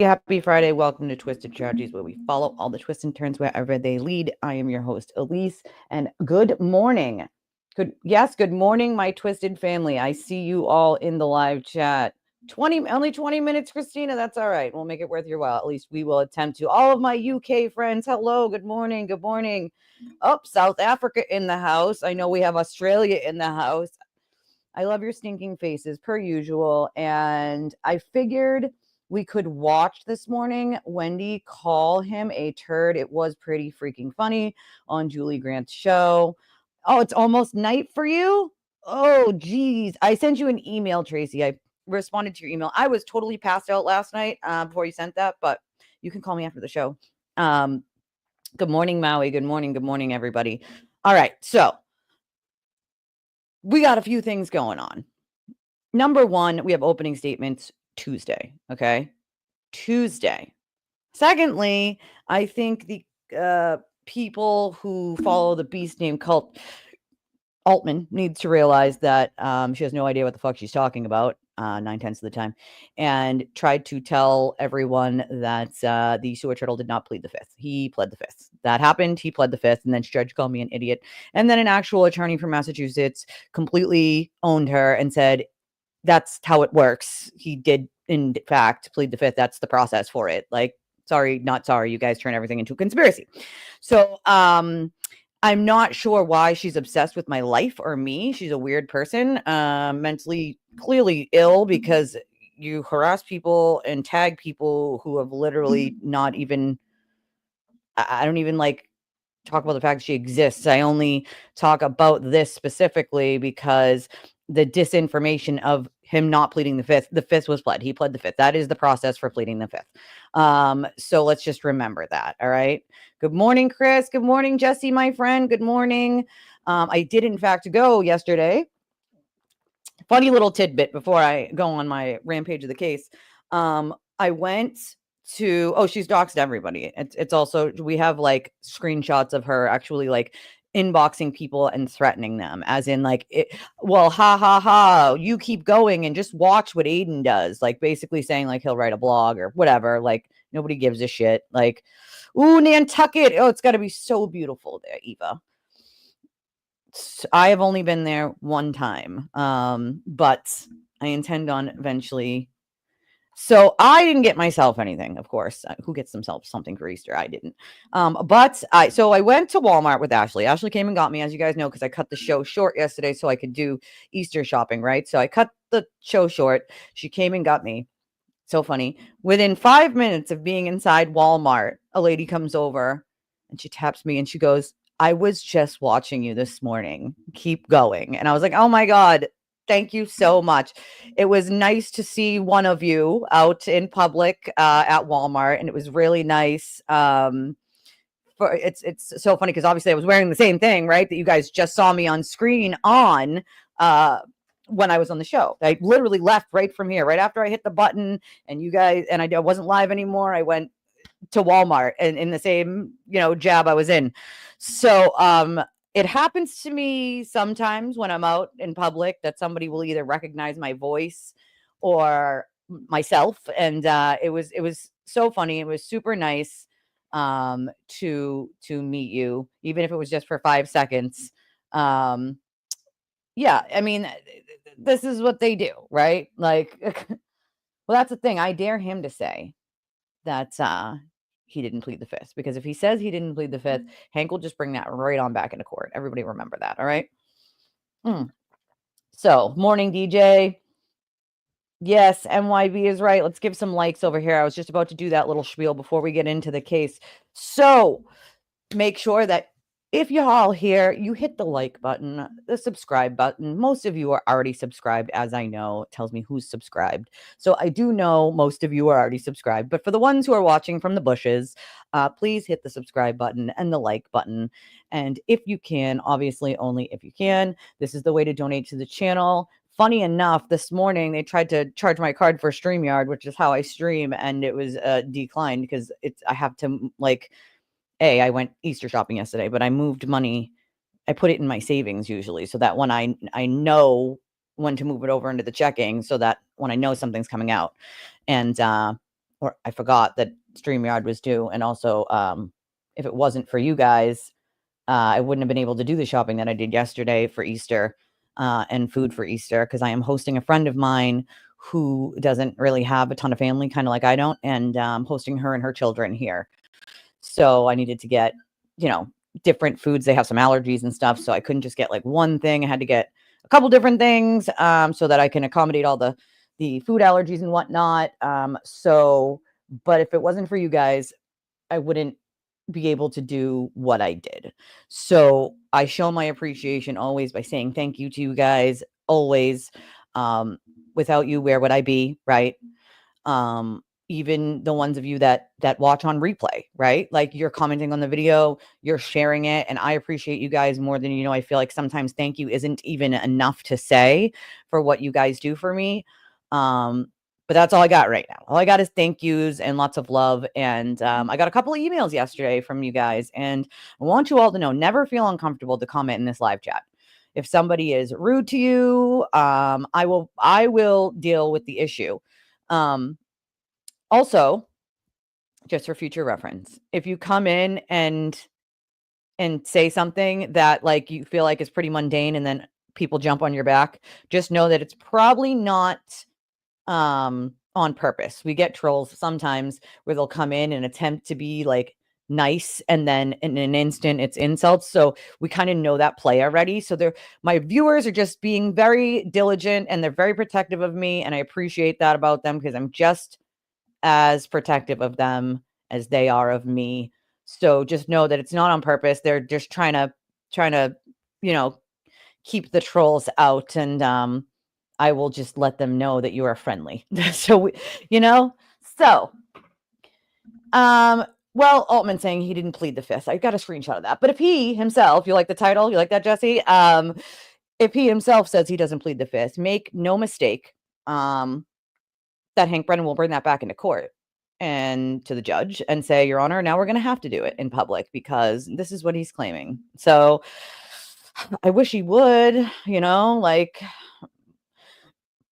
Happy Friday. Welcome to Twisted Strategies, where we follow all the twists and turns wherever they lead. I am your host, Elise, and good morning. Good morning, my twisted family. I see you all in the live chat. Only 20 minutes, Christina. That's all right. We'll make it worth your while. At least we will attempt to. All of my UK friends, hello, good morning, good morning. South Africa in the house. I know we have Australia in the house. I love your stinking faces, per usual. And I figured we could watch this morning Wendy call him a turd. It was pretty freaking funny on Julie Grant's show. Oh, it's almost night for you? Oh, geez. I sent you an email, Tracy. I responded to your email. I was totally passed out last night before you sent that, but you can call me after the show. Good morning, Maui. Good morning, everybody. All right, so we got a few things going on. Number one, we have opening statements Tuesday. Okay. Tuesday. Secondly, I think the people who follow the beast named Cult Altman needs to realize that she has no idea what the fuck she's talking about 9/10 of the time, and tried to tell everyone that the sewer turtle did not plead the fifth. He pled the fifth. That happened. He pled the fifth, and then she tried to call me an idiot. And then an actual attorney from Massachusetts completely owned her and said, that's how it works. He did, in fact, plead the fifth. That's the process for it. Like, sorry, not sorry. You guys turn everything into a conspiracy. So, I'm not sure why she's obsessed with my life or me. She's a weird person, mentally clearly ill, because you harass people and tag people who have literally not even, I don't even like talk about the fact she exists. I only talk about this specifically because the disinformation of him not pleading the fifth was pled. He pled the fifth. That is the process for pleading the fifth. So let's just remember that. All right. Good morning, Chris. Good morning, Jesse, my friend. Good morning. I did, in fact, go yesterday. Funny little tidbit before I go on my rampage of the case. I went to, she's doxed everybody. It's also, we have like screenshots of her actually like inboxing people and threatening them, as in like, well, ha ha ha, you keep going and just watch what Aiden does. Like basically saying like he'll write a blog or whatever. Like nobody gives a shit. Like, ooh, Nantucket. Oh, it's got to be so beautiful there, Eva. I have only been there one time, but I intend on eventually. So I didn't get myself anything, of course. Who gets themselves something for Easter? I didn't. But I went to Walmart with Ashley. Ashley came and got me, as you guys know, because I cut the show short yesterday so I could do Easter shopping, right? So I cut the show short. She came and got me. So funny. Within 5 minutes of being inside Walmart, a lady comes over and she taps me and she goes, I was just watching you this morning. Keep going. And I was like, oh my God, thank you so much. It was nice to see one of you out in public at Walmart. And it was really nice. It's so funny because obviously I was wearing the same thing, right? That you guys just saw me on screen on when I was on the show. I literally left right from here, right after I hit the button, and you guys, and I wasn't live anymore. I went to Walmart and in the same, jab I was in. So, it happens to me sometimes when I'm out in public that somebody will either recognize my voice or myself. And, it was so funny. It was super nice, to meet you, even if it was just for 5 seconds. Yeah, I mean, this is what they do, right? Like, well, that's the thing. I dare him to say that he didn't plead the fifth, because if he says he didn't plead the fifth, Hank will just bring that right on back into court. Everybody remember that, all right? So, morning, DJ. Yes, MYB is right. Let's give some likes over here. I was just about to do that little spiel before we get into the case. So, make sure that if you're all here, you hit the like button, the subscribe button. Most of you are already subscribed, as I know. It tells me who's subscribed. So I do know most of you are already subscribed. But for the ones who are watching from the bushes, please hit the subscribe button and the like button. And if you can, obviously only if you can, this is the way to donate to the channel. Funny enough, this morning they tried to charge my card for StreamYard, which is how I stream, and it was declined because I have to like I went Easter shopping yesterday, but I moved money. I put it in my savings usually, so that when I know when to move it over into the checking, so that when I know something's coming out. And or I forgot that StreamYard was due. And also, if it wasn't for you guys, I wouldn't have been able to do the shopping that I did yesterday for Easter, and food for Easter, because I am hosting a friend of mine who doesn't really have a ton of family, kind of like I don't, and hosting her and her children here. So I needed to get, you know, different foods. They have some allergies and stuff, so I couldn't just get like one thing. I had to get a couple different things, so that I can accommodate all the food allergies and whatnot. But if it wasn't for you guys, I wouldn't be able to do what I did. So I show my appreciation always by saying thank you to you guys always. Um, Without you, where would I be? Right. Even the ones of you that watch on replay, right? Like, you're commenting on the video, you're sharing it, and I appreciate you guys more than you know. I feel like sometimes thank you isn't even enough to say for what you guys do for me. But that's all I got right now. All I got is thank yous and lots of love. And I got a couple of emails yesterday from you guys, and I want you all to know, never feel uncomfortable to comment in this live chat. If somebody is rude to you, I will deal with the issue. Also, just for future reference, if you come in and say something that, like, you feel like is pretty mundane and then people jump on your back, just know that it's probably not on purpose. We get trolls sometimes where they'll come in and attempt to be like nice, and then in an instant it's insults. So we kind of know that play already. So they're my viewers are just being very diligent, and they're very protective of me, and I appreciate that about them, because I'm just as protective of them as they are of me. So just know that it's not on purpose. They're just trying to, you know, keep the trolls out, and I will just let them know that you are friendly. So you know, so um well, Altman saying he didn't plead the fifth. I got a screenshot of that. But if he himself, you like the title? You like that, Jesse? If he himself says he doesn't plead the fifth, make no mistake, um, that Hank Brennan will bring that back into court and to the judge and say, Your Honor, now we're going to have to do it in public because this is what he's claiming. So I wish he would, you know, like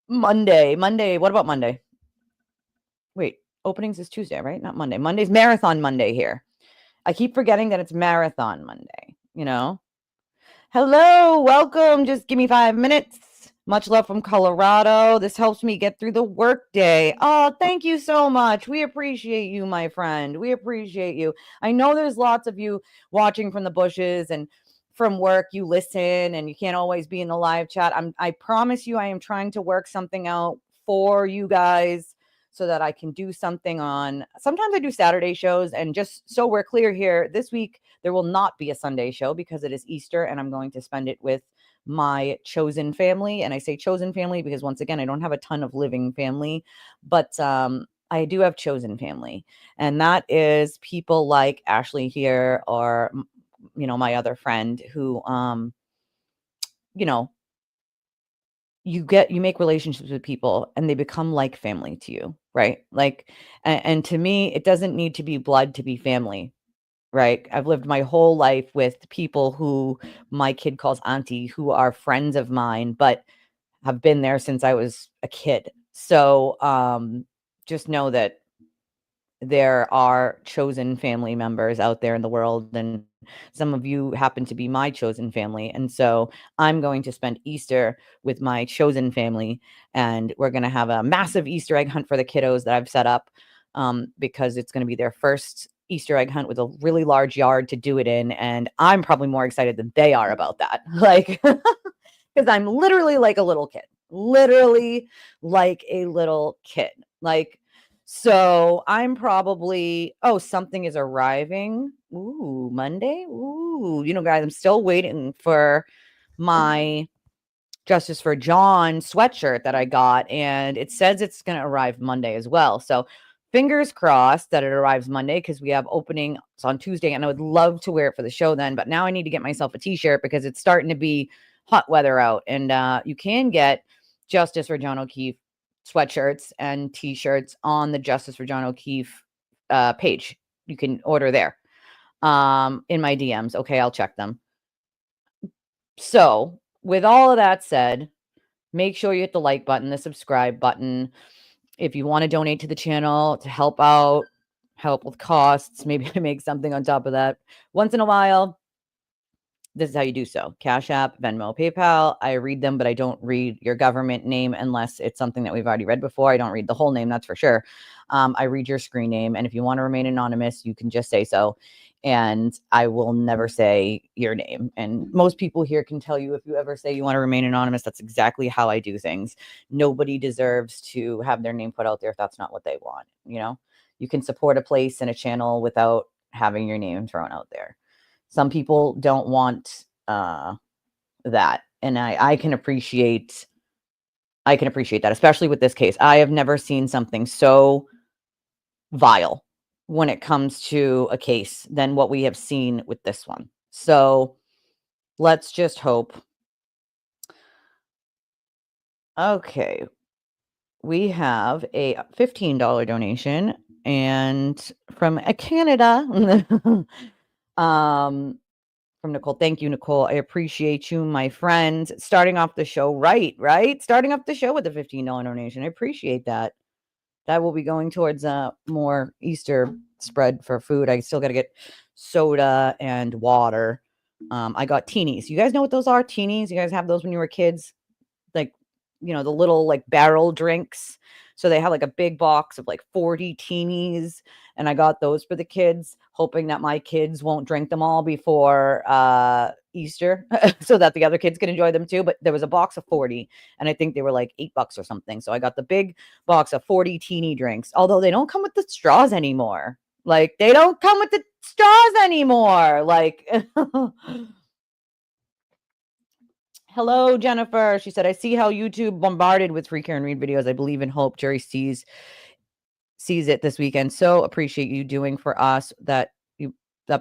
Monday. What about Monday? Wait, openings is Tuesday, right? Not Monday. Monday's Marathon Monday here. I keep forgetting that it's Marathon Monday, you know? Hello, welcome. Just give me 5 minutes. Much love from Colorado. This helps me get through the workday. Oh, thank you so much. We appreciate you, my friend. We appreciate you. I know there's lots of you watching from the bushes and from work. You listen and you can't always be in the live chat. I promise you, I am trying to work something out for you guys so that I can do something on. Sometimes I do Saturday shows, and just so we're clear here, this week there will not be a Sunday show because it is Easter and I'm going to spend it with my chosen family. And I say chosen family because, once again, I don't have a ton of living family, but I do have chosen family. And that is people like Ashley here, or, you know, my other friend who, you know, you make relationships with people and they become like family to you, right? Like, and to me, it doesn't need to be blood to be family. Right? I've lived my whole life with people who my kid calls auntie, who are friends of mine, but have been there since I was a kid. So, just know that there are chosen family members out there in the world, and some of you happen to be my chosen family. And so I'm going to spend Easter with my chosen family, and we're going to have a massive Easter egg hunt for the kiddos that I've set up, because it's going to be their first Easter egg hunt with a really large yard to do it in. And I'm probably more excited than they are about that. Like, because I'm literally like a little kid, literally like a little kid. Like, so I'm probably, oh, something is arriving. Ooh, Monday. Ooh, you know, guys, I'm still waiting for my Justice for John sweatshirt that I got, and it says it's going to arrive Monday as well. So fingers crossed that it arrives Monday, because we have openings on Tuesday, and I would love to wear it for the show then. But now I need to get myself a t-shirt because it's starting to be hot weather out, and you can get Justice for John O'Keefe sweatshirts and t-shirts on the Justice for John O'Keefe page. You can order there in my DMs. Okay, I'll check them. So with all of that said, make sure you hit the like button, the subscribe button. If you want to donate to the channel to help out, help with costs, maybe I make something on top of that once in a while, this is how you do so. Cash App, Venmo, PayPal. I read them, but I don't read your government name unless it's something that we've already read before. I don't read the whole name, that's for sure. I read your screen name. And if you want to remain anonymous, you can just say so. And I will never say your name. And most people here can tell you if you ever say you want to remain anonymous, that's exactly how I do things. Nobody deserves to have their name put out there if that's not what they want. You know, you can support a place and a channel without having your name thrown out there. Some people don't want that, and I can appreciate that, especially with this case. I have never seen something so vile when it comes to a case than what we have seen with this one. So let's just hope. Okay, we have a $15 donation and from Canada. From Nicole. Thank you, Nicole. I appreciate you, my friend. Starting off the show right? Starting off the show with a $15 donation. I appreciate that. That will be going towards more Easter spread for food. I still got to get soda and water. I got teenies. You guys know what those are? Teenies? You guys have those when you were kids? Like, you know, the little like barrel drinks. So they had like a big box of like 40 teenies, and I got those for the kids, hoping that my kids won't drink them all before Easter so that the other kids can enjoy them too. But there was a box of 40, and I think they were like $8 or something. So I got the big box of 40 teeny drinks, although they don't come with the straws anymore. Like, they don't come with the straws anymore. Like, hello, Jennifer. She said, I see how YouTube bombarded with free Karen Read videos. I believe in hope. Jerry sees it this weekend. So appreciate you doing for us that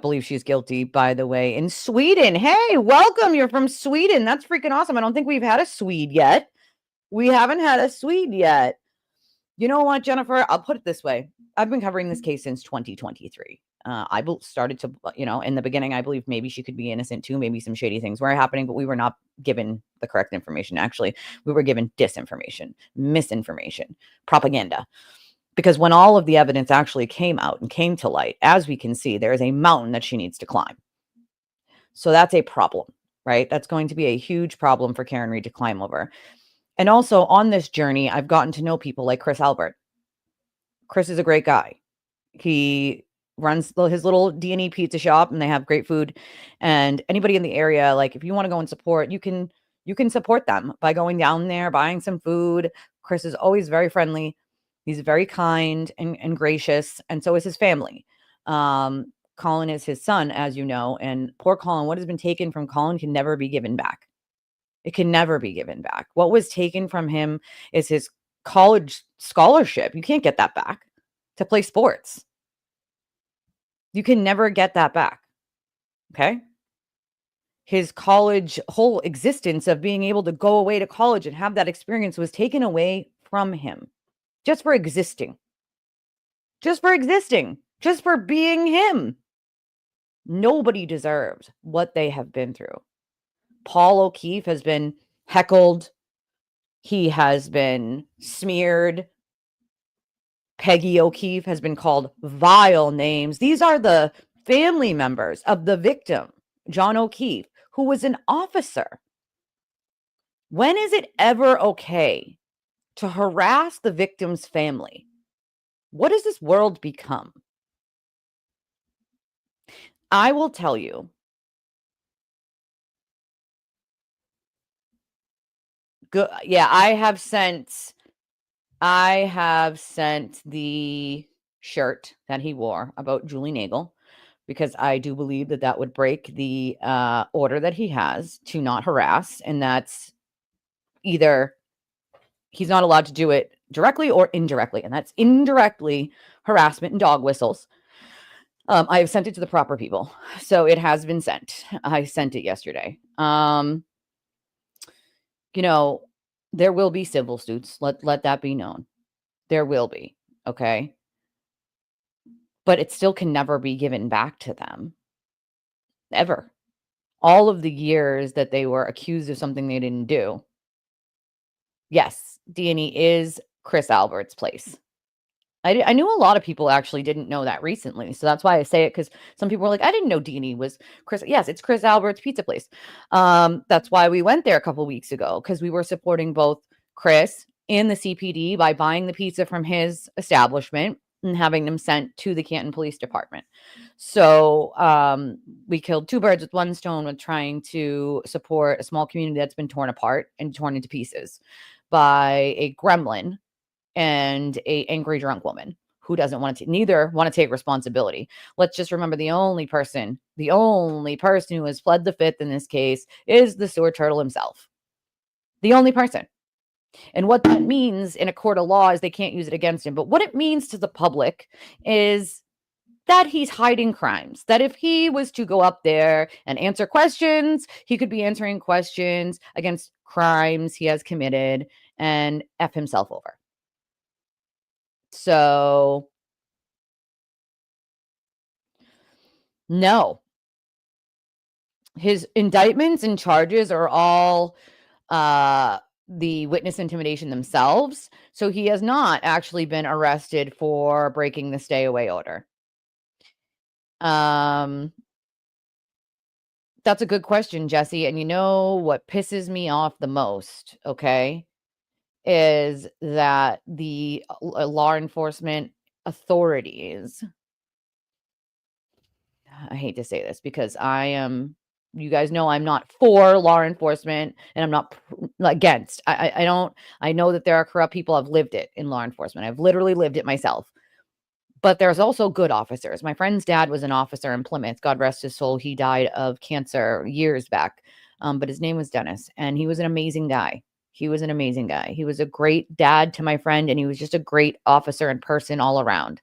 believe she's guilty, by the way, in Sweden. Hey, welcome. You're from Sweden. That's freaking awesome. I don't think we've had a Swede yet. We haven't had a Swede yet. You know what, Jennifer? I'll put it this way. I've been covering this case since 2023. I started to, in the beginning, I believe maybe she could be innocent too. Maybe some shady things were happening, but we were not given the correct information. Actually, we were given disinformation, misinformation, propaganda. Because when all of the evidence actually came out and came to light, as we can see, there is a mountain that she needs to climb. So that's a problem, right? That's going to be a huge problem for Karen Read to climb over. And also on this journey, I've gotten to know people like Chris Albert. Chris is a great guy. He runs his little D&E pizza shop, and they have great food. And anybody in the area, like, if you want to go and support, you can support them by going down there, buying some food. Chris is always very friendly. He's very kind and gracious, and so is his family. Colin is his son, as you know, and poor Colin, what has been taken from Colin can never be given back. It can never be given back. What was taken from him is his college scholarship. You can't get that back to play sports. You can never get that back. Okay? His college whole existence of being able to go away to college and have that experience was taken away from him just for existing. Just for existing. Just for being him. Nobody deserves what they have been through. Paul O'Keefe has been heckled. He has been smeared. Peggy O'Keefe has been called vile names. These are the family members of the victim, John O'Keefe, who was an officer. When is it ever okay to harass the victim's family? What does this world become? I will tell you. Good. Yeah, I have sent the shirt that he wore about Julie Nagel, because I do believe that would break the order that he has to not harass. And that's either he's not allowed to do it directly or indirectly. And that's indirectly harassment and dog whistles. I have sent it to the proper people. So it has been sent. I sent it yesterday. There will be civil suits. Let that be known. There will be. Okay. But it still can never be given back to them. Ever. All of the years that they were accused of something they didn't do. Yes, D&E is Chris Albert's place. I knew a lot of people actually didn't know that recently, so that's why I say it, because some people were like, "I didn't know Deanie was Chris." Yes, it's Chris Albert's pizza place. That's why we went there a couple weeks ago, because we were supporting both Chris and the CPD by buying the pizza from his establishment and having them sent to the Canton Police Department. So we killed two birds with one stone with trying to support a small community that's been torn apart and torn into pieces by a gremlin and a angry drunk woman who doesn't want to neither want to take responsibility. Let's just remember the only person who has pled the fifth in this case is the sewer turtle himself. The only person. And what that means in a court of law is they can't use it against him. But what it means to the public is that he's hiding crimes. That if he was to go up there and answer questions, he could be answering questions against crimes he has committed and F himself over. So, no. His indictments and charges are all the witness intimidation themselves. So he has not actually been arrested for breaking the stay away order. That's a good question, Jesse. And you know what pisses me off the most, okay, is that the law enforcement authorities, I hate to say this because you guys know I'm not for law enforcement and I'm not against. I know that there are corrupt people. I've lived it in law enforcement. I've literally lived it myself. But there's also good officers. My friend's dad was an officer in Plymouth. God rest his soul. He died of cancer years back. But his name was Dennis, and he was an amazing guy. He was a great dad to my friend, and he was just a great officer and person all around.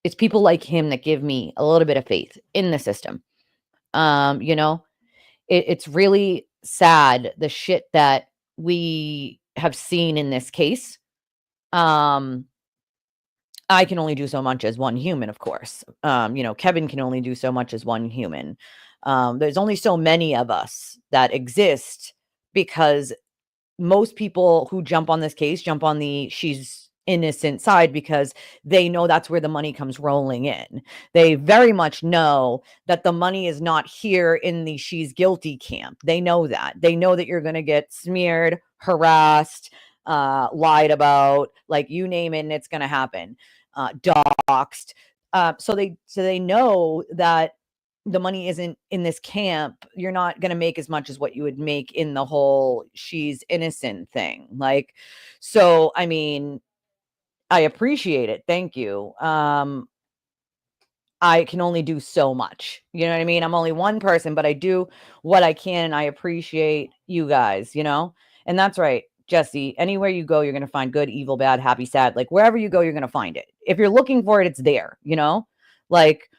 It's people like him that give me a little bit of faith in the system. You know, it's really sad, the shit that we have seen in this case. I can only do so much as one human, of course. Kevin can only do so much as one human. There's only so many of us that exist because most people who jump on this case jump on the she's innocent side because they know that's where the money comes rolling in. They very much know that the money is not here in the she's guilty camp. They know that. They know that you're going to get smeared, harassed, lied about, like you name it, and it's going to happen. Doxed. So they know that the money isn't in this camp. You're not going to make as much as what you would make in the whole she's innocent thing. Like, so, I mean, I appreciate it. Thank you. I can only do so much. You know what I mean? I'm only one person, but I do what I can. And I appreciate you guys, and that's right. Jesse, anywhere you go, you're going to find good, evil, bad, happy, sad. Like wherever you go, you're going to find it. If you're looking for it, it's there, like,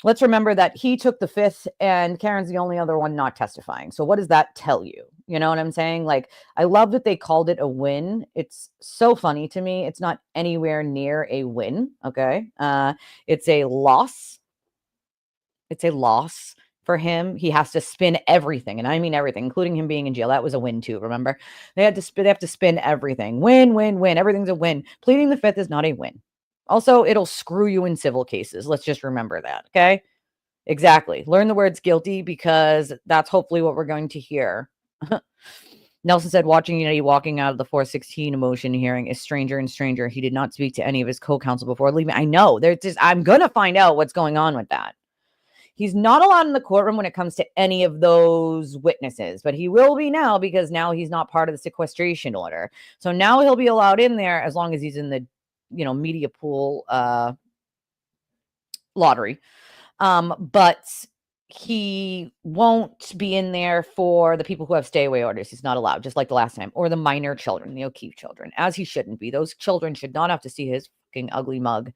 let's remember that he took the fifth and Karen's the only other one not testifying. So what does that tell you? You know what I'm saying? Like, I love that they called it a win. It's so funny to me. It's not anywhere near a win. Okay. It's a loss. It's a loss for him. He has to spin everything. And I mean everything, including him being in jail. That was a win too. Remember, they have to spin everything. Win, win, win. Everything's a win. Pleading the fifth is not a win. Also, it'll screw you in civil cases. Let's just remember that. Okay. Exactly. Learn the words guilty because that's hopefully what we're going to hear. Nelson said, watching Unity walking out of the 416 motion hearing is stranger and stranger. He did not speak to any of his co-counsel before leaving. I know. I'm going to find out what's going on with that. He's not allowed in the courtroom when it comes to any of those witnesses, but he will be now because now he's not part of the sequestration order. So now he'll be allowed in there as long as he's in the, media pool lottery. But he won't be in there for the people who have stay away orders. He's not allowed, just like the last time, or the minor children, the O'Keefe children, as he shouldn't be. Those children should not have to see his fucking ugly mug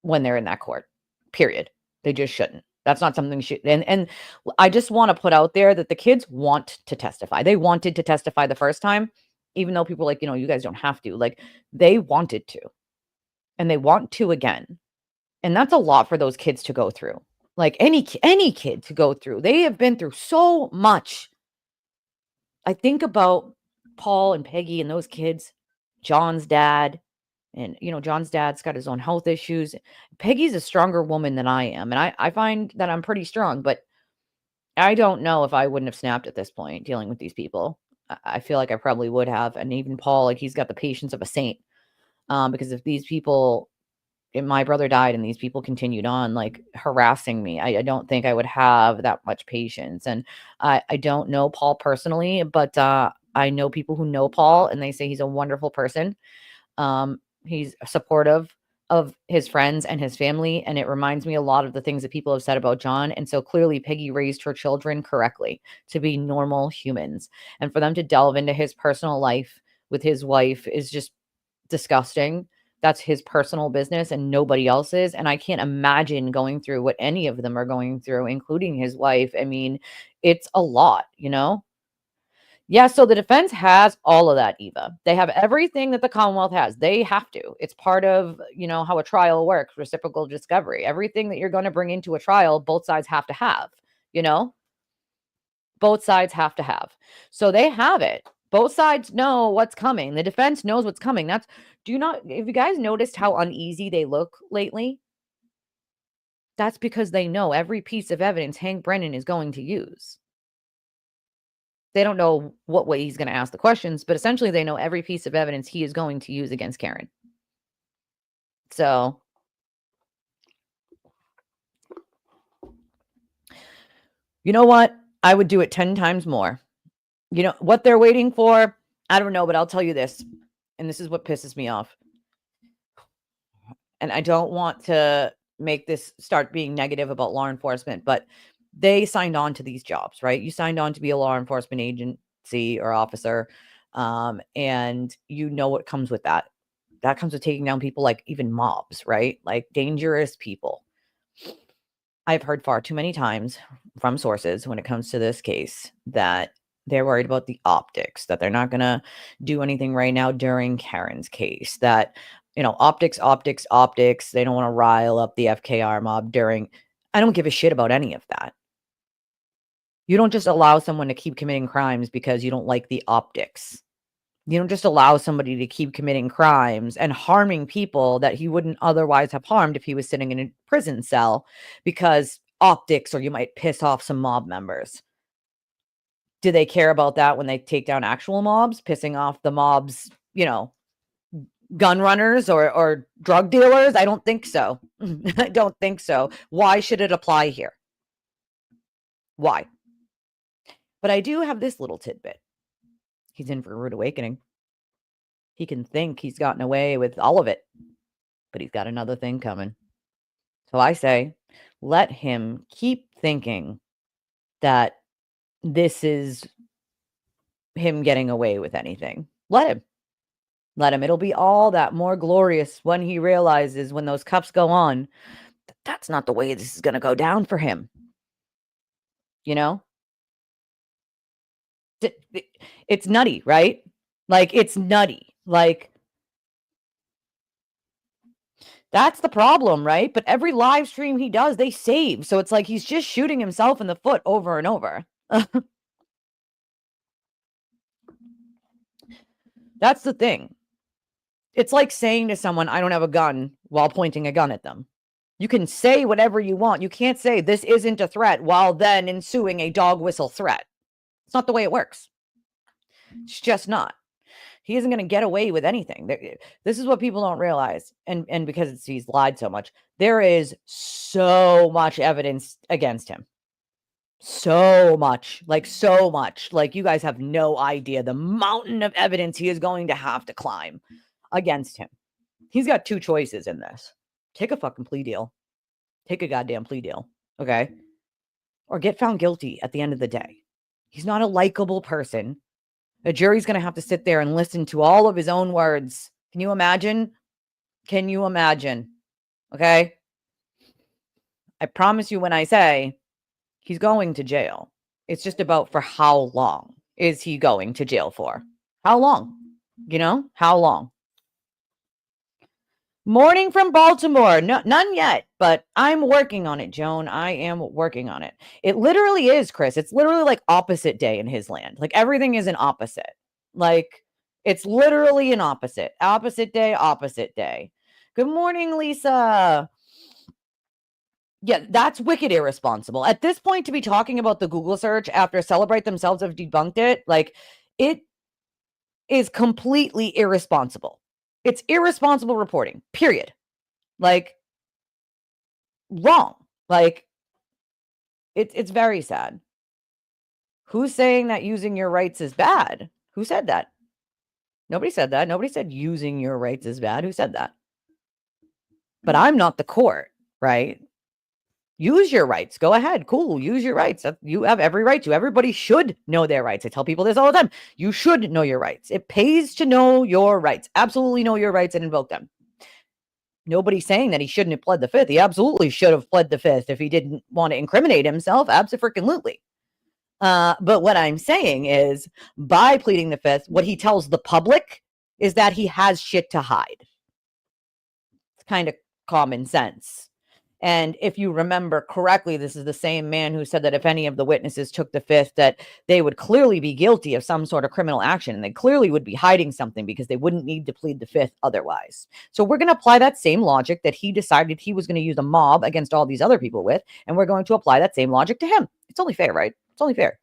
when they're in that court, period. They just shouldn't. That's not something and I just want to put out there that the kids want to testify. They wanted to testify the first time, even though people were like, you guys don't have to. Like, they wanted to, and they want to again. And that's a lot for those kids to go through. Like any kid to go through. They have been through so much. I think about Paul and Peggy and those kids, John's dad, and, John's dad's got his own health issues. Peggy's a stronger woman than I am, and I find that I'm pretty strong, but I don't know if I wouldn't have snapped at this point dealing with these people. I feel like I probably would have, and even Paul, like, he's got the patience of a saint, because if these people if my brother died and these people continued on, like, harassing me, I don't think I would have that much patience, and I don't know Paul personally, but, I know people who know Paul, and they say he's a wonderful person. He's supportive of his friends and his family, and it reminds me a lot of the things that people have said about John, and so clearly Peggy raised her children correctly to be normal humans, and for them to delve into his personal life with his wife is just disgusting. That's his personal business and nobody else's, and I can't imagine going through what any of them are going through, including his wife. I mean, it's a lot, you know? Yeah, so the defense has all of that, Eva. They have everything that the Commonwealth has. They have to. It's part of, how a trial works, reciprocal discovery. Everything that you're going to bring into a trial, both sides have to have, you know? Both sides have to have. So they have it. Both sides know what's coming. The defense knows what's coming. Have you guys noticed how uneasy they look lately? That's because they know every piece of evidence Hank Brennan is going to use. They don't know what way he's going to ask the questions, but essentially they know every piece of evidence he is going to use against Karen. So, you know what? I would do it 10 times more. You know what they're waiting for? I don't know, but I'll tell you this. And this is what pisses me off. And I don't want to make this start being negative about law enforcement, but they signed on to these jobs, right? You signed on to be a law enforcement agency or officer, and you know what comes with that. That comes with taking down people like even mobs, right? Like dangerous people. I've heard far too many times from sources when it comes to this case that they're worried about the optics, that they're not going to do anything right now during Karen's case, that, optics, optics, optics. They don't want to rile up the FKR mob during. I don't give a shit about any of that. You don't just allow someone to keep committing crimes because you don't like the optics. You don't just allow somebody to keep committing crimes and harming people that he wouldn't otherwise have harmed if he was sitting in a prison cell because optics, or you might piss off some mob members. Do they care about that when they take down actual mobs, pissing off the mobs, gun runners or drug dealers? I don't think so. I don't think so. Why should it apply here? Why? But I do have this little tidbit. He's in for a rude awakening. He can think he's gotten away with all of it, but he's got another thing coming. So I say, let him keep thinking that this is him getting away with anything. Let him. Let him. It'll be all that more glorious when he realizes, when those cuffs go on, that's not the way this is going to go down for him. It's nutty, right? Like, it's nutty. Like, that's the problem, right? But every live stream he does, they save. So it's like he's just shooting himself in the foot over and over. That's the thing. It's like saying to someone, I don't have a gun, while pointing a gun at them. You can say whatever you want. You can't say this isn't a threat while then ensuing a dog whistle threat. It's not the way it works. It's just not. He isn't going to get away with anything. This is what people don't realize. And because he's lied so much, there is so much evidence against him. So much. Like, you guys have no idea the mountain of evidence he is going to have to climb against him. He's got two choices in this. Take a fucking plea deal. Take a goddamn plea deal. Okay? Or get found guilty at the end of the day. He's not a likable person. A jury's going to have to sit there and listen to all of his own words. Can you imagine? Can you imagine? Okay? I promise you when I say he's going to jail. It's just about for how long is he going to jail for? How long? How long? Morning from Baltimore. No, none yet, but I'm working on it, Joan. I am working on it. It literally is, Chris. It's literally like opposite day in his land. Like, everything is an opposite. Like, it's literally an opposite. Opposite day, opposite day. Good morning, Lisa. Yeah, that's wicked irresponsible. At this point, to be talking about the Google search after Celebrate themselves have debunked it, like, it is completely irresponsible. It's irresponsible reporting, period. Like, wrong. Like, it's very sad. Who's saying that using your rights is bad? Who said that? Nobody said that. Nobody said using your rights is bad. Who said that? But I'm not the court, right? Use your rights. Go ahead. Cool. Use your rights. You have every right to. Everybody should know their rights. I tell people this all the time. You should know your rights. It pays to know your rights. Absolutely know your rights and invoke them. Nobody's saying that he shouldn't have pled the fifth. He absolutely should have pled the fifth if he didn't want to incriminate himself. Abso-freaking-lutely. But what I'm saying is, by pleading the fifth, what he tells the public is that he has shit to hide. It's kind of common sense. And if you remember correctly, this is the same man who said that if any of the witnesses took the fifth, that they would clearly be guilty of some sort of criminal action, and they clearly would be hiding something because they wouldn't need to plead the fifth otherwise. So we're going to apply that same logic that he decided he was going to use a mob against all these other people with, and we're going to apply that same logic to him. It's only fair, right? It's only fair.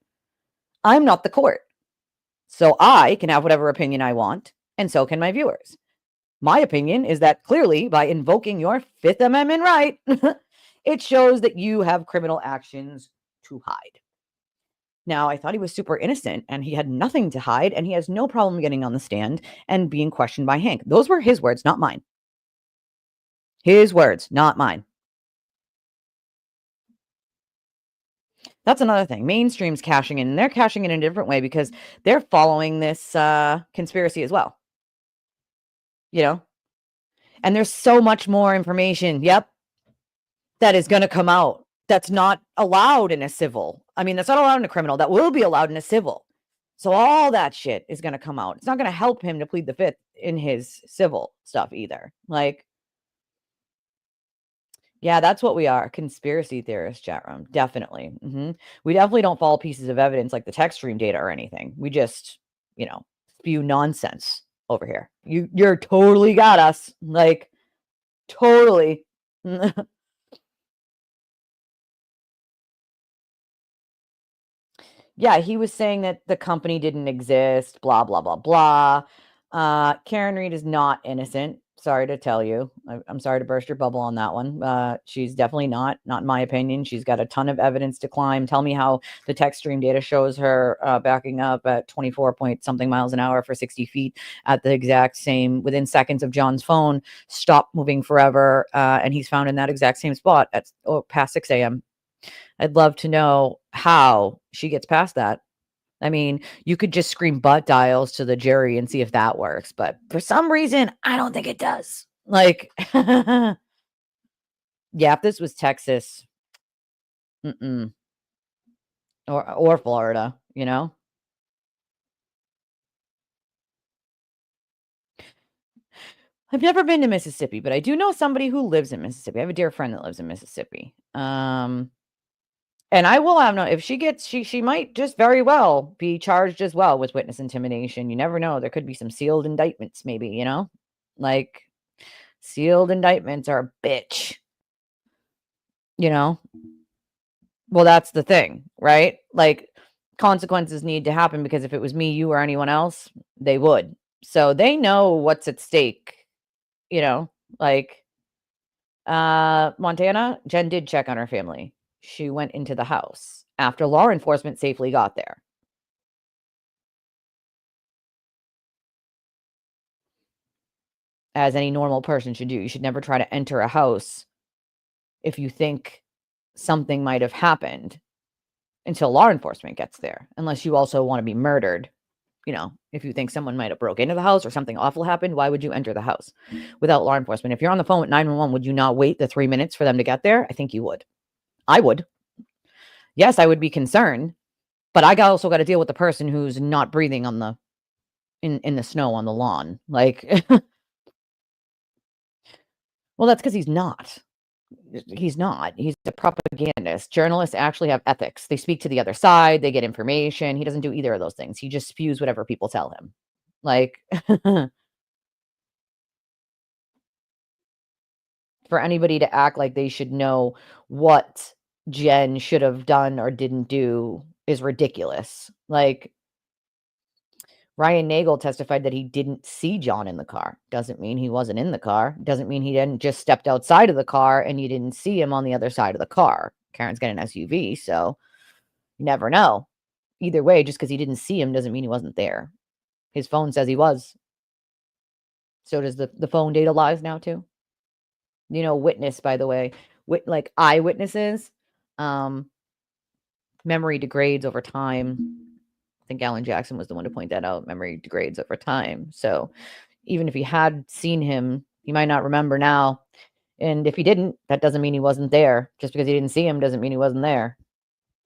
I'm not the court. So I can have whatever opinion I want, and so can my viewers. My opinion is that clearly, by invoking your Fifth Amendment right, it shows that you have criminal actions to hide. Now, I thought he was super innocent and he had nothing to hide, and he has no problem getting on the stand and being questioned by Hank. Those were his words, not mine. His words, not mine. That's another thing. Mainstream's cashing in, and they're cashing in a different way because they're following this conspiracy as well. You know? And there's so much more information, yep, that is going to come out that's not allowed in a civil. I mean, that's not allowed in a criminal. That will be allowed in a civil. So all that shit is going to come out. It's not going to help him to plead the fifth in his civil stuff either. Like, yeah, that's what we are. Conspiracy theorists, chat room. Definitely. We definitely don't follow pieces of evidence like the text stream data or anything. We just, spew nonsense over here. You're totally got us. Like, totally. Yeah, he was saying that the company didn't exist, blah, blah, blah, blah. Karen Reed is not innocent. Sorry to tell you. I'm sorry to burst your bubble on that one. She's definitely not in my opinion. She's got a ton of evidence to climb. Tell me how the text stream data shows her backing up at 24 point something miles an hour for 60 feet at the exact same, within seconds of John's phone, stop moving forever. And he's found in that exact same spot at past 6 a.m. I'd love to know how she gets past that. I mean, you could just scream butt dials to the jury and see if that works, but for some reason, I don't think it does. Like, yeah, if this was Texas, or Florida, I've never been to Mississippi, but I do know somebody who lives in Mississippi. I have a dear friend that lives in Mississippi. And I will have no, if she gets, she might just very well be charged as well with witness intimidation. You never know. There could be some sealed indictments, maybe, like sealed indictments are a bitch, Well, that's the thing, right? Like, consequences need to happen because if it was me, you, or anyone else, they would. So they know what's at stake, like, Montana, Jen did check on her family. She went into the house after law enforcement safely got there. As any normal person should do. You should never try to enter a house if you think something might have happened until law enforcement gets there, unless you also want to be murdered. If you think someone might have broke into the house or something awful happened, why would you enter the house without law enforcement? If you're on the phone with 911, would you not wait the 3 minutes for them to get there? I think you would. I would. Yes, I would be concerned, but I also got to deal with the person who's not breathing on the in the snow on the lawn. Like, well, that's because he's not. He's not. He's a propagandist. Journalists actually have ethics. They speak to the other side. They get information. He doesn't do either of those things. He just spews whatever people tell him. Like, for anybody to act like they should know what Jen should have done or didn't do is ridiculous. Like, Ryan Nagel testified that he didn't see John in the car. Doesn't mean he wasn't in the car. Doesn't mean he didn't just stepped outside of the car and you didn't see him on the other side of the car. Karen's got an SUV, so you never know. Either way, just because he didn't see him doesn't mean he wasn't there. His phone says he was. So does the phone data lies now too? Witness, by the way, like eyewitnesses, memory degrades over time. I think Alan Jackson was the one to point that out. Memory degrades over time. So even if he had seen him, he might not remember now. And if he didn't, that doesn't mean he wasn't there. Just because he didn't see him doesn't mean he wasn't there.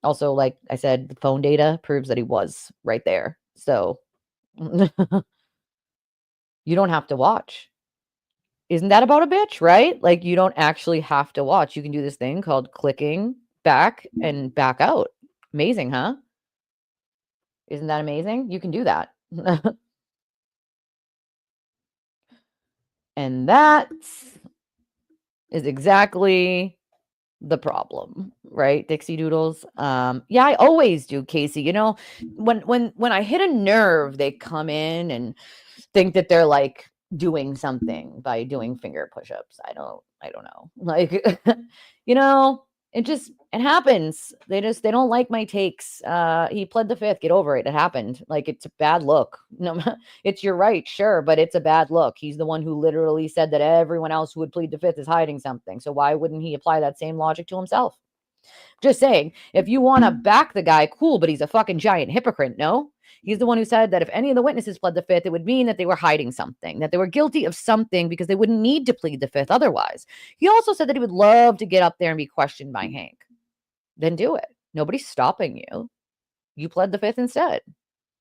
Also, like I said, the phone data proves that he was right there. So you don't have to watch. Isn't that about a bitch, right? Like, you don't actually have to watch. You can do this thing called clicking back and back out. Amazing, huh? Isn't that amazing? You can do that. And that is exactly the problem, right? Dixie Doodles. Yeah, I always do, Casey. When I hit a nerve, they come in and think that they're like doing something by doing finger push-ups. I don't know. Like, it happens. They don't like my takes. He pled the fifth. Get over it. It happened. Like, it's a bad look. No, it's your right, sure, but it's a bad look. He's the one who literally said that everyone else who would plead the fifth is hiding something. So why wouldn't he apply that same logic to himself? Just saying, if you want to back the guy, cool, but he's a fucking giant hypocrite, no? He's the one who said that if any of the witnesses pled the fifth, it would mean that they were hiding something, that they were guilty of something because they wouldn't need to plead the fifth otherwise. He also said that he would love to get up there and be questioned by Hank. Then do it. Nobody's stopping you. You pled the fifth instead.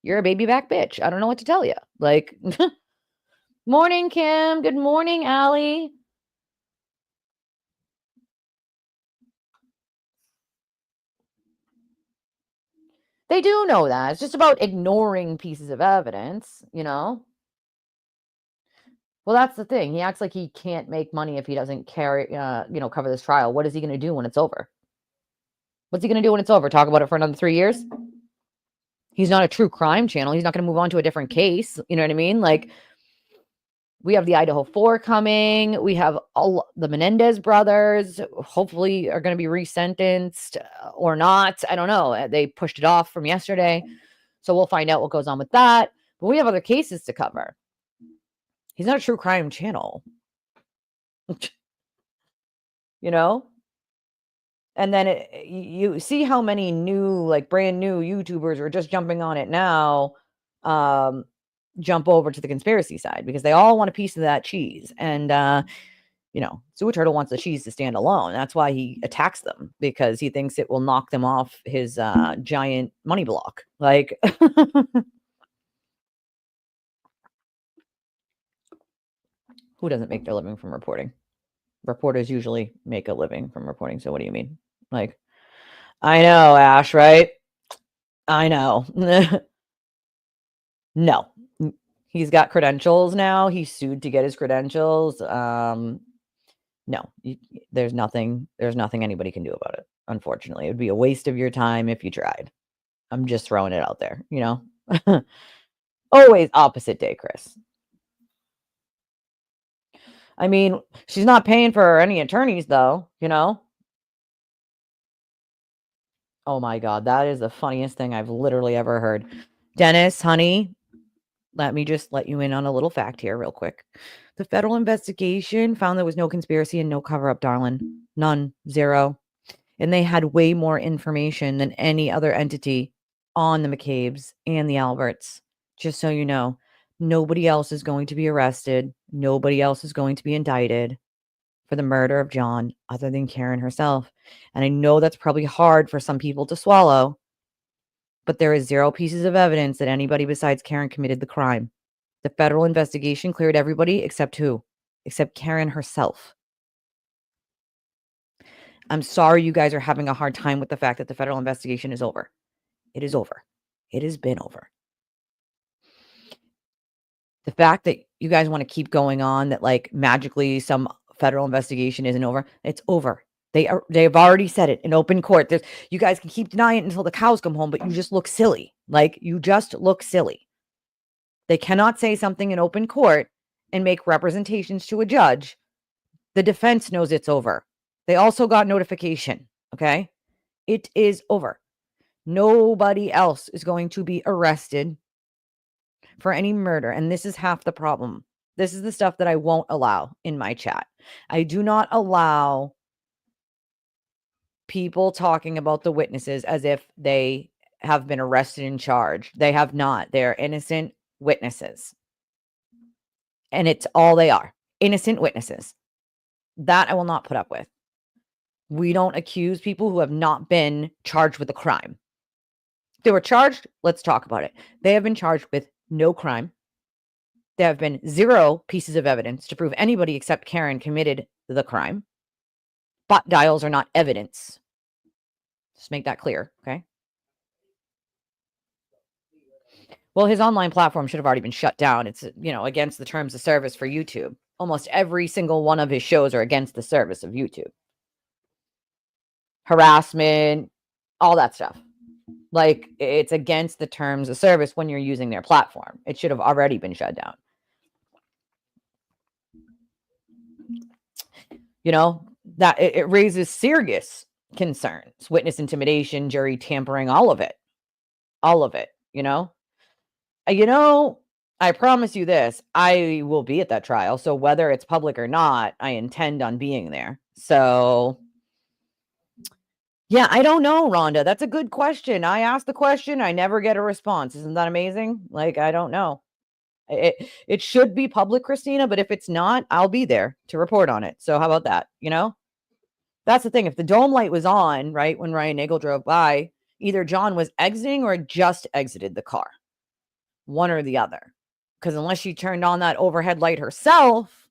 You're a baby back bitch. I don't know what to tell you. Like, morning, Kim. Good morning, Allie. They do know that. It's just about ignoring pieces of evidence, Well, that's the thing. He acts like he can't make money if he doesn't cover this trial. What is he going to do when it's over? What's he going to do when it's over? Talk about it for another 3 years? He's not a true crime channel. He's not going to move on to a different case. You know what I mean? Like, we have the Idaho 4 coming. We have all the Menendez brothers, hopefully are going to be resentenced or not. I don't know. They pushed it off from yesterday. So we'll find out what goes on with that. But we have other cases to cover. He's not a true crime channel. And then you see how many new, like brand new YouTubers are just jumping on it now, jump over to the conspiracy side because they all want a piece of that cheese. And, Sewer Turtle wants the cheese to stand alone. That's why he attacks them, because he thinks it will knock them off his giant money block. Like, who doesn't make their living from reporting? Reporters usually make a living from reporting. So what do you mean? Like, I know, Ash, right? I know. No. He's got credentials now. He's sued to get his credentials. No, there's nothing anybody can do about it. Unfortunately, it would be a waste of your time if you tried. I'm just throwing it out there, Always opposite day, Chris. I mean, she's not paying for any attorneys though, Oh my God, that is the funniest thing I've literally ever heard. Dennis, honey, let me just let you in on a little fact here real quick. The federal investigation found there was no conspiracy and no cover-up, darling. None. Zero. And they had way more information than any other entity on the McCabe's and the Alberts. Just so you know, nobody else is going to be arrested. Nobody else is going to be indicted for the murder of John other than Karen herself. And I know that's probably hard for some people to swallow, but there is zero pieces of evidence that anybody besides Karen committed the crime. The federal investigation cleared everybody except who? Except Karen herself. I'm sorry you guys are having a hard time with the fact that the federal investigation is over. It is over. It has been over. The fact that you guys want to keep going on that like magically some federal investigation isn't over, it's over. They've already said it in open court. You guys can keep denying it until the cows come home, but you just look silly. Like, you just look silly. They cannot say something in open court and make representations to a judge. The defense knows it's over. They also got notification, okay? It is over. Nobody else is going to be arrested for any murder, and this is half the problem. This is the stuff that I won't allow in my chat. I do not allow people talking about the witnesses as if they have been arrested and charged. They have not. They're innocent witnesses. And it's all they are. Innocent witnesses. That I will not put up with. We don't accuse people who have not been charged with a crime. If they were charged, let's talk about it. They have been charged with no crime. There have been 0 pieces of evidence to prove anybody except Karen committed the crime. Bot dials are not evidence. Just make that clear, okay? Well, his online platform should have already been shut down. It's, against the terms of service for YouTube. Almost every single one of his shows are against the service of YouTube. Harassment, all that stuff. Like, it's against the terms of service when you're using their platform. It should have already been shut down. That it raises serious concerns. Witness intimidation, jury tampering, all of it. All of it, I promise you this, I will be at that trial. So whether it's public or not, I intend on being there. So yeah, I don't know, Rhonda. That's a good question. I asked the question. I never get a response. Isn't that amazing? Like, I don't know. It should be public, Christina, but if it's not, I'll be there to report on it. So how about that? That's the thing. If the dome light was on, right, when Ryan Nagel drove by, either John was exiting or just exited the car. One or the other. Because unless she turned on that overhead light herself,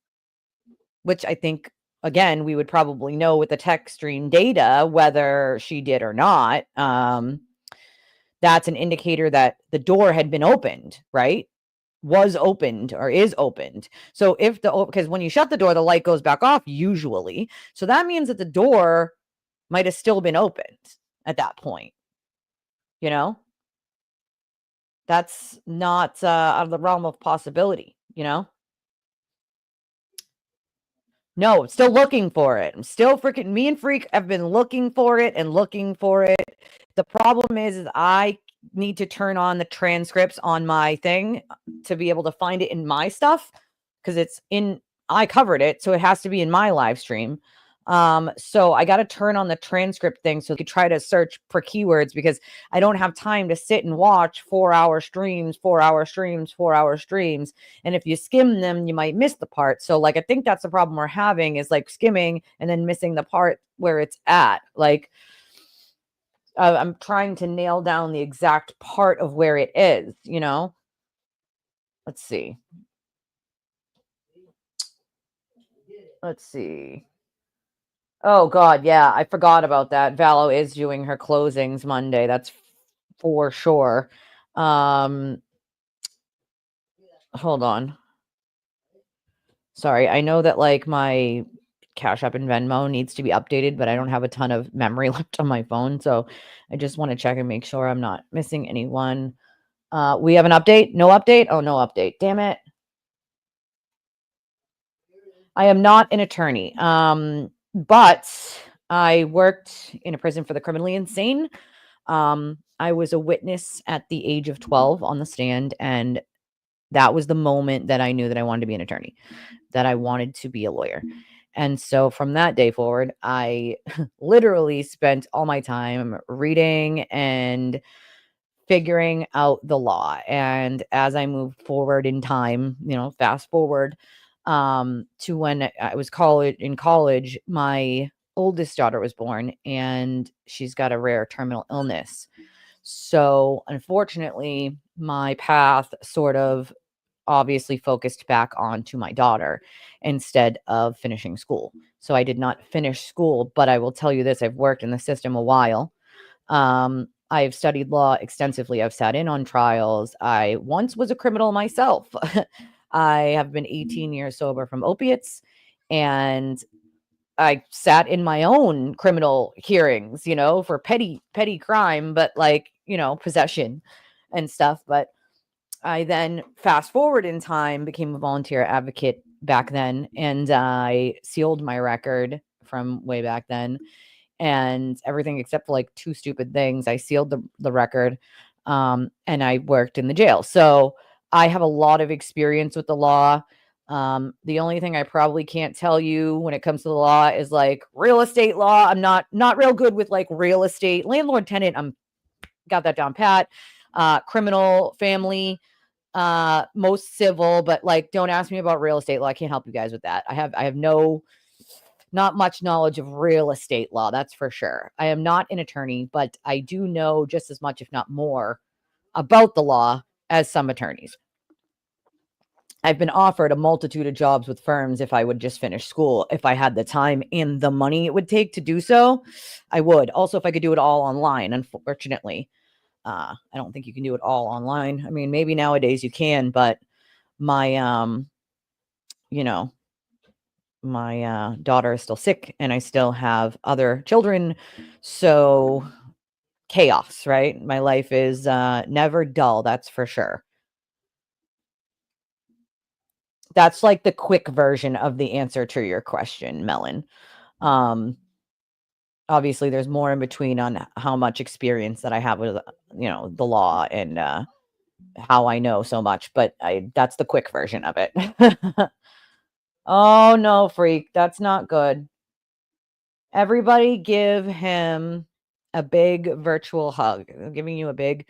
which I think, again, we would probably know with the tech stream data whether she did or not, that's an indicator that the door had been opened, right? Was opened or is opened. So because when you shut the door, the light goes back off usually. So that means that the door might have still been opened at that point. That's not out of the realm of possibility, No, I'm still looking for it. I'm still me and Freak have been looking for it and looking for it. The problem is I need to turn on the transcripts on my thing to be able to find it in my stuff because I covered it, so it has to be in my live stream. So I got to turn on the transcript thing so you could try to search for keywords because I don't have time to sit and watch 4-hour streams. And if you skim them, you might miss the part. So like, I think that's the problem we're having is like skimming and then missing the part where it's at. Like, I'm trying to nail down the exact part of where it is, Let's see. Oh, God, yeah, I forgot about that. Valo is doing her closings Monday. That's for sure. Hold on. Sorry, I know that, like, my Cash App and Venmo needs to be updated, but I don't have a ton of memory left on my phone, so I just want to check and make sure I'm not missing anyone. We have an update? No update? Oh, no update. Damn it. I am not an attorney, but I worked in a prison for the criminally insane. I was a witness at the age of 12 on the stand, and that was the moment that I knew that I wanted to be an attorney, that I wanted to be a lawyer. And so from that day forward, I literally spent all my time reading and figuring out the law. And as I moved forward in time, fast forward to when I was in college, my oldest daughter was born and she's got a rare terminal illness. So unfortunately, my path sort of obviously focused back onto my daughter instead of finishing school. So I did not finish school, but I will tell you this, I've worked in the system a while. I've studied law extensively. I've sat in on trials. I once was a criminal myself. I have been 18 years sober from opiates, and I sat in my own criminal hearings, for petty crime, but like, possession and stuff. But I then fast forward in time, became a volunteer advocate back then, and I sealed my record from way back then and everything except for like two stupid things. I sealed the record, and I worked in the jail. So I have a lot of experience with the law. The only thing I probably can't tell you when it comes to the law is like real estate law. I'm not real good with like real estate, landlord tenant. I'm got that down pat. Criminal, family, most civil, but like don't ask me about real estate law. I can't help you guys with that. I have not much knowledge of real estate law, that's for sure. I am not an attorney, but I do know just as much, if not more, about the law as some attorneys. I've been offered a multitude of jobs with firms if I would just finish school. If I had the time and the money it would take to do so, I would. Also, if I could do it all online, unfortunately. I don't think you can do it all online. I mean, maybe nowadays you can, but my you know, my daughter is still sick and I still have other children. So chaos, right? My life is never dull, that's for sure. That's like the quick version of the answer to your question, Melon. Um, Obviously there's more in between on how much experience that I have with, the law and how I know so much, but that's the quick version of it. Oh no, freak, that's not good. Everybody give him a big virtual hug. I'm giving you a big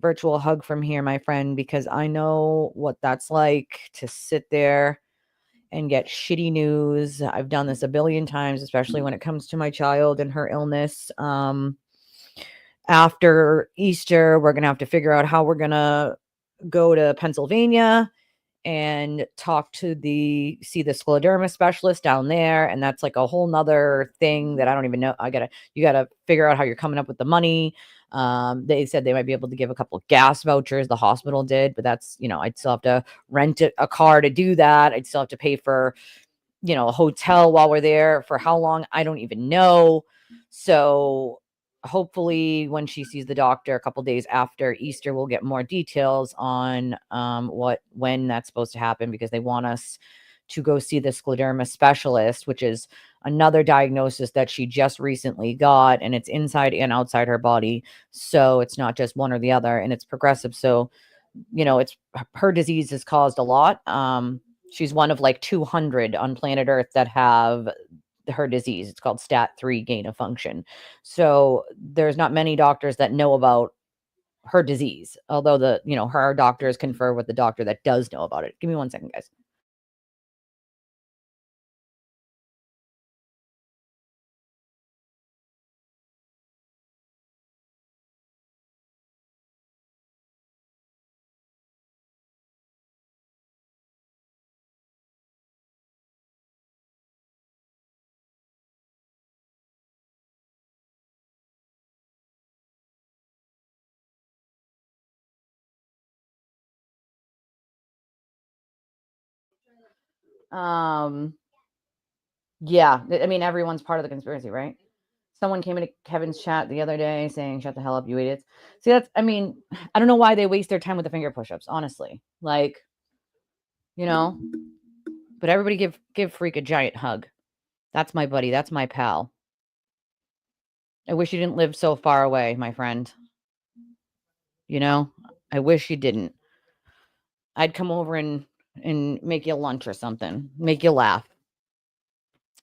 virtual hug from here, my friend, because I know what that's like to sit there and get shitty news. I've done this a billion times, especially when it comes to my child and her illness. After Easter, we're going to have to figure out how we're going to go to Pennsylvania and see the scleroderma specialist down there. And that's like a whole nother thing that I don't even know. You gotta figure out how you're coming up with the money. They said they might be able to give a couple of gas vouchers. The hospital did, but that's, I'd still have to rent a car to do that. I'd still have to pay for, a hotel while we're there. For how long? I don't even know. So hopefully when she sees the doctor a couple days after Easter, we'll get more details on when that's supposed to happen, because they want us to go see the scleroderma specialist, which is another diagnosis that she just recently got, and it's inside and outside her body. So it's not just one or the other, and it's progressive. So, it's her disease has caused a lot. She's one of like 200 on planet Earth that have her disease. It's called STAT3 gain of function. So there's not many doctors that know about her disease, although her doctors confer with the doctor that does know about it. Give me 1 second, guys. Um, yeah, I mean, everyone's part of the conspiracy, right? Someone came into Kevin's chat the other day saying, "Shut the hell up, you idiots." See, I mean, I don't know why they waste their time with the finger push-ups, honestly. Like, you know, but everybody give Freak a giant hug. That's my buddy. That's my pal. I wish you didn't live so far away, my friend. You know, I wish you didn't. I'd come over and make you lunch or something, make you laugh.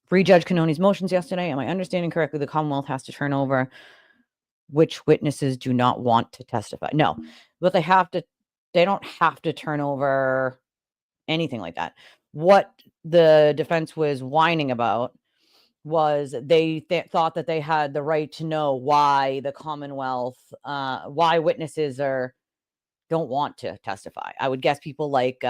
Free Judge Cannoni's motions yesterday. Am I understanding correctly? The Commonwealth has to turn over which witnesses do not want to testify. No, but they don't have to turn over anything like that. What the defense was whining about was they thought that they had the right to know why the Commonwealth, why witnesses don't want to testify. I would guess people like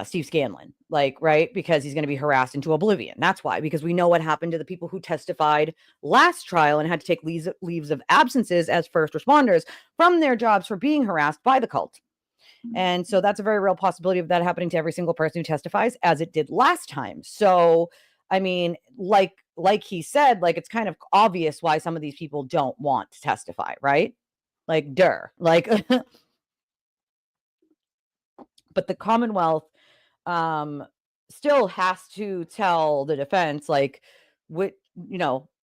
Steve Scanlon, like, right? Because he's going to be harassed into oblivion. That's why, because we know what happened to the people who testified last trial and had to take leaves of absences as first responders from their jobs for being harassed by the cult. And so that's a very real possibility of that happening to every single person who testifies, as it did last time. So, I mean, like he said, like, it's kind of obvious why some of these people don't want to testify, right? Like, like, but the Commonwealth um still has to tell the defense, like, what,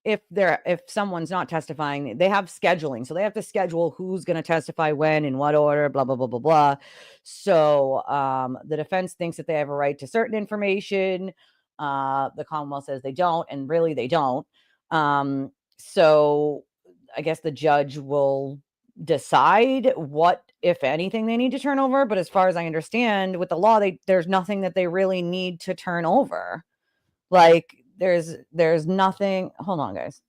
if someone's not testifying, they have scheduling, so they have to schedule who's going to testify when, in what order, blah blah blah blah blah. So the defense thinks that they have a right to certain information. The Commonwealth says they don't, and really they don't. So I guess the judge will decide what, if anything, they need to turn over. But as far as I understand, with the law, there's nothing that they really need to turn over. Like, there's nothing. Hold on, guys.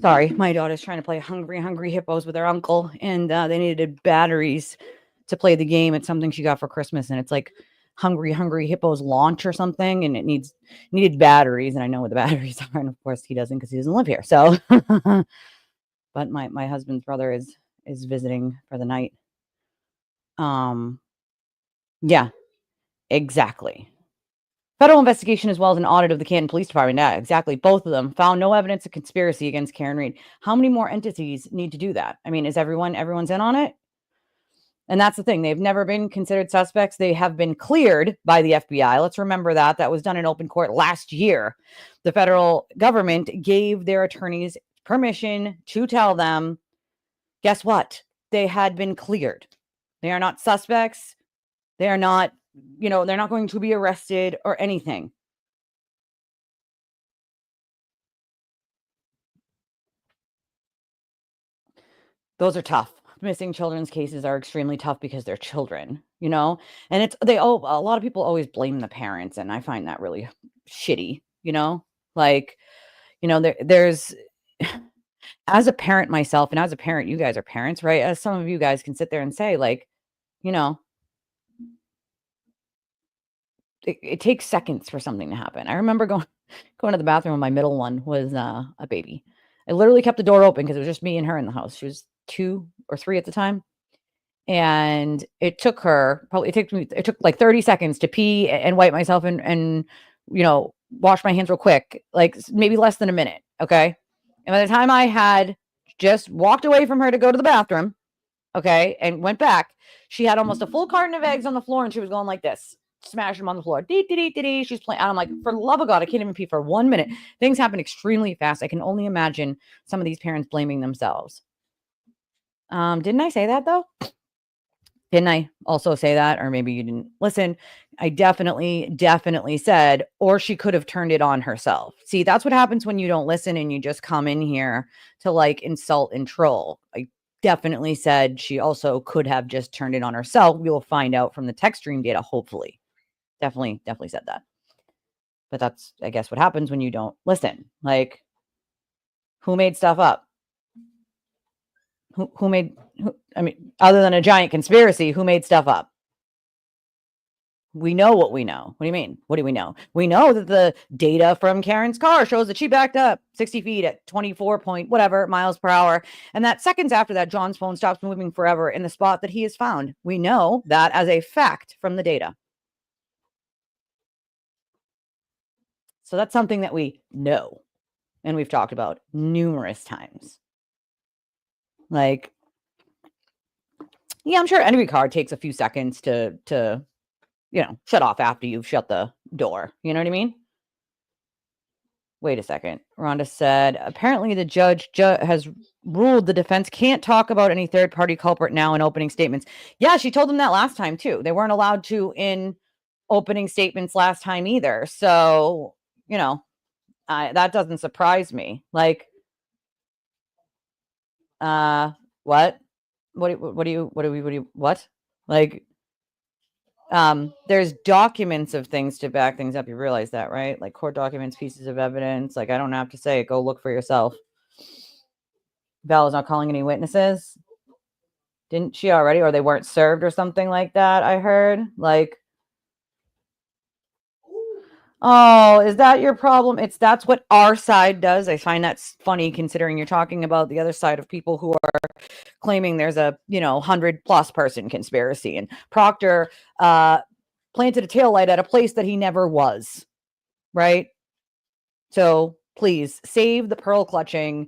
Sorry, my daughter's trying to play Hungry Hungry Hippos with her uncle, and they needed batteries to play the game. It's something she got for Christmas, and it's like Hungry Hungry Hippos launch or something, and it needed batteries, and I know what the batteries are, and of course he doesn't, because he doesn't live here. So, but my husband's brother is visiting for the night. Yeah, exactly. Federal investigation as well as an audit of the Canton Police Department. Yeah, exactly. Both of them found no evidence of conspiracy against Karen Read. How many more entities need to do that? I mean, is everyone's in on it? And that's the thing. They've never been considered suspects. They have been cleared by the FBI. Let's remember that. That was done in open court last year. The federal government gave their attorneys permission to tell them, guess what? They had been cleared. They are not suspects. They are not, they're not going to be arrested or anything. Those are tough. Missing children's cases are extremely tough because they're children, and a lot of people always blame the parents, and I find that really shitty, like, there's as a parent myself, and as a parent, you guys are parents, right? As some of you guys can sit there and say, like, you know, it takes seconds for something to happen. I remember going to the bathroom when my middle one was a baby. I literally kept the door open because it was just me and her in the house. She was 2 or 3 at the time. And it took like 30 seconds to pee and wipe myself and wash my hands real quick, like maybe less than a minute. Okay. And by the time I had just walked away from her to go to the bathroom, okay, and went back, she had almost a full carton of eggs on the floor, and she was going like this, smashing them on the floor. Dee, dee, dee, dee, dee. She's playing. And I'm like, for the love of God, I can't even pee for 1 minute. Things happen extremely fast. I can only imagine some of these parents blaming themselves. Didn't I say that though? Didn't I also say that? Or maybe you didn't listen. I definitely said, or she could have turned it on herself. See, that's what happens when you don't listen and you just come in here to like insult and troll. I definitely said she also could have just turned it on herself. We will find out from the text stream data, hopefully. Definitely said that. But that's, I guess, what happens when you don't listen. Like, who made stuff up? I mean, other than a giant conspiracy, who made stuff up? We know what we know. What do you mean? What do we know? We know that the data from Karen's car shows that she backed up 60 feet at 24 point whatever miles per hour. And that seconds after that, John's phone stops moving forever in the spot that he is found. We know that as a fact from the data. So that's something that we know and we've talked about numerous times. Like, yeah, I'm sure any car takes a few seconds to shut off after you've shut the door. You know what I mean? Wait a second. Rhonda said, apparently the judge has ruled the defense can't talk about any third-party culprit now in opening statements. Yeah, she told them that last time too. They weren't allowed to in opening statements last time either. So, that doesn't surprise me. Like, What? What? Like, there's documents of things to back things up. You realize that, right? Like court documents, pieces of evidence. Like, I don't have to say it. Go look for yourself. Val is not calling any witnesses. Didn't she already? Or they weren't served or something like that, I heard. Like, oh, is that your problem? That's what our side does. I find that's funny considering you're talking about the other side of people who are claiming there's a 100+ person conspiracy, and Proctor planted a taillight at a place that he never was, right? So please save the pearl clutching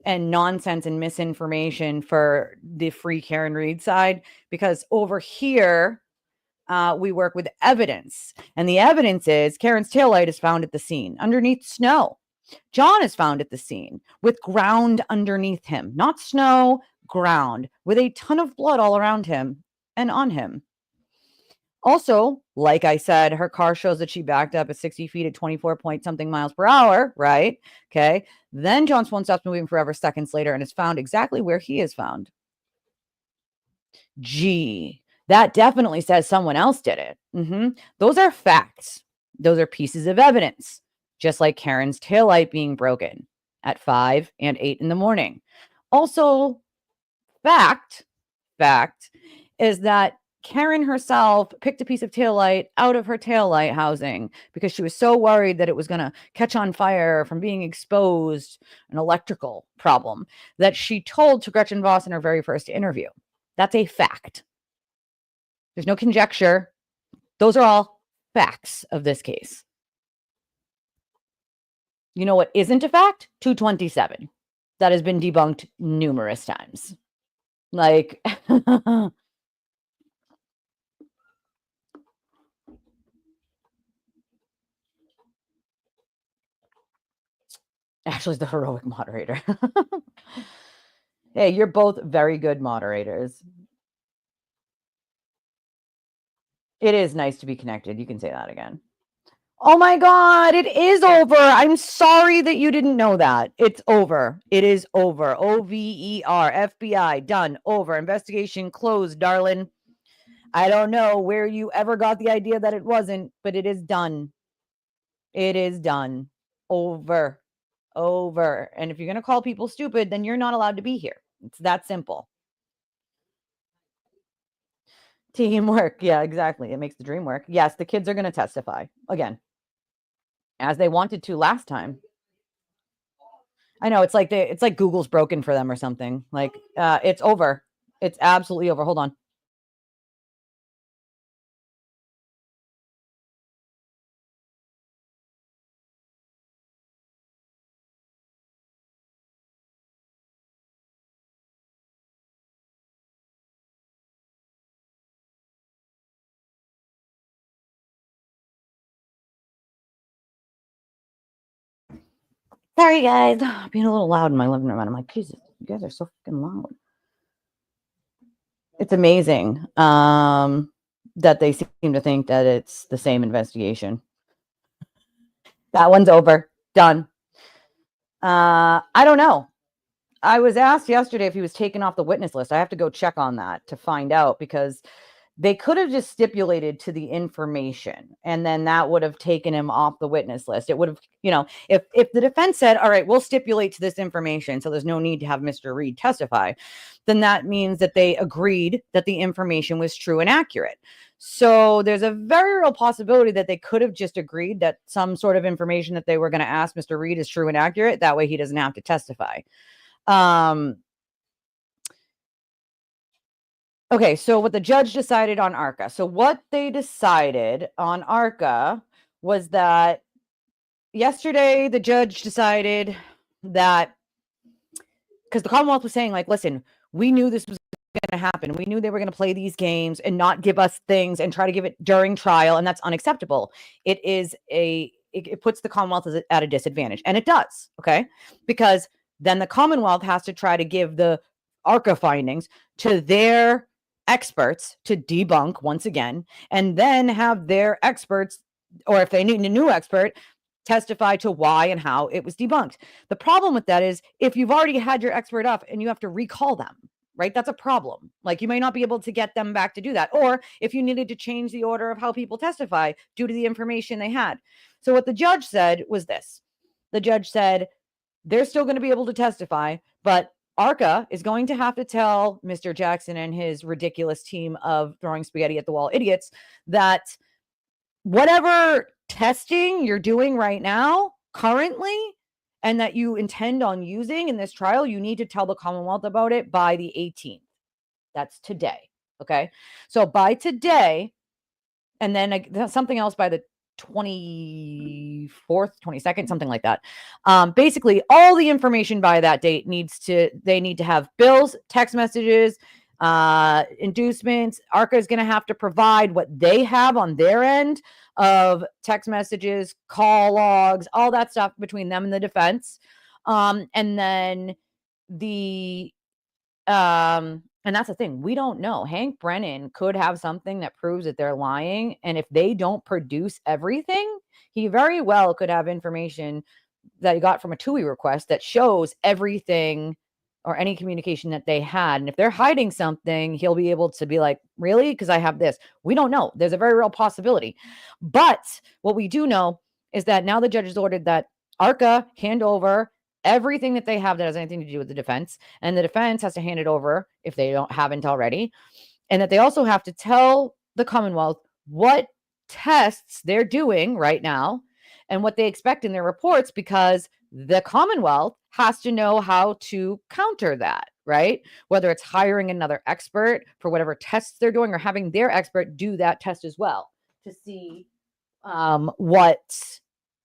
and nonsense and misinformation for the free Karen Reed side, because over here we work with evidence, and the evidence is Karen's taillight is found at the scene underneath snow. John is found at the scene with ground underneath him, not snow, ground, with a ton of blood all around him and on him. Also, like I said, her car shows that she backed up at 60 feet at 24 point something miles per hour, right? Okay. Then John's phone stops moving forever seconds later and is found exactly where he is found. Gee, that definitely says someone else did it. Those are facts. Those are pieces of evidence, just like Karen's taillight being broken at 5 and 8 in the morning. Also, fact is that Karen herself picked a piece of taillight out of her taillight housing because she was so worried that it was going to catch on fire from being exposed, an electrical problem, that she told to Gretchen Voss in her very first interview. That's a fact. There's no conjecture. Those are all facts of this case. You know what isn't a fact? 227. That has been debunked numerous times. Like, Ashley's the heroic moderator. Hey, you're both very good moderators. It is nice to be connected. You can say that again. Oh my God, it is over. I'm sorry that you didn't know that. It's over. It is over. OVER, FBI, done, over. Investigation closed, darling. I don't know where you ever got the idea that it wasn't, but it is done. It is done. Over. Over. And if you're going to call people stupid, then you're not allowed to be here. It's that simple. Teamwork. Yeah, exactly. It makes the dream work. Yes, the kids are going to testify again, as they wanted to last time. I know, it's like Google's broken for them or something. Like, it's over. It's absolutely over. Hold on. Sorry, guys. Being a little loud in my living room. And I'm like, Jesus, you guys are so fucking loud. It's amazing that they seem to think that it's the same investigation. That one's over. Done. I don't know. I was asked yesterday if he was taken off the witness list. I have to go check on that to find out, because they could have just stipulated to the information, and then that would have taken him off the witness list. It would have, if the defense said, all right, we'll stipulate to this information, so there's no need to have Mr. Reed testify, then that means that they agreed that the information was true and accurate. So there's a very real possibility that they could have just agreed that some sort of information that they were going to ask Mr. Reed is true and accurate. That way he doesn't have to testify. Okay, so what the judge decided on ARCA. So what they decided on ARCA was that yesterday the judge decided that, because the Commonwealth was saying, like, listen, we knew this was going to happen. We knew they were going to play these games and not give us things and try to give it during trial, and that's unacceptable. It puts the Commonwealth at a disadvantage, and it does, okay? Because then the Commonwealth has to try to give the ARCA findings to their experts to debunk once again, and then have their experts, or if they need a new expert, testify to why and how it was debunked. The problem with that is if you've already had your expert up and you have to recall them, right? That's a problem. Like you may not be able to get them back to do that. Or if you needed to change the order of how people testify due to the information they had. So what the judge said was this. The judge said, they're still going to be able to testify, but ARCA is going to have to tell Mr. Jackson and his ridiculous team of throwing spaghetti at the wall idiots that whatever testing you're doing right now, currently, and that you intend on using in this trial, you need to tell the Commonwealth about it by the 18th. That's today. Okay. So by today, and then something else by the 24th, 22nd, something like that. Basically, all the information by that date they need to have bills, text messages, inducements. ARCA is going to have to provide what they have on their end of text messages, call logs, all that stuff between them and the defense. And then and that's the thing. We don't know. Hank Brennan could have something that proves that they're lying. And if they don't produce everything, he very well could have information that he got from a TUI request that shows everything or any communication that they had. And if they're hiding something, he'll be able to be like, really? Because I have this. We don't know. There's a very real possibility. But what we do know is that now the judge has ordered that ARCA hand over everything that they have that has anything to do with the defense, and the defense has to hand it over if they haven't already, and that they also have to tell the Commonwealth what tests they're doing right now and what they expect in their reports, because the Commonwealth has to know how to counter that, right? Whether it's hiring another expert for whatever tests they're doing or having their expert do that test as well to see what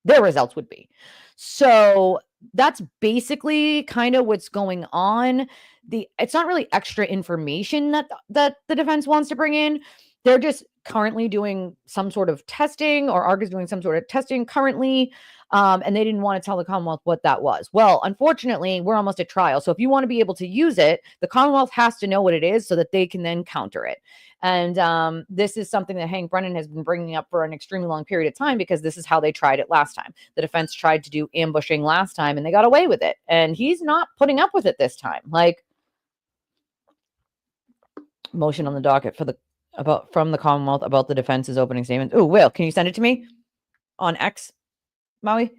their results would be. So that's basically kind of what's going on. It's not really extra information that the defense wants to bring in. They're just currently doing some sort of testing, or ARC is doing some sort of testing currently. And they didn't want to tell the Commonwealth what that was. Well, unfortunately, we're almost at trial. So if you want to be able to use it, the Commonwealth has to know what it is so that they can then counter it. And this is something that Hank Brennan has been bringing up for an extremely long period of time, because this is how they tried it last time. The defense tried to do ambushing last time and they got away with it. And he's not putting up with it this time. Like, motion on the docket from the Commonwealth about the defense's opening statement. Oh, Will, can you send it to me on X, Maui?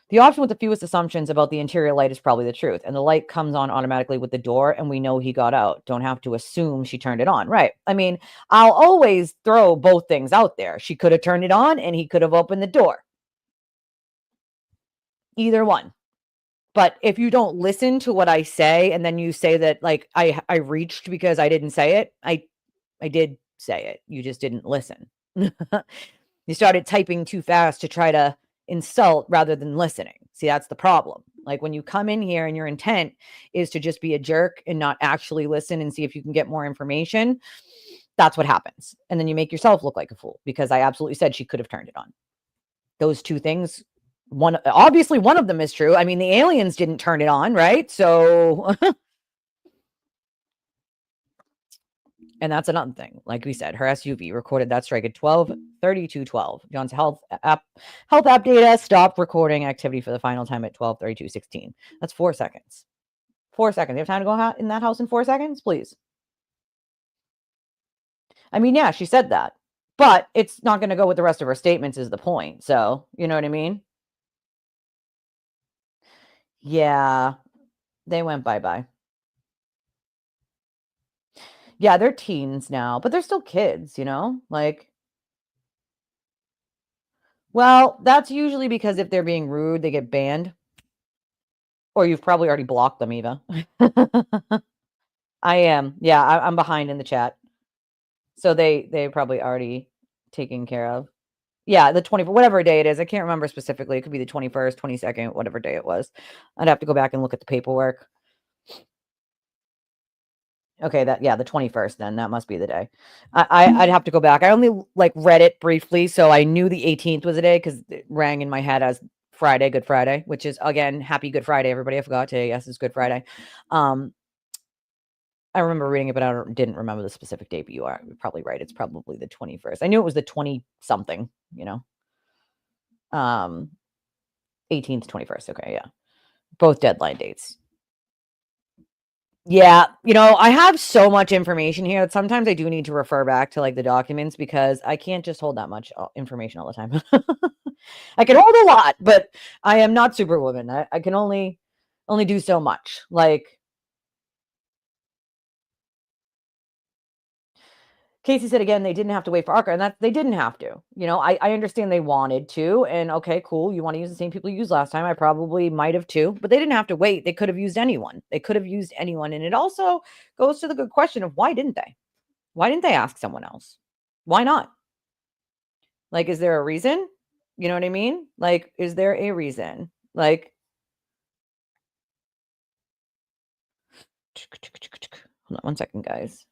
The option with the fewest assumptions about the interior light is probably the truth. And the light comes on automatically with the door, and we know he got out. Don't have to assume she turned it on. Right. I mean, I'll always throw both things out there. She could have turned it on and he could have opened the door. Either one. But if you don't listen to what I say, and then you say that, like, I reached because I didn't say it, I did say it. You just didn't listen. You started typing too fast to try to insult rather than listening. See, that's the problem. Like, when you come in here and your intent is to just be a jerk and not actually listen and see if you can get more information, that's what happens. And then you make yourself look like a fool, because I absolutely said she could have turned it on. Those two things, obviously one of them is true. I mean, the aliens didn't turn it on, right? So and that's another thing. Like we said, her SUV recorded that strike at 12:32:12. John's health app data stopped recording activity for the final time at 12:32:16. That's 4 seconds. 4 seconds. You have time to go in that house in 4 seconds, please? I mean, yeah, she said that, but it's not going to go with the rest of her statements is the point. So, you know what I mean? Yeah, they went bye-bye. Yeah, they're teens now, but they're still kids, you know? Like, well, that's usually because if they're being rude, they get banned. Or you've probably already blocked them, Eva. I am. Yeah, I'm behind in the chat. So they probably already taken care of. Yeah, the 24th, whatever day it is. I can't remember specifically. It could be the 21st, 22nd, whatever day it was. I'd have to go back and look at the paperwork. Okay, the 21st then. That must be the day. I'd have to go back. I only like read it briefly, so I knew the 18th was a day because it rang in my head as Friday, Good Friday, which is, again, happy Good Friday, everybody. I forgot today. Yes, it's Good Friday. I remember reading it, but I didn't remember the specific date, but you are probably right. It's probably the 21st. I knew it was the 20 something, you know. Um, 18th, 21st. Okay, yeah. Both deadline dates. Yeah, I have so much information here that sometimes I do need to refer back to like the documents because I can't just hold that much information all the time. I can hold a lot, but I am not Superwoman. I can only do so much. Like Casey said again, they didn't have to wait for ARCA, and that they didn't have to. I understand they wanted to, and okay, cool. You want to use the same people you used last time. I probably might have too, but they didn't have to wait. They could have used anyone. They could have used anyone. And it also goes to the good question of why didn't they? Why didn't they ask someone else? Why not? Like, is there a reason? You know what I mean? Like, is there a reason? Like, hold on one second, guys.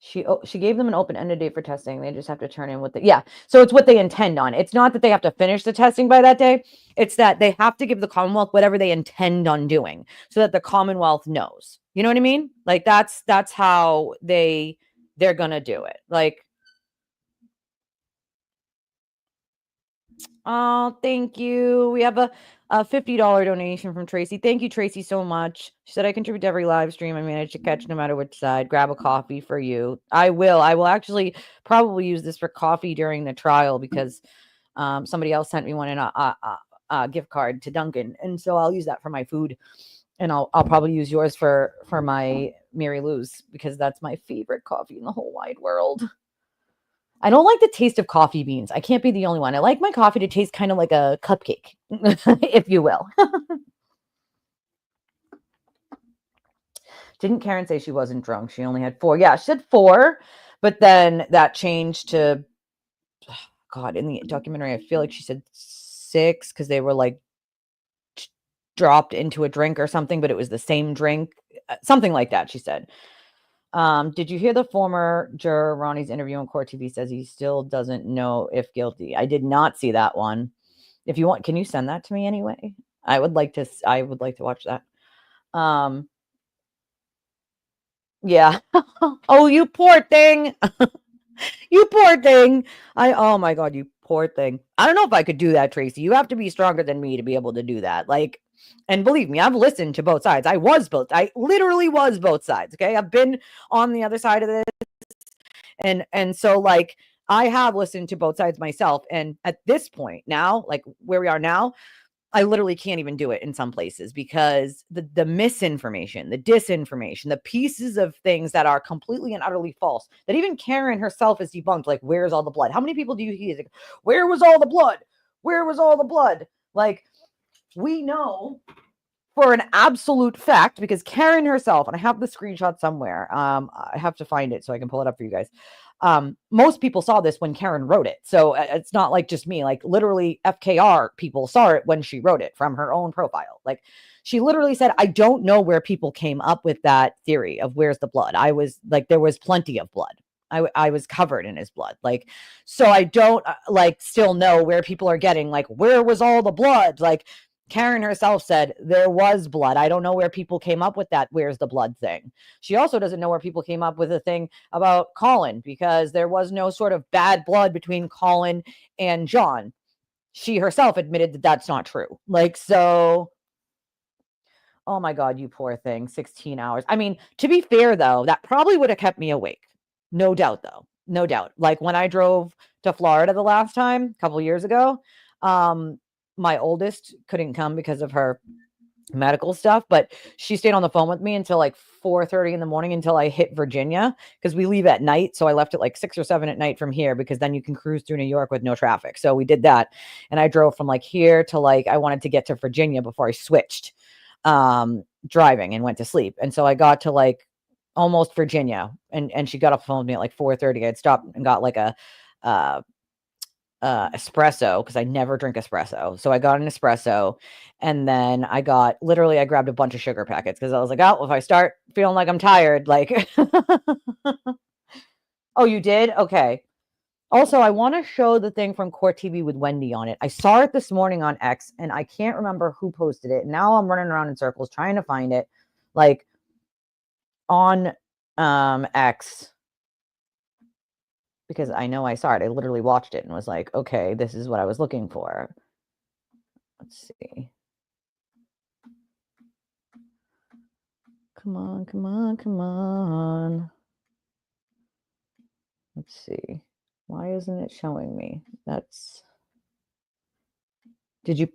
She gave them an open-ended date for testing. They just have to turn in what yeah. So it's what they intend on. It's not that they have to finish the testing by that day. It's that they have to give the Commonwealth whatever they intend on doing so that the Commonwealth knows. You know what I mean? Like that's how they're gonna do it. Like, oh, thank you. We have a $50 donation from Tracy. Thank you, Tracy, so much. She said, I contribute to every live stream I manage to catch no matter which side. Grab a coffee for you. I will. I will actually probably use this for coffee during the trial because somebody else sent me one in a gift card to Dunkin'. And so I'll use that for my food. And I'll probably use yours for my Mary Lou's because that's my favorite coffee in the whole wide world. I don't like the taste of coffee beans. I can't be the only one. I like my coffee to taste kind of like a cupcake, if you will. Didn't Karen say she wasn't drunk? She only had 4. Yeah, she said 4, but then that changed to, God, in the documentary, I feel like she said 6 because they were like dropped into a drink or something, but it was the same drink. Something like that, she said. Did you hear the former juror Ronnie's interview on Court TV says he still doesn't know if guilty? I did not see that one. If you want, can you send that to me anyway? I would like to watch that. Yeah. Oh, you poor thing. You poor thing. Oh my God, you poor thing. I don't know if I could do that, Tracy. You have to be stronger than me to be able to do that. Like, and believe me, I've listened to both sides. I literally was both sides. Okay. I've been on the other side of this. And so like I have listened to both sides myself. And at this point now, like where we are now, I literally can't even do it in some places because the misinformation, the disinformation, the pieces of things that are completely and utterly false that even Karen herself has debunked. Like, where's all the blood? How many people do you hear? Like, where was all the blood? Where was all the blood? Like, we know for an absolute fact because Karen herself, and I have the screenshot somewhere. I have to find it so I can pull it up for you guys. Most people saw this when Karen wrote it. So it's not like just me, like literally FKR people saw it when she wrote it from her own profile. Like she literally said, I don't know where people came up with that theory of where's the blood. I was like, there was plenty of blood. I was covered in his blood. Like, so I don't like still know where people are getting like, where was all the blood? Like Karen herself said there was blood. I don't know where people came up with that where's the blood thing. She also doesn't know where people came up with the thing about Colin because there was no sort of bad blood between Colin and John. She herself admitted that that's not true. Like, so, oh my God, you poor thing, 16 hours. I mean, to be fair though, that probably would have kept me awake. No doubt though. No doubt. Like when I drove to Florida the last time, a couple years ago, my oldest couldn't come because of her medical stuff, but she stayed on the phone with me until like 4:30 in the morning until I hit Virginia because we leave at night. So I left at like 6 or 7 at night from here because then you can cruise through New York with no traffic. So we did that. And I drove from like here to like, I wanted to get to Virginia before I switched driving and went to sleep. And so I got to like almost Virginia and she got off the phone with me at like 4:30. I'd stopped and got like a espresso because I never drink espresso. So I got an espresso and then I grabbed a bunch of sugar packets because I was like, oh, if I start feeling like I'm tired, like, oh, you did? Okay. Also, I want to show the thing from Court TV with Wendy on it. I saw it this morning on X and I can't remember who posted it. Now I'm running around in circles trying to find it like on X because I know I saw it. I literally watched it and was like, okay, this is what I was looking for. Let's see. Come on, come on, come on. Let's see. Why isn't it showing me? Did you,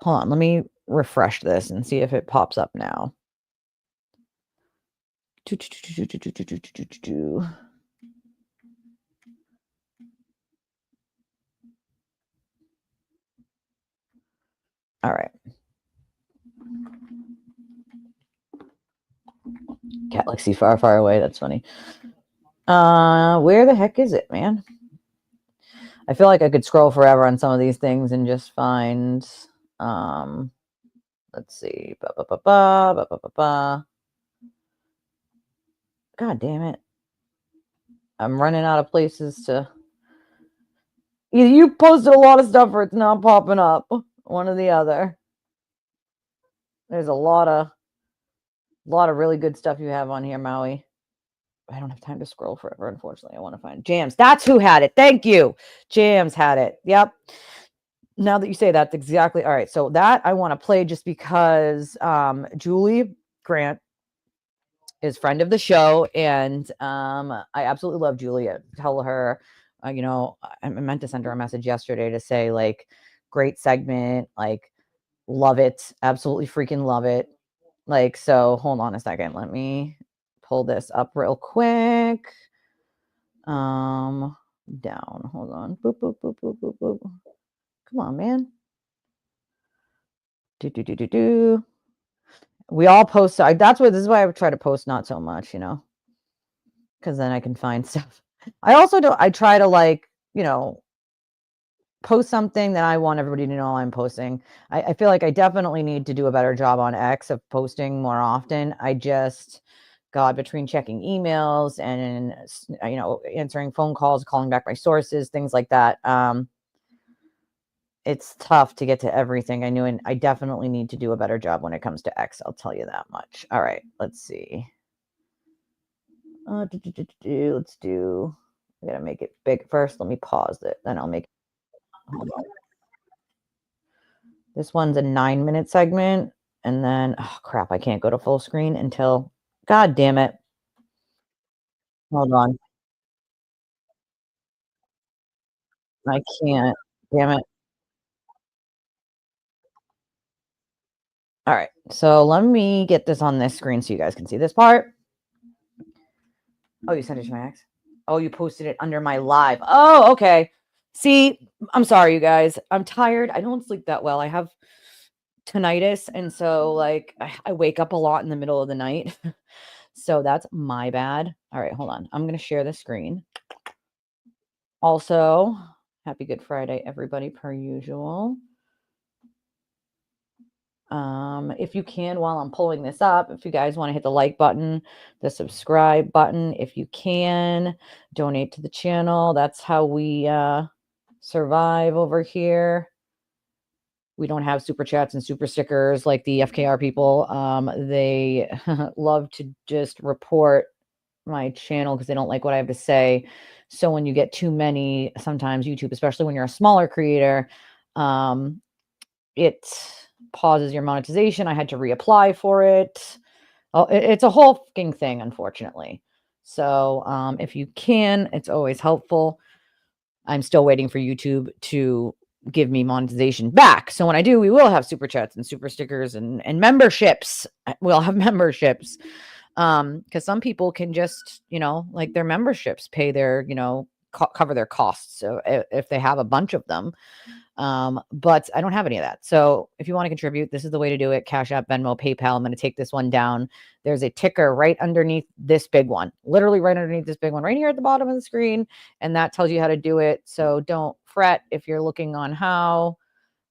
hold on, let me refresh this and see if it pops up now. All right. Galaxy far, far away. That's funny. Where the heck is it, man? I feel like I could scroll forever on some of these things and just find, let's see. God damn it. I'm running out of places to. Either you posted a lot of stuff or it's not popping up. One or the other. There's a lot of really good stuff you have on here, Maui. I don't have time to scroll forever, unfortunately. I want to find Jams. That's who had it. Thank you. Jams had it. Yep. Now that you say that's exactly all right. So that I want to play just because Julie Grant is friend of the show, and I absolutely love Julie. Tell her, I meant to send her a message yesterday to say, like, great segment, like, love it, absolutely freaking love it. Like, so hold on a second. Let me pull this up real quick. Down. Hold on. Boop, boop, boop, boop, boop, boop. Come on, man. Do. We all post. This is why I try to post not so much, because then I can find stuff. I also don't. I try to, like, post something that I want everybody to know I'm posting. I feel like I definitely need to do a better job on X of posting more often. God, between checking emails and, answering phone calls, calling back my sources, things like that. It's tough to get to everything I knew, and I definitely need to do a better job when it comes to X. I'll tell you that much. All right, let's see. Let's do. I gotta make it big first. Let me pause it. Then I'll make. Hold on. This one's a 9-minute segment, and then oh crap, I can't go to full screen until. God damn it! Hold on, I can't. Damn it! All right, so let me get this on this screen so you guys can see this part. Oh, you sent it to my ex? Oh, you posted it under my live. Oh, okay. See, I'm sorry, you guys. I'm tired. I don't sleep that well. I have tinnitus, and so, like, I wake up a lot in the middle of the night. So that's my bad. All right, hold on. I'm going to share the screen. Also, happy Good Friday, everybody, per usual. If you can, while I'm pulling this up, if you guys want to hit the like button, the subscribe button, if you can, donate to the channel. That's how we survive over here. We don't have super chats and super stickers like the FKR people. They love to just report my channel because they don't like what I have to say. So when you get too many, sometimes YouTube, especially when you're a smaller creator, it pauses your monetization. I had to reapply for it. Oh, it's a whole fucking thing, unfortunately. So if you can, it's always helpful. I'm still waiting for YouTube to give me monetization back. So when I do, we will have super chats and super stickers and memberships. We'll have memberships. Because some people can just, like, their memberships pay their, cover their costs. So if they have a bunch of them, but I don't have any of that. So if you want to contribute, this is the way to do it. Cash App, Venmo, PayPal. I'm going to take this one down. There's a ticker right underneath this big one, literally right underneath this big one, right here at the bottom of the screen. And that tells you how to do it. So don't fret if you're looking on how.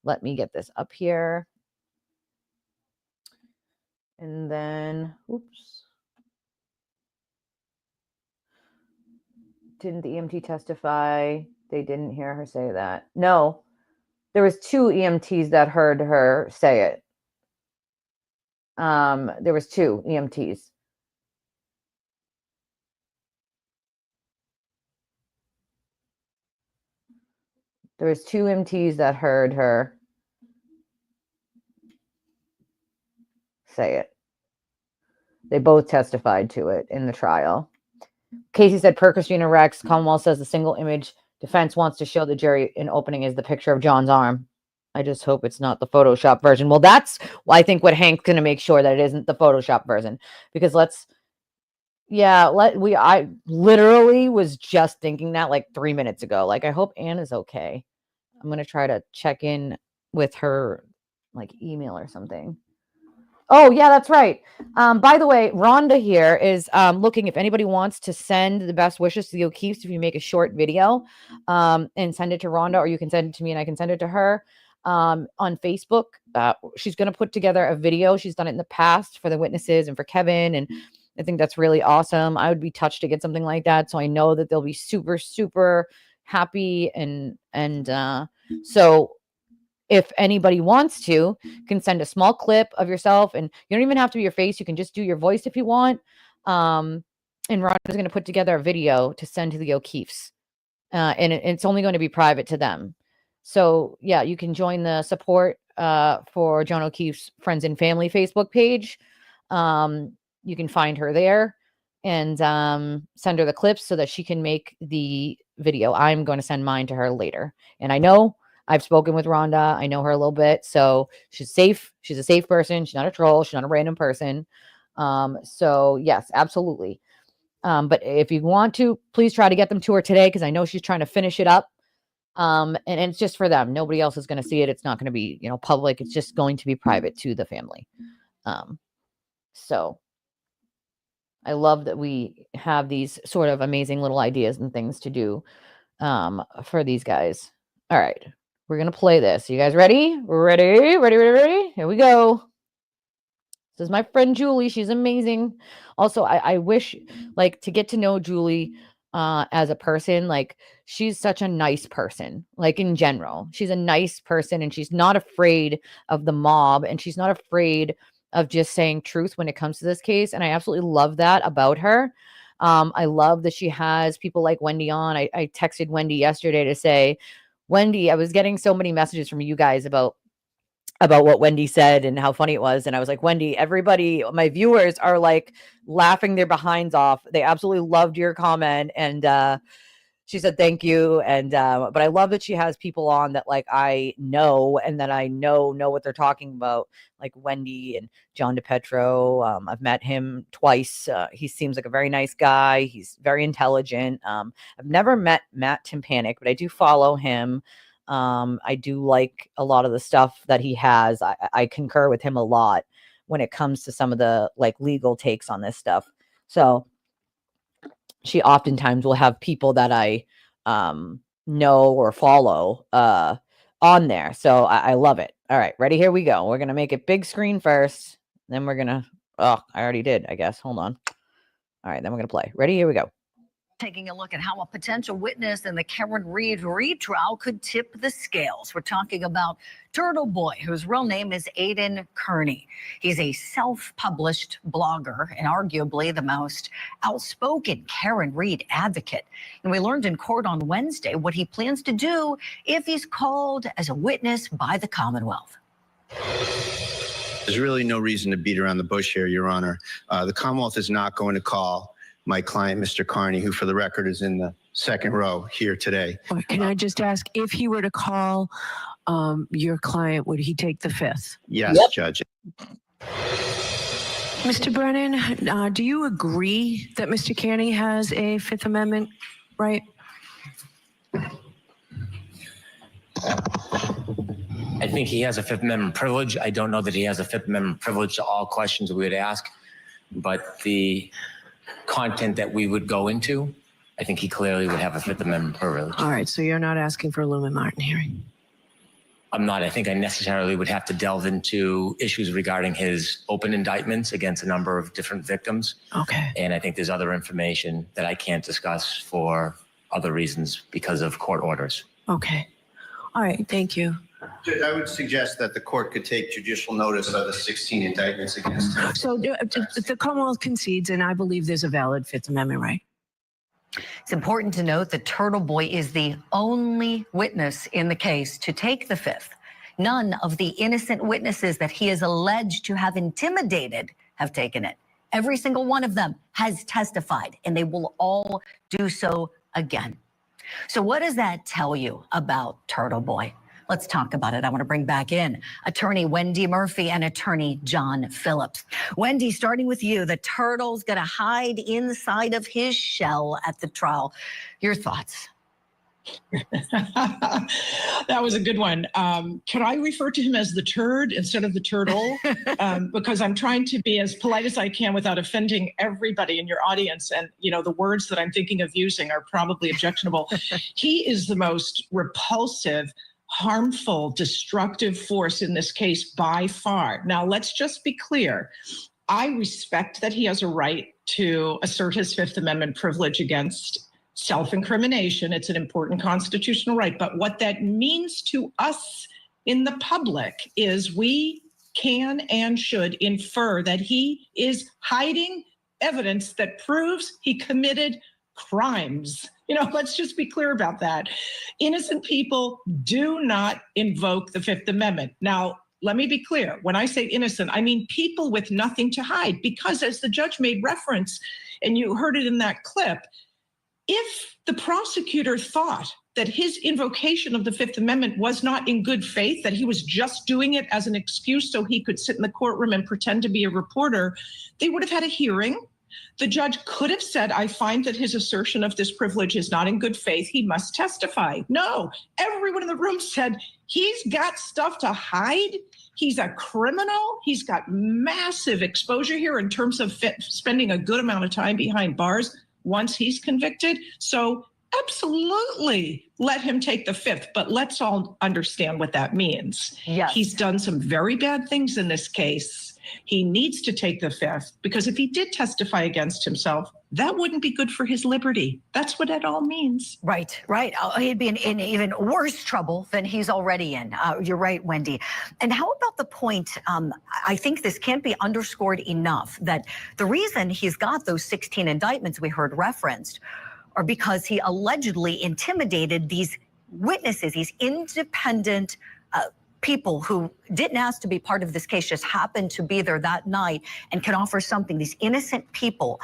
Let me get this up here. And then, oops. Didn't the EMT testify? They didn't hear her say that. No, there was 2 EMTs that heard her say it. There was 2 EMTs. There was 2 EMTs that heard her say it. They both testified to it in the trial. Casey said, per Christina Rex, Commonwealth says the single image defense wants to show the jury in opening is the picture of John's arm. I just hope it's not the Photoshop version. Well, that's, I think, what Hank's going to make sure that it isn't the Photoshop version. Because I literally was just thinking that like 3 minutes ago. Like, I hope Anne is okay. I'm going to try to check in with her, like, email or something. Oh, yeah, that's right. By the way, Rhonda here is looking if anybody wants to send the best wishes to the O'Keefes, if you make a short video and send it to Rhonda, or you can send it to me and I can send it to her on Facebook. She's going to put together a video. She's done it in the past for the witnesses and for Kevin, and I think that's really awesome. I would be touched to get something like that, so I know that they'll be super, super happy. And so if anybody wants to, can send a small clip of yourself, and you don't even have to be your face. You can just do your voice if you want. And Rhonda's going to put together a video to send to the O'Keefes. And it's only going to be private to them. So yeah, you can join the support for John O'Keefe's Friends and Family Facebook page. You can find her there and send her the clips so that she can make the video. I'm going to send mine to her later. And I know I've spoken with Rhonda. I know her a little bit. So she's safe. She's a safe person. She's not a troll. She's not a random person. So yes, absolutely. But if you want to, please try to get them to her today, because I know she's trying to finish it up. And it's just for them. Nobody else is going to see it. It's not going to be, public. It's just going to be private to the family. So I love that we have these sort of amazing little ideas and things to do for these guys. All right. We're going to play this. You guys ready? Ready? Here we go. This is my friend Julie. She's amazing. Also, I wish, like, to get to know Julie as a person. Like, she's such a nice person, like, in general. She's a nice person, and she's not afraid of the mob, and she's not afraid of just saying truth when it comes to this case. And I absolutely love that about her. I love that she has people like Wendy on. I texted Wendy yesterday to say, Wendy, I was getting so many messages from you guys about what Wendy said and how funny it was. And I was like, Wendy, everybody, my viewers are like laughing their behinds off. They absolutely loved your comment. And she said, thank you. And, but I love that she has people on that, like, I know, and that I know what they're talking about, like Wendy and John DePetro. I've met him twice. He seems like a very nice guy. He's very intelligent. I've never met Matt Timpanic, but I do follow him. I do like a lot of the stuff that he has. I concur with him a lot when it comes to some of the, like, legal takes on this stuff. So she oftentimes will have people that I know or follow on there. So I love it. All right, ready? Here we go. We're going to make it big screen first. Then we're going to, I already did, I guess. Hold on. All right, then we're going to play. Ready? Here we go. Taking a look at how a potential witness in the Karen Reed retrial could tip the scales. We're talking about Turtle Boy, whose real name is Aiden Kearney. He's a self-published blogger and arguably the most outspoken Karen Reed advocate. And we learned in court on Wednesday what he plans to do if he's called as a witness by the Commonwealth. There's really no reason to beat around the bush here, Your Honor. The Commonwealth is not going to call my client, Mr. Kearney, who for the record is in the second row here today. Can I just ask, if he were to call your client, would he take the fifth? Yes, yep. Judge. Mr. Brennan, do you agree that Mr. Kearney has a Fifth Amendment right? I think he has a Fifth Amendment privilege. I don't know that he has a Fifth Amendment privilege to all questions we would ask, but the content that we would go into, I think he clearly would have a Fifth Amendment privilege. All right, so you're not asking for a Lumen Martin hearing? I'm not. I think I necessarily would have to delve into issues regarding his open indictments against a number of different victims. Okay. And I think there's other information that I can't discuss for other reasons because of court orders. Okay. All right, thank you. I would suggest that the court could take judicial notice of the 16 indictments against him. So the Commonwealth concedes, and I believe there's a valid Fifth Amendment right. It's important to note that Turtle Boy is the only witness in the case to take the fifth. None of the innocent witnesses that he is alleged to have intimidated have taken it. Every single one of them has testified, and they will all do so again. So what does that tell you about Turtle Boy? Let's talk about it. I want to bring back in attorney Wendy Murphy and attorney John Phillips. Wendy, starting with you, the turtle's going to hide inside of his shell at the trial. Your thoughts? That was a good one. Can I refer to him as the turd instead of the turtle? Because I'm trying to be as polite as I can without offending everybody in your audience. And, you know, the words that I'm thinking of using are probably objectionable. He is the most repulsive, harmful, destructive force in this case by far. Now, let's just be clear. I respect that he has a right to assert his Fifth Amendment privilege against self-incrimination. It's an important constitutional right. But what that means to us in the public is we can and should infer that he is hiding evidence that proves he committed crimes. You know, let's just be clear about that. Innocent people do not invoke the Fifth Amendment. Now, let me be clear. When I say innocent, I mean people with nothing to hide, because as the judge made reference, and you heard it in that clip, if the prosecutor thought that his invocation of the Fifth Amendment was not in good faith, that he was just doing it as an excuse so he could sit in the courtroom and pretend to be a reporter, they would have had a hearing. The judge could have said, I find that his assertion of this privilege is not in good faith. He must testify. No, everyone in the room said, he's got stuff to hide. He's a criminal. He's got massive exposure here in terms of spending a good amount of time behind bars once he's convicted. So absolutely let him take the Fifth, but let's all understand what that means. Yes. He's done some very bad things in this case. He needs to take the Fifth, because if he did testify against himself, that wouldn't be good for his liberty. That's what it all means. Right, right. He'd be in even worse trouble than he's already in. You're right, Wendy. And how about the point, I think this can't be underscored enough, that the reason he's got those 16 indictments we heard referenced are because he allegedly intimidated these witnesses, these independent people who didn't ask to be part of this case, just happened to be there that night and can offer something. These innocent people,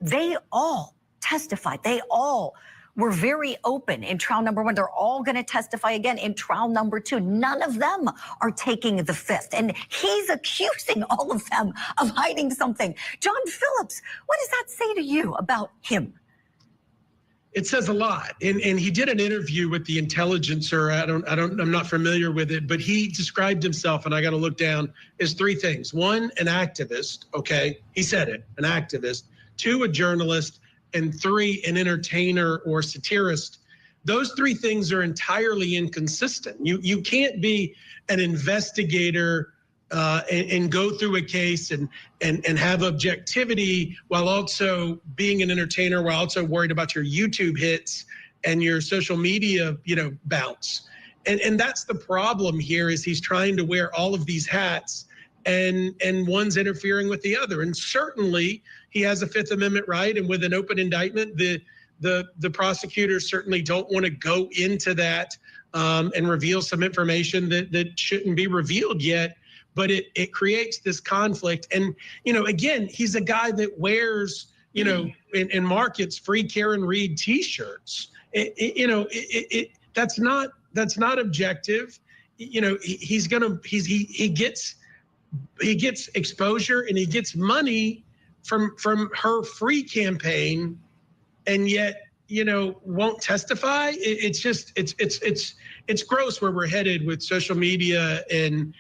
they all testified. They all were very open in trial number one. They're all going to testify again in trial number two. None of them are taking the Fifth. And he's accusing all of them of hiding something. John Phillips, what does that say to you about him? It says a lot. And he did an interview with the Intelligencer. I'm not familiar with it, but he described himself, and I got to look down, as three things. One, an activist. Okay. He said it, an activist. Two, a journalist. And three, an entertainer or satirist. Those three things are entirely inconsistent. You can't be an investigator and go through a case and have objectivity while also being an entertainer, while also worried about your YouTube hits and your social media, bounce. And that's the problem here, is he's trying to wear all of these hats, and one's interfering with the other. And certainly he has a Fifth Amendment right, and with an open indictment, the prosecutors certainly don't want to go into that and reveal some information that shouldn't be revealed yet. But it creates this conflict. And, again, he's a guy that wears, and markets free Karen Reed T-shirts. That's not objective. He gets exposure, and he gets money from her free campaign, and yet, won't testify. It's gross where we're headed with social media and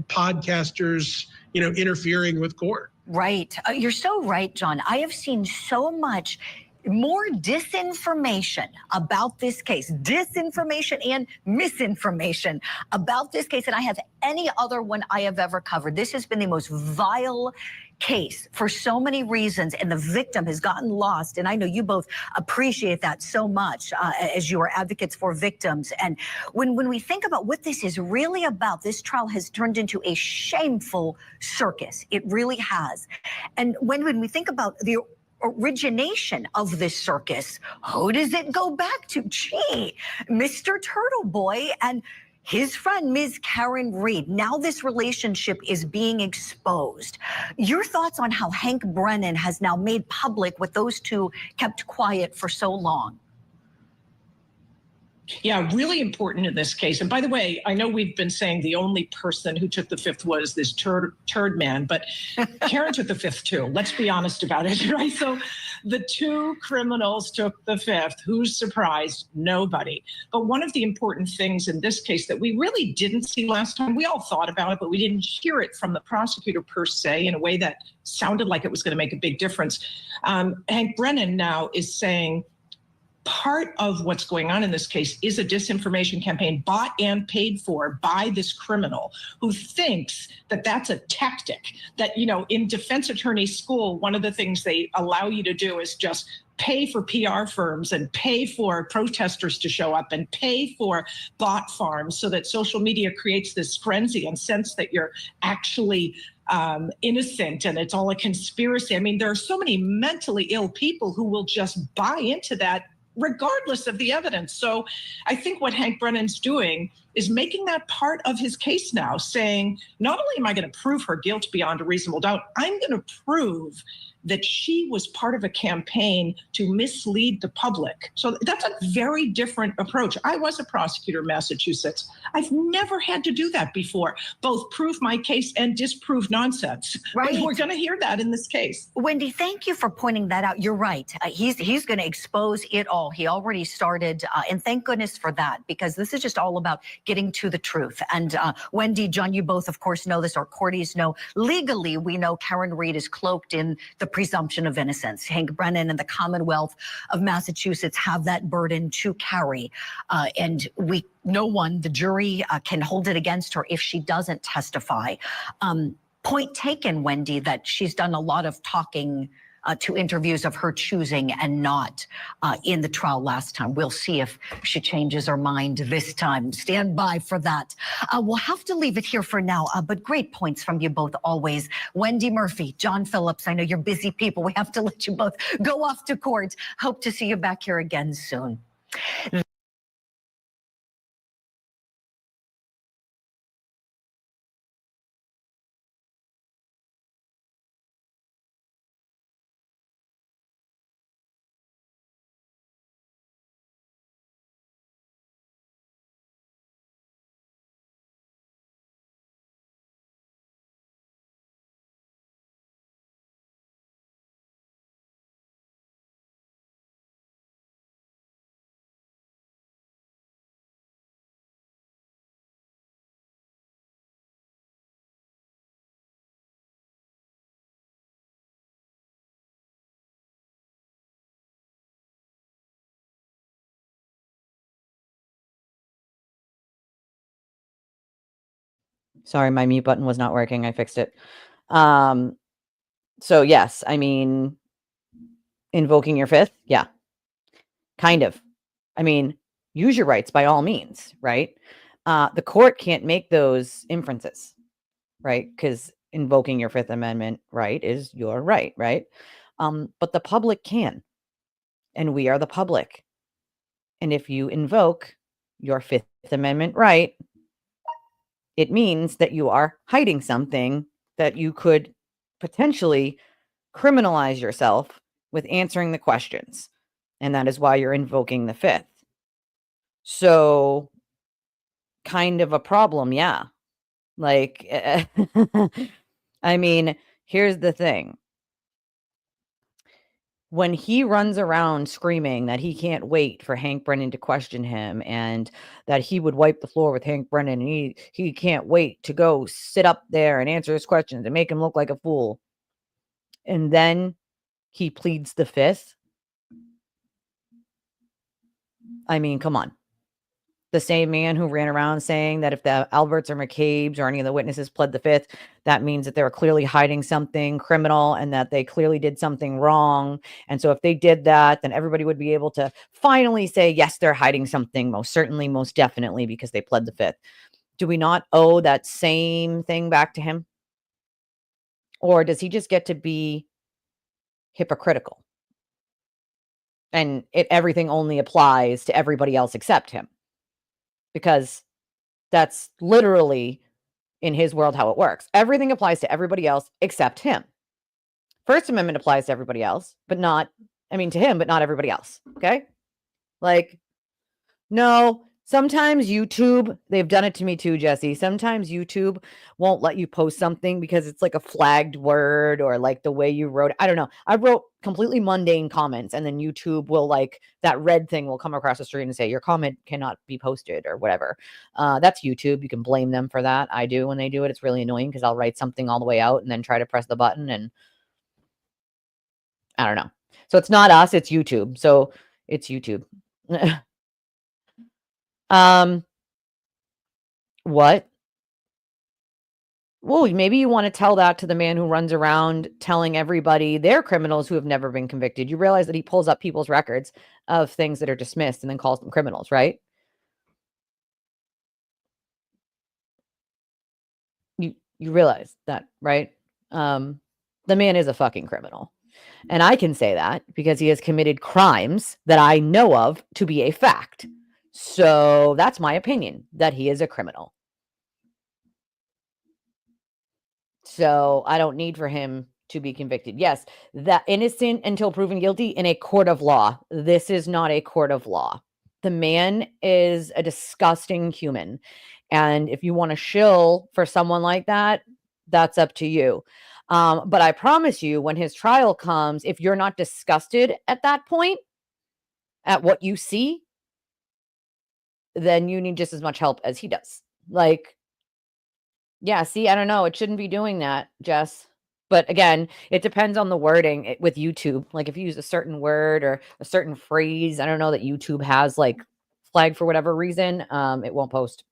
podcasters, interfering with court. Right. You're so right, John. I have seen so much more disinformation about this case, disinformation and misinformation about this case than I have any other one I have ever covered. This has been the most vile case for so many reasons, and the victim has gotten lost. And I know you both appreciate that so much as you are advocates for victims. And when we think about what this is really about, this trial has turned into a shameful circus. It really has. And when we think about the origination of this circus, who does it go back to? Gee, Mr. Turtle Boy. And his friend, Ms. Karen Reed. Now this relationship is being exposed. Your thoughts on how Hank Brennan has now made public what those two kept quiet for so long? Yeah, really important in this case. And by the way, I know we've been saying the only person who took the fifth was this turd man, but Karen took the fifth too. Let's be honest about it, right? So the two criminals took the fifth. Who's surprised? Nobody. But one of the important things in this case that we really didn't see last time, we all thought about it, but we didn't hear it from the prosecutor per se in a way that sounded like it was going to make a big difference. Hank Brennan now is saying, part of what's going on in this case is a disinformation campaign bought and paid for by this criminal who thinks that that's a tactic that, you know, in defense attorney school, one of the things they allow you to do is just pay for PR firms and pay for protesters to show up and pay for bot farms so that social media creates this frenzy and sense that you're actually innocent and it's all a conspiracy. I mean, there are so many mentally ill people who will just buy into that regardless of the evidence. So I think what Hank Brennan's doing is making that part of his case now, saying, not only am I going to prove her guilt beyond a reasonable doubt, I'm going to prove that she was part of a campaign to mislead the public. So that's a very different approach. I was a prosecutor in Massachusetts. I've never had to do that before, both prove my case and disprove nonsense. Right. But we're going to hear that in this case. Wendy, thank you for pointing that out. You're right. He's going to expose it all. He already started, and thank goodness for that, because this is just all about getting to the truth. And Wendy, John, you both, of course, know this, or courties know. Legally, we know Karen Reed is cloaked in the presumption of innocence. Hank Brennan and the Commonwealth of Massachusetts have that burden to carry. And no one, the jury, can hold it against her if she doesn't testify. Point taken, Wendy, that she's done a lot of talking to interviews of her choosing and not in the trial last time. We'll see if she changes her mind this time. Stand by for that. We'll have to leave it here for now, but great points from you both always. Wendy Murphy, John Phillips, I know you're busy people. We have to let you both go off to court. Hope to see you back here again soon. Sorry, my mute button was not working. I fixed it. So yes, I mean, invoking your fifth, yeah, kind of. I mean, use your rights by all means, right? The court can't make those inferences, right? Because invoking your Fifth Amendment right is your right, right? But the public can, and we are the public. And if you invoke your Fifth Amendment right, it means that you are hiding something that you could potentially criminalize yourself with answering the questions. And that is why you're invoking the fifth. So, kind of a problem, yeah. Like, I mean, here's the thing. When he runs around screaming that he can't wait for Hank Brennan to question him and that he would wipe the floor with Hank Brennan and he can't wait to go sit up there and answer his questions and make him look like a fool. And then he pleads the fifth. I mean, come on. The same man who ran around saying that if the Alberts or McCabe's or any of the witnesses pled the fifth, that means that they were clearly hiding something criminal and that they clearly did something wrong. And so if they did that, then everybody would be able to finally say, yes, they're hiding something, most certainly, most definitely, because they pled the fifth. Do we not owe that same thing back to him? Or does he just get to be hypocritical? And everything only applies to everybody else except him? Because That's literally in his world how it works. Everything applies to everybody else except him. First Amendment applies to everybody else, but not, I mean, to him, but not everybody else. Okay. Like, no, sometimes YouTube, they've done it to me too, Jesse. Sometimes YouTube won't let you post something because it's like a flagged word or like the way you wrote it. I don't know. I wrote completely mundane comments and then YouTube will like that red thing will come across the screen and say your comment cannot be posted or whatever. That's YouTube. You can blame them for that. I do when they do it. It's really annoying because I'll write something all the way out and then try to press the button and I don't know. So it's not us, it's YouTube. So it's YouTube. What? Well, maybe you want to tell that to the man who runs around telling everybody they're criminals who have never been convicted. You realize that he pulls up people's records of things that are dismissed and then calls them criminals, right? You realize that, right? The man is a fucking criminal. And I can say that because he has committed crimes that I know of to be a fact. So that's my opinion, that he is a criminal. So I don't need for him to be convicted. Yes, that innocent until proven guilty in a court of law. This is not a court of law. The man is a disgusting human. And if you want to shill for someone like that, that's up to you. But I promise you, when his trial comes, if you're not disgusted at that point, at what you see, then you need just as much help as he does. Like, yeah, see, I don't know. It shouldn't be doing that, Jess. But again, it depends on the wording with YouTube. Like if you use a certain word or a certain phrase, I don't know that YouTube has like flagged for whatever reason, it won't post.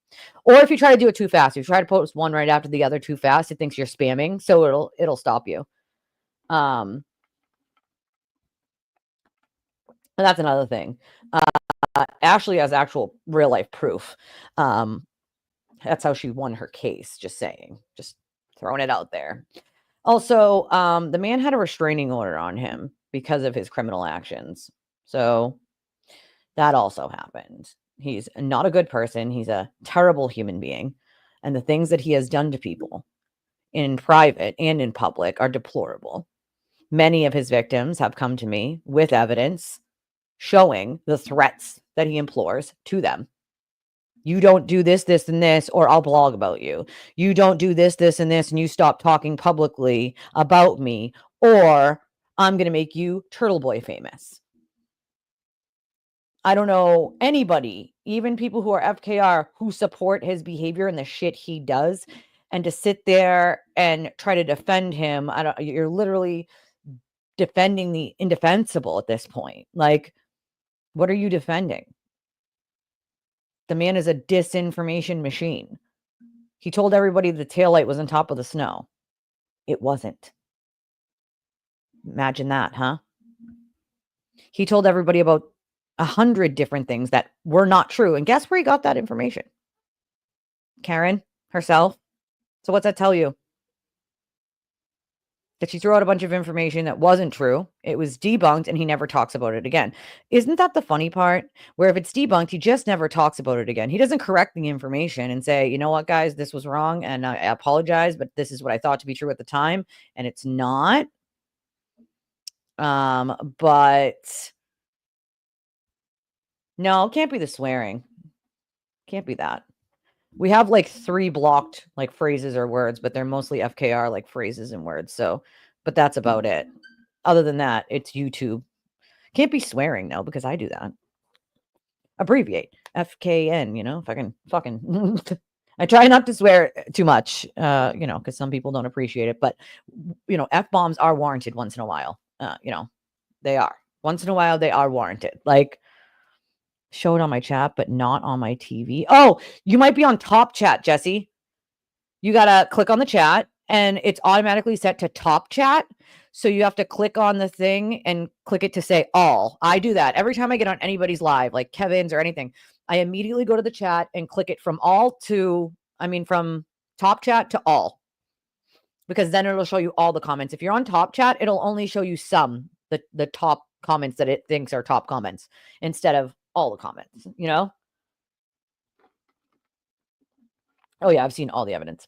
Or if you try to do it too fast, if you try to post one right after the other too fast, it thinks you're spamming, so it'll stop you. And that's another thing. Ashley has actual real life proof. That's how she won her case. Just saying, just throwing it out there. Also, the man had a restraining order on him because of his criminal actions. So that also happened. He's not a good person. He's a terrible human being. And the things that he has done to people in private and in public are deplorable. Many of his victims have come to me with evidence showing the threats that he implores to them. You don't do this, this, and this, or I'll blog about you. You don't do this, this, and this, and you stop talking publicly about me, or I'm going to make you Turtle Boy famous. I don't know anybody, even people who are FKR, who support his behavior and the shit he does. And to sit there and try to defend him, you're literally defending the indefensible at this point. Like, what are you defending? The man is a disinformation machine. He told everybody the taillight was on top of the snow. It wasn't. Imagine that, huh? He told everybody about 100 different things that were not true. And guess where he got that information? Karen herself. So what's that tell you? That she threw out a bunch of information that wasn't true. It was debunked and he never talks about it again. Isn't that the funny part? Where if it's debunked, he just never talks about it again. He doesn't correct the information and say, you know what, guys, this was wrong and I apologize, but this is what I thought to be true at the time. And it's not. But no, it can't be the swearing. Can't be that. We have like 3 blocked like phrases or words, but they're mostly FKR like phrases and words. So, but that's about it. Other than that, it's YouTube. Can't be swearing though, because I do that. Abbreviate FKN, you know, fucking. I try not to swear too much, you know, because some people don't appreciate it. But you know, F-bombs are warranted once in a while. You know, they are. Once in a while, they are warranted. Like, show it on my chat, but not on my TV. Oh, you might be on top chat, Jesse. You got to click on the chat and it's automatically set to top chat. So you have to click on the thing and click it to say all. I do that every time I get on anybody's live, like Kevin's or anything. I immediately go to the chat and click it from from top chat to all. Because then it'll show you all the comments. If you're on top chat, it'll only show you the top comments that it thinks are top comments instead of all the comments, you know? Oh yeah, I've seen all the evidence.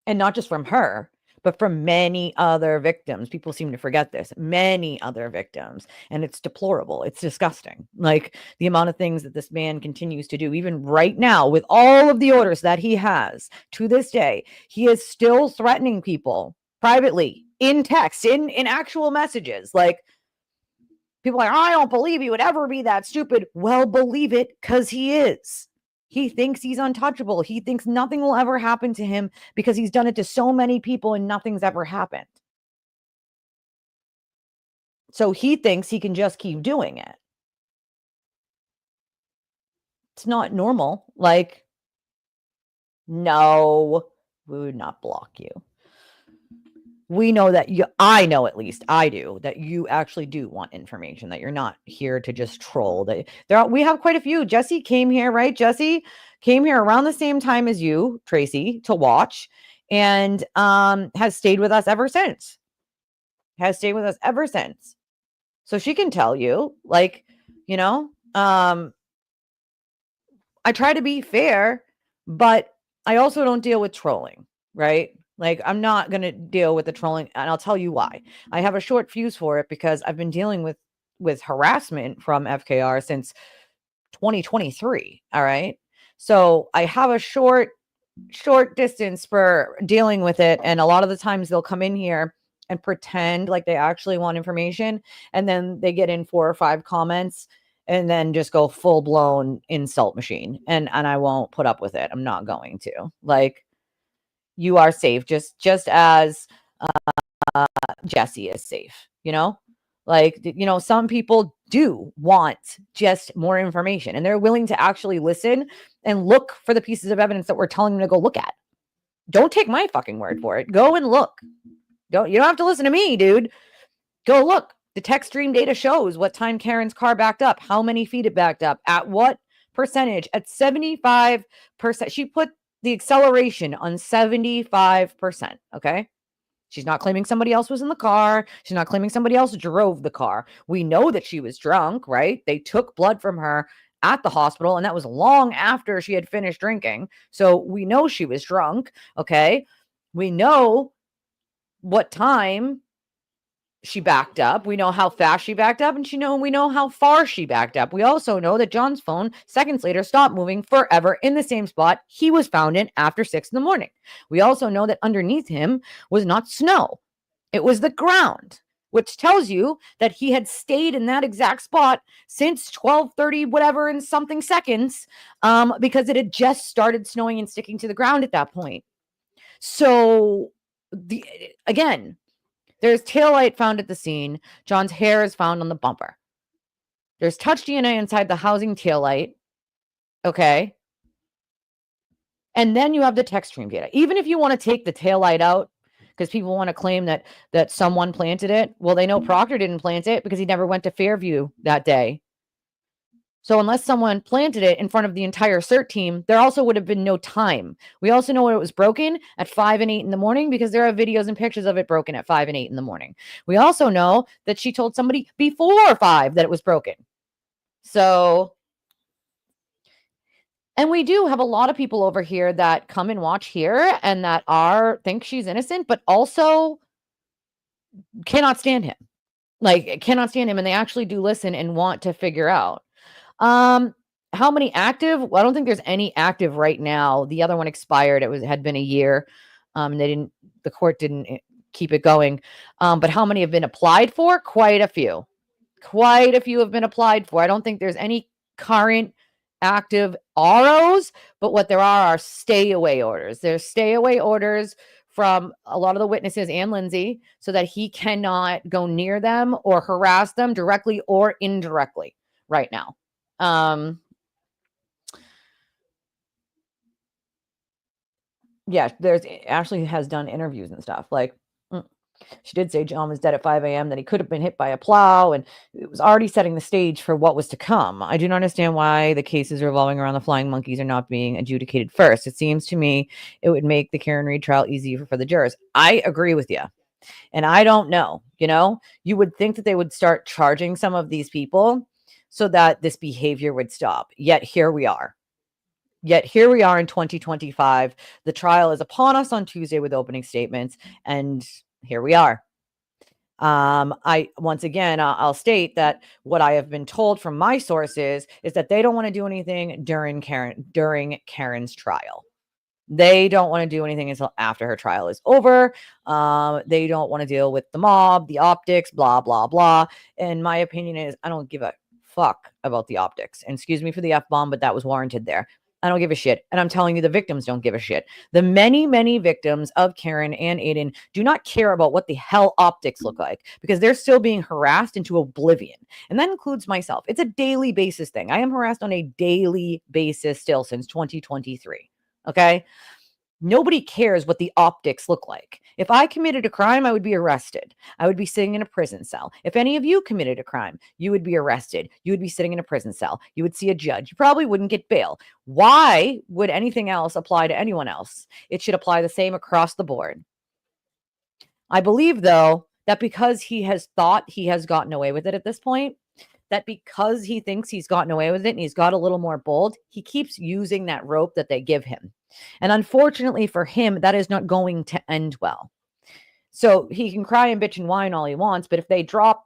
And not just from her, but from many other victims. People seem to forget this. Many other victims. And it's deplorable. It's disgusting. Like the amount of things that this man continues to do, even right now, with all of the orders that he has to this day, he is still threatening people privately, in text, in actual messages. Like, people are like, I don't believe he would ever be that stupid. Well, believe it, because he is. He thinks he's untouchable. He thinks nothing will ever happen to him because he's done it to so many people and nothing's ever happened. So he thinks he can just keep doing it. It's not normal. Like, no, we would not block you. We know that I know, at least I do, that you actually do want information, that you're not here to just troll. That we have quite a few. Jesse came here, right? Jesse came here around the same time as you, Tracy, to watch, and has stayed with us ever since. So she can tell you, like, I try to be fair, but I also don't deal with trolling, right? Like, I'm not going to deal with the trolling, and I'll tell you why. I have a short fuse for it because I've been dealing with harassment from FKR since 2023, all right? So I have a short distance for dealing with it, and a lot of the times they'll come in here and pretend like they actually want information, and then they get in 4 or 5 comments and then just go full blown insult machine, and I won't put up with it. I'm not going to. Like, you are safe, just as Jesse is safe, like, some people do want just more information, and they're willing to actually listen and look for the pieces of evidence that we're telling them to go look at. Don't take my fucking word for it. Go and look. You don't have to listen to me, dude. Go look. The text stream data shows what time Karen's car backed up, how many feet it backed up, at what percentage. At 75%. She put the acceleration on 75%. Okay. She's not claiming somebody else was in the car. She's not claiming somebody else drove the car. We know that she was drunk, right? They took blood from her at the hospital, and that was long after she had finished drinking. So we know she was drunk. Okay. We know what time she backed up. We know how fast she backed up, and we know how far she backed up. We also know that John's phone seconds later stopped moving forever in the same spot he was found in after 6 a.m. We also know that underneath him was not snow. It was the ground, which tells you that he had stayed in that exact spot since 12:30 whatever and something seconds, because it had just started snowing and sticking to the ground at that point. So again, there's taillight found at the scene. John's hair is found on the bumper. There's touch DNA inside the housing taillight. Okay. And then you have the text stream data. Even if you want to take the taillight out, because people want to claim that someone planted it. Well, they know Proctor didn't plant it because he never went to Fairview that day. So unless someone planted it in front of the entire CERT team, there also would have been no time. We also know it was broken at 5 and 8 in the morning because there are videos and pictures of it broken at 5 and 8 in the morning. We also know that she told somebody before 5 that it was broken. So, and we do have a lot of people over here that come and watch here and that think she's innocent, but also cannot stand him. Like, cannot stand him, and they actually do listen and want to figure out. How many active? Well, I don't think there's any active right now. The other one expired. It had been a year. The court didn't keep it going. But how many have been applied for? Quite a few. Quite a few have been applied for. I don't think there's any current active ROs, but what there are stay away orders. There's stay away orders from a lot of the witnesses and Lindsay so that he cannot go near them or harass them directly or indirectly right now. Yeah, Ashley has done interviews and stuff. Like, she did say John was dead at 5 a.m., that he could have been hit by a plow, and it was already setting the stage for what was to come. I do not understand why the cases revolving around the flying monkeys are not being adjudicated first. It seems to me it would make the Karen Reed trial easier for the jurors. I agree with you. And I don't know, you would think that they would start charging some of these people so that this behavior would stop. Yet here we are. Yet here we are in 2025. The trial is upon us on Tuesday with opening statements, and here we are. Once again, I'll state that what I have been told from my sources is that they don't want to do anything during Karen's trial. They don't want to do anything until after her trial is over. They don't want to deal with the mob, the optics, blah, blah, blah. And my opinion is I don't give a fuck about the optics. And excuse me for the F-bomb, but that was warranted there. I don't give a shit. And I'm telling you, the victims don't give a shit. The many, many victims of Karen and Aiden do not care about what the hell optics look like because they're still being harassed into oblivion. And that includes myself. It's a daily basis thing. I am harassed on a daily basis still since 2023. Okay. Nobody cares what the optics look like. If I committed a crime, I would be arrested. I would be sitting in a prison cell. If any of you committed a crime, you would be arrested. You would be sitting in a prison cell. You would see a judge. You probably wouldn't get bail. Why would anything else apply to anyone else? It should apply the same across the board. I believe, though, that because he has thought he has gotten away with it at this point, that because he thinks he's gotten away with it and he's got a little more bold, he keeps using that rope that they give him. And unfortunately for him, that is not going to end well. So he can cry and bitch and whine all he wants, but if they drop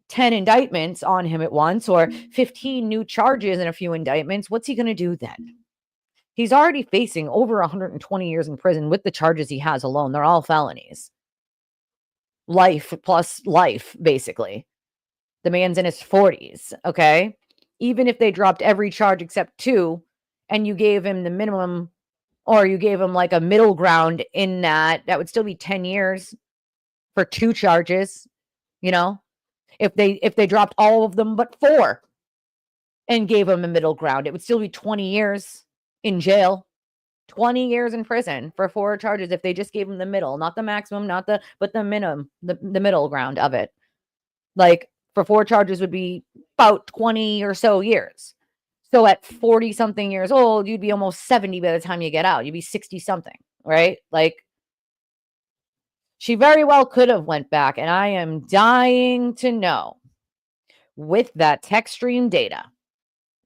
10 indictments on him at once or 15 new charges and a few indictments, what's he going to do then? He's already facing over 120 years in prison with the charges he has alone. They're all felonies. Life plus life, basically. The man's in his 40s, okay? Even if they dropped every charge except 2 and you gave him the minimum or you gave him like a middle ground in that would still be 10 years for 2 charges, you know? If they dropped all of them but 4 and gave him a middle ground, it would still be 20 years in jail. 20 years in prison for 4 charges if they just gave him the middle, not the maximum, but the minimum, the middle ground of it. Like for 4 charges would be about 20 or so years. So at 40 something years old, you'd be almost 70 by the time you get out. You'd be 60 something, right? Like she very well could have went back, and I am dying to know with that text stream data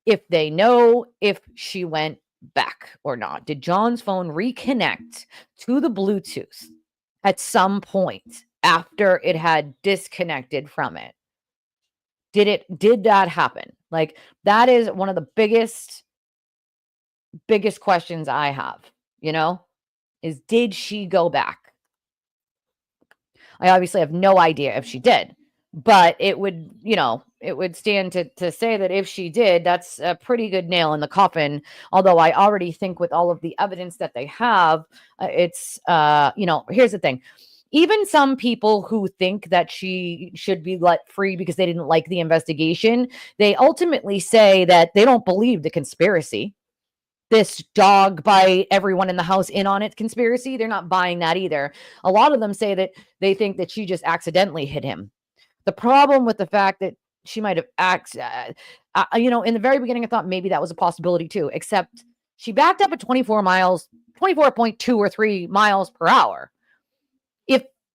if they know if she went back or not. Did John's phone reconnect to the Bluetooth at some point after it had disconnected from it? Did that happen? Like that is one of the biggest questions I have, you know, is did she go back? I obviously have no idea if she did, but it would, you know, it would stand to say that if she did, that's a pretty good nail in the coffin. Although I already think with all of the evidence that they have, it's, you know, here's the thing. Even some people who think that she should be let free because they didn't like the investigation, they ultimately say that they don't believe the conspiracy. This dog bite everyone in the house in on it conspiracy, they're not buying that either. A lot of them say that they think that she just accidentally hit him. The problem with the fact that she might have you know, in the very beginning, I thought maybe that was a possibility too, except she backed up at 24.2 or 3 miles per hour.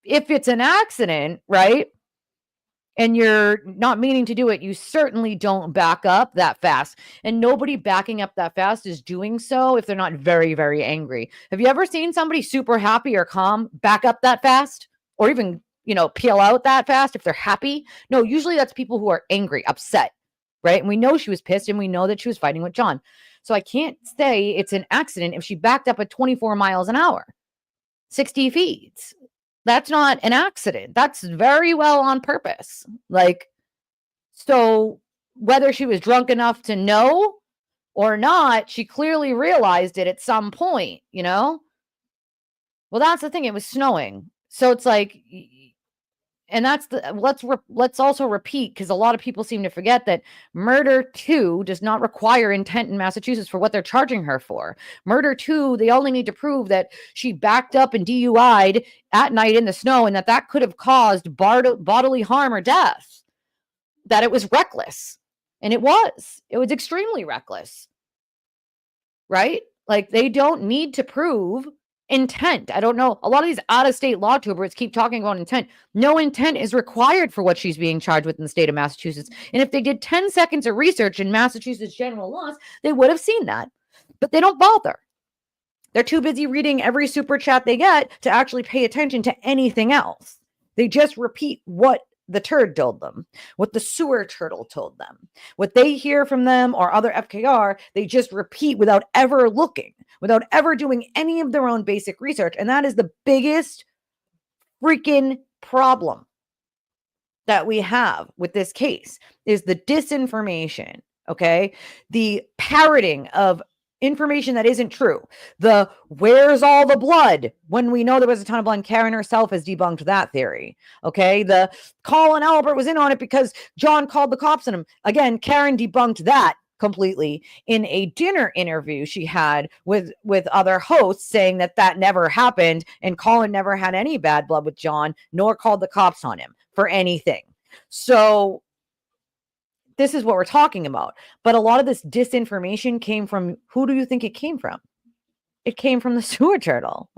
If it's an accident, right, and you're not meaning to do it, you certainly don't back up that fast. And nobody backing up that fast is doing so if they're not very, very angry. Have you ever seen somebody super happy or calm back up that fast? Or even, you know, peel out that fast if they're happy? No, usually that's people who are angry, upset, right? And we know she was pissed and we know that she was fighting with John. So I can't say it's an accident if she backed up at 24 miles an hour, 60 feet. That's not an accident. That's very well on purpose. Like, so whether she was drunk enough to know or not, she clearly realized it at some point, you know? Well, that's the thing. It was snowing. So it's like, and that's let's also repeat, because a lot of people seem to forget that murder 2 does not require intent in Massachusetts for what they're charging her for. Murder 2, they only need to prove that she backed up and DUI'd at night in the snow and that could have caused bodily harm or death, that it was reckless. And it was extremely reckless, right? Like they don't need to prove intent. I don't know. A lot of these out-of-state law tubers keep talking about intent. No intent is required for what she's being charged with in the state of Massachusetts. And if they did 10 seconds of research in Massachusetts general laws, they would have seen that. but they don't bother. They're too busy reading every super chat they get to actually pay attention to anything else. They just repeat what the turd told them, what the sewer turtle told them, what they hear from them or other FKR, they just repeat without ever looking, without ever doing any of their own basic research. And that is the biggest freaking problem that we have with this case, is the disinformation, okay? The parroting of information that isn't true. The where's all the blood when we know there was a ton of blood. Karen herself has debunked that theory, okay? The Colin Albert was in on it because John called the cops on him. Again, Karen debunked that completely in a dinner interview she had with other hosts, saying that that never happened and Colin never had any bad blood with John, nor called the cops on him for anything. So this is what we're talking about. But a lot of this disinformation came from, who do you think it came from? It came from the sewer turtle.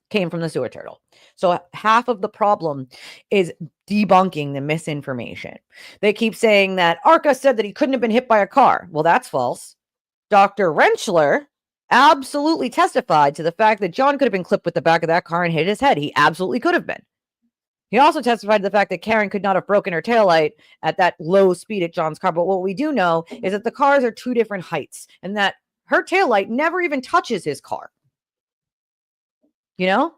Came from the sewer turtle. So half of the problem is debunking the misinformation. They keep saying that Arca said that he couldn't have been hit by a car. Well, that's false. Dr. Rentschler absolutely testified to the fact that John could have been clipped with the back of that car and hit his head. He absolutely could have been. He also testified to the fact that Karen could not have broken her taillight at that low speed at John's car. But what we do know is that the cars are two different heights and that her taillight never even touches his car. You know?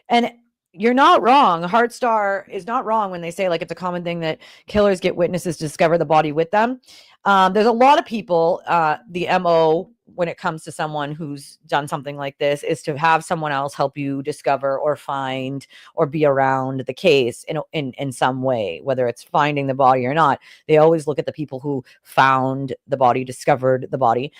And you're not wrong. Heartstar is not wrong when they say, it's a common thing that killers get witnesses to discover the body with them. There's a lot of people, the MO when it comes to someone who's done something like this is to have someone else help you discover or find or be around the case in some way, whether it's finding the body or not. They always look at the people who found the body, discovered the body,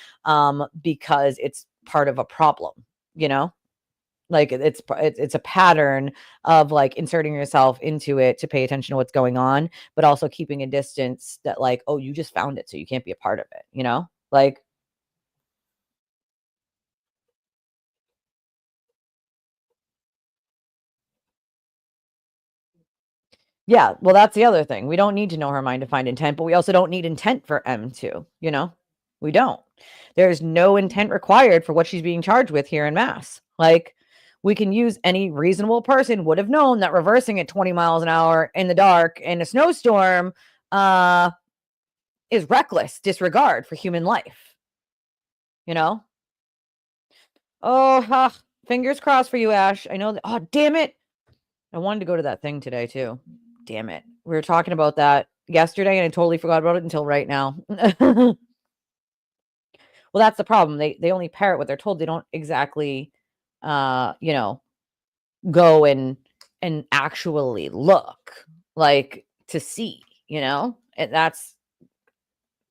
because it's part of a problem, it's a pattern of inserting yourself into it to pay attention to what's going on, but also keeping a distance that oh, you just found it, so you can't be a part of it, Yeah, well, that's the other thing. We don't need to know her mind to find intent, but we also don't need intent for M to, we don't. There's no intent required for what she's being charged with here in Mass. We can use any reasonable person would have known that reversing at 20 miles an hour in the dark in a snowstorm is reckless disregard for human life. Oh, fingers crossed for you, Ash. I know that. Oh, damn it. I wanted to go to that thing today too. Damn it. We were talking about that yesterday and I totally forgot about it until right now. Well, that's the problem. They only parrot what they're told. They don't exactly go and actually look to see, and that's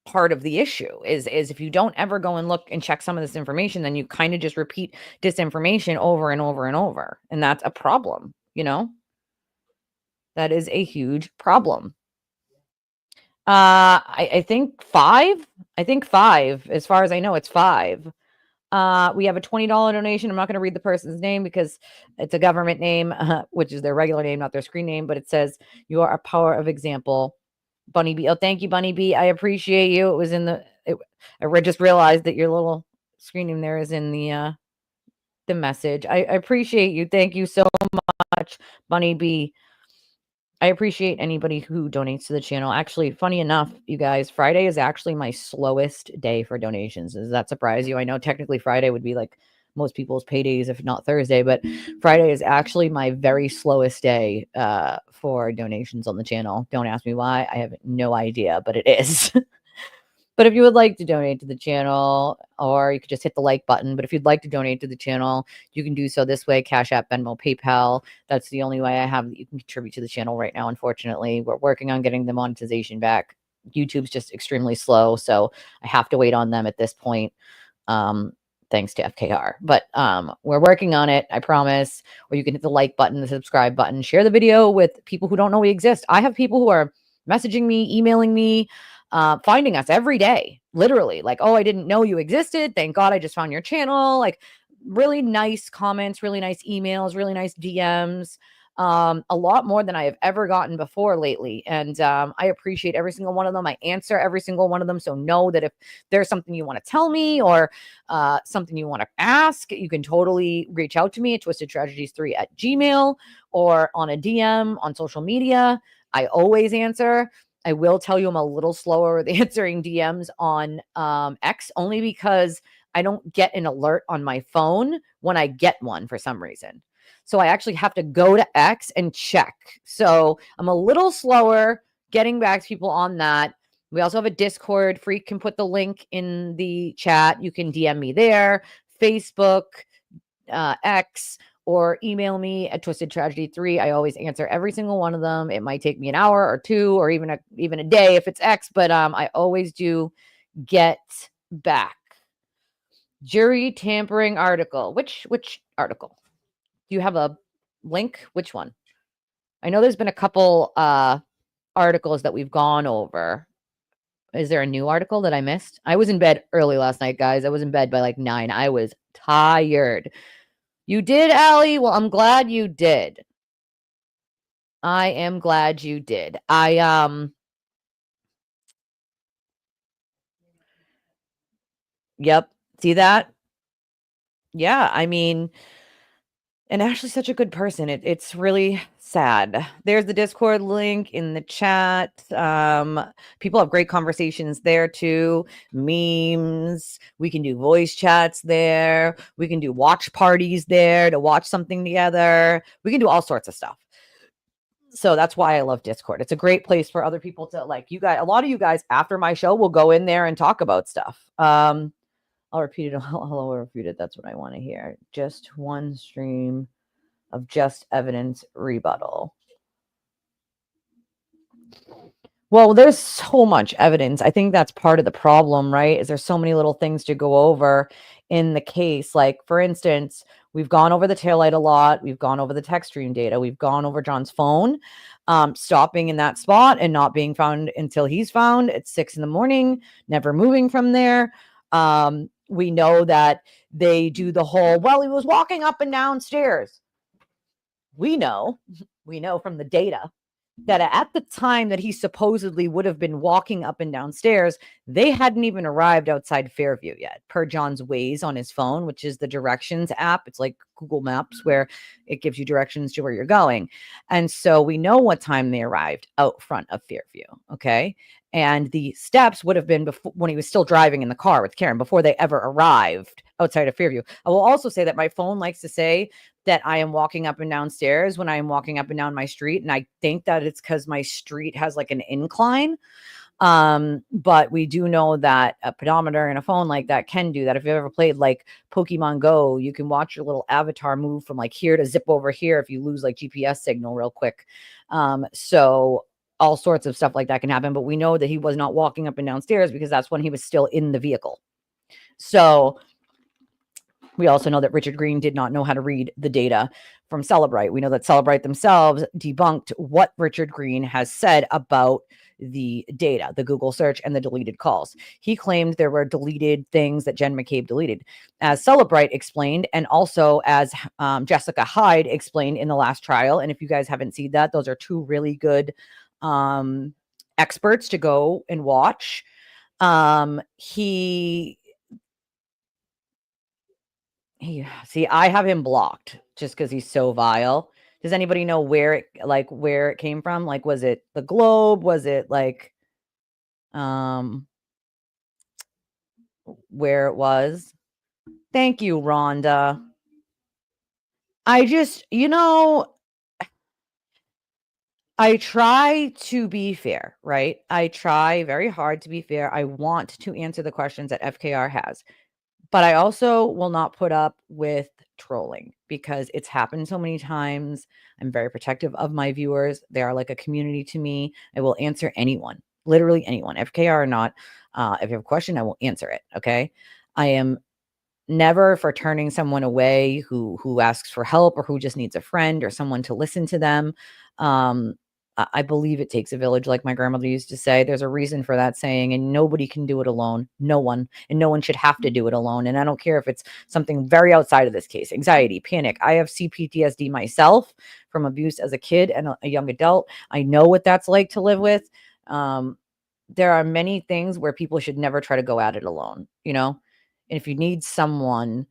part of the issue is if you don't ever go and look and check some of this information, then you kind of just repeat disinformation over and over and over. And that's a problem, That is a huge problem. I think 5. I think 5. As far as I know, it's 5. We have a $20 donation. I'm not going to read the person's name because it's a government name, which is their regular name, not their screen name. But it says, "You are a power of example." Bunny B. Oh, thank you, Bunny B. I appreciate you. It was in the. I just realized that your little screen name there is in the message. I appreciate you. Thank you so much, Bunny B. I appreciate anybody who donates to the channel. Actually, funny enough, you guys, Friday is actually my slowest day for donations. Does that surprise you? I know technically Friday would be most people's paydays, if not Thursday, but Friday is actually my very slowest day for donations on the channel. Don't ask me why. I have no idea, but it is. But if you would like to donate to the channel, or you could just hit the like button. But if you'd like to donate to the channel, you can do so this way: Cash App, Venmo, PayPal. That's the only way I have that you can contribute to the channel right now. Unfortunately, we're working on getting the monetization back. YouTube's just extremely slow, so I have to wait on them at this point. Thanks to FKR. But we're working on it, I promise. Or you can hit the like button, the subscribe button, share the video with people who don't know we exist. I have people who are messaging me, emailing me, finding us every day, literally oh, I didn't know you existed. Thank God I just found your channel. Really nice comments, really nice emails, really nice DMs. a lot more than I have ever gotten before lately. And I appreciate every single one of them. I answer every single one of them. So know that if there's something you want to tell me or something you want to ask, you can totally reach out to me at twistedtragedies3@gmail or on a DM on social media. I always answer. I will tell you I'm a little slower with answering DMs on X, only because I don't get an alert on my phone when I get one for some reason. So I actually have to go to X and check. So I'm a little slower getting back to people on that. We also have a Discord. Freak can put the link in the chat. You can DM me there, Facebook, X, or email me at twistedtragedy3. I always answer every single one of them. It might take me an hour or two or even a day if it's X, but I always do get back. Jury tampering article. Which article? Do you have a link? Which one? I know there's been a couple articles that we've gone over. Is there a new article that I missed? I was in bed early last night, guys. I was in bed by like 9. I was tired. You did, Allie? Well, I'm glad you did. I am glad you did. Yep. See that? Yeah, I mean, and Ashley's such a good person. It's really sad. There's the Discord link in the chat. People have great conversations there too. Memes. We can do voice chats there. We can do watch parties there to watch something together. We can do all sorts of stuff. So that's why I love Discord. It's a great place for other people to, like, you guys, a lot of you guys after my show will go in there and talk about stuff. I'll repeat it. I'll repeat it. That's what I want to hear. Just one stream of just evidence rebuttal. Well, there's so much evidence. I think that's part of the problem, right? Is there's so many little things to go over in the case. Like, for instance, we've gone over the taillight a lot. We've gone over the text stream data. We've gone over John's phone, stopping in that spot and not being found until he's found at 6 a.m, never moving from there. We know that they do the whole, well, he was walking up and down stairs. We know from the data that at the time that he supposedly would have been walking up and down stairs, they hadn't even arrived outside Fairview yet, per John's Waze on his phone, which is the directions app. It's like Google Maps where it gives you directions to where you're going. And so we know what time they arrived out front of Fairview. Okay. And the steps would have been before, when he was still driving in the car with Karen, before they ever arrived outside of Fairview. I will also say that my phone likes to say that I am walking up and down stairs when I am walking up and down my street. And I think that it's because my street has like an incline. But we do know that a pedometer and a phone like that can do that. If you've ever played like Pokemon Go, you can watch your little avatar move from like here to zip over here if you lose like GPS signal real quick. So all sorts of stuff like that can happen. But we know that he was not walking up and down stairs because that's when he was still in the vehicle. So we also know that Richard Green did not know how to read the data from Celebrite. We know that Celebrite themselves debunked what Richard Green has said about the data, the Google search, and the deleted calls. He claimed there were deleted things that Jen McCabe deleted. As Celebrite explained, and also as Jessica Hyde explained in the last trial, and if you guys haven't seen that, those are two really good experts to go and watch. See, I have him blocked just because he's so vile. Does anybody know where it came from? Like, was it the Globe? Was it like, where it was? Thank you, Rhonda. I just, I try to be fair, right? I try very hard to be fair. I want to answer the questions that FKR has. But I also will not put up with trolling because it's happened so many times. I'm very protective of my viewers. They are like a community to me. I will answer anyone, literally anyone, FKR or not. If you have a question, I will answer it. Okay. I am never for turning someone away who asks for help or who just needs a friend or someone to listen to them. I believe it takes a village, like my grandmother used to say. There's a reason for that saying, and nobody can do it alone. No one. And no one should have to do it alone. And I don't care if it's something very outside of this case, anxiety, panic. I have CPTSD myself from abuse as a kid and a young adult. I know what that's like to live with. There are many things where people should never try to go at it alone, you know? And if you need someone,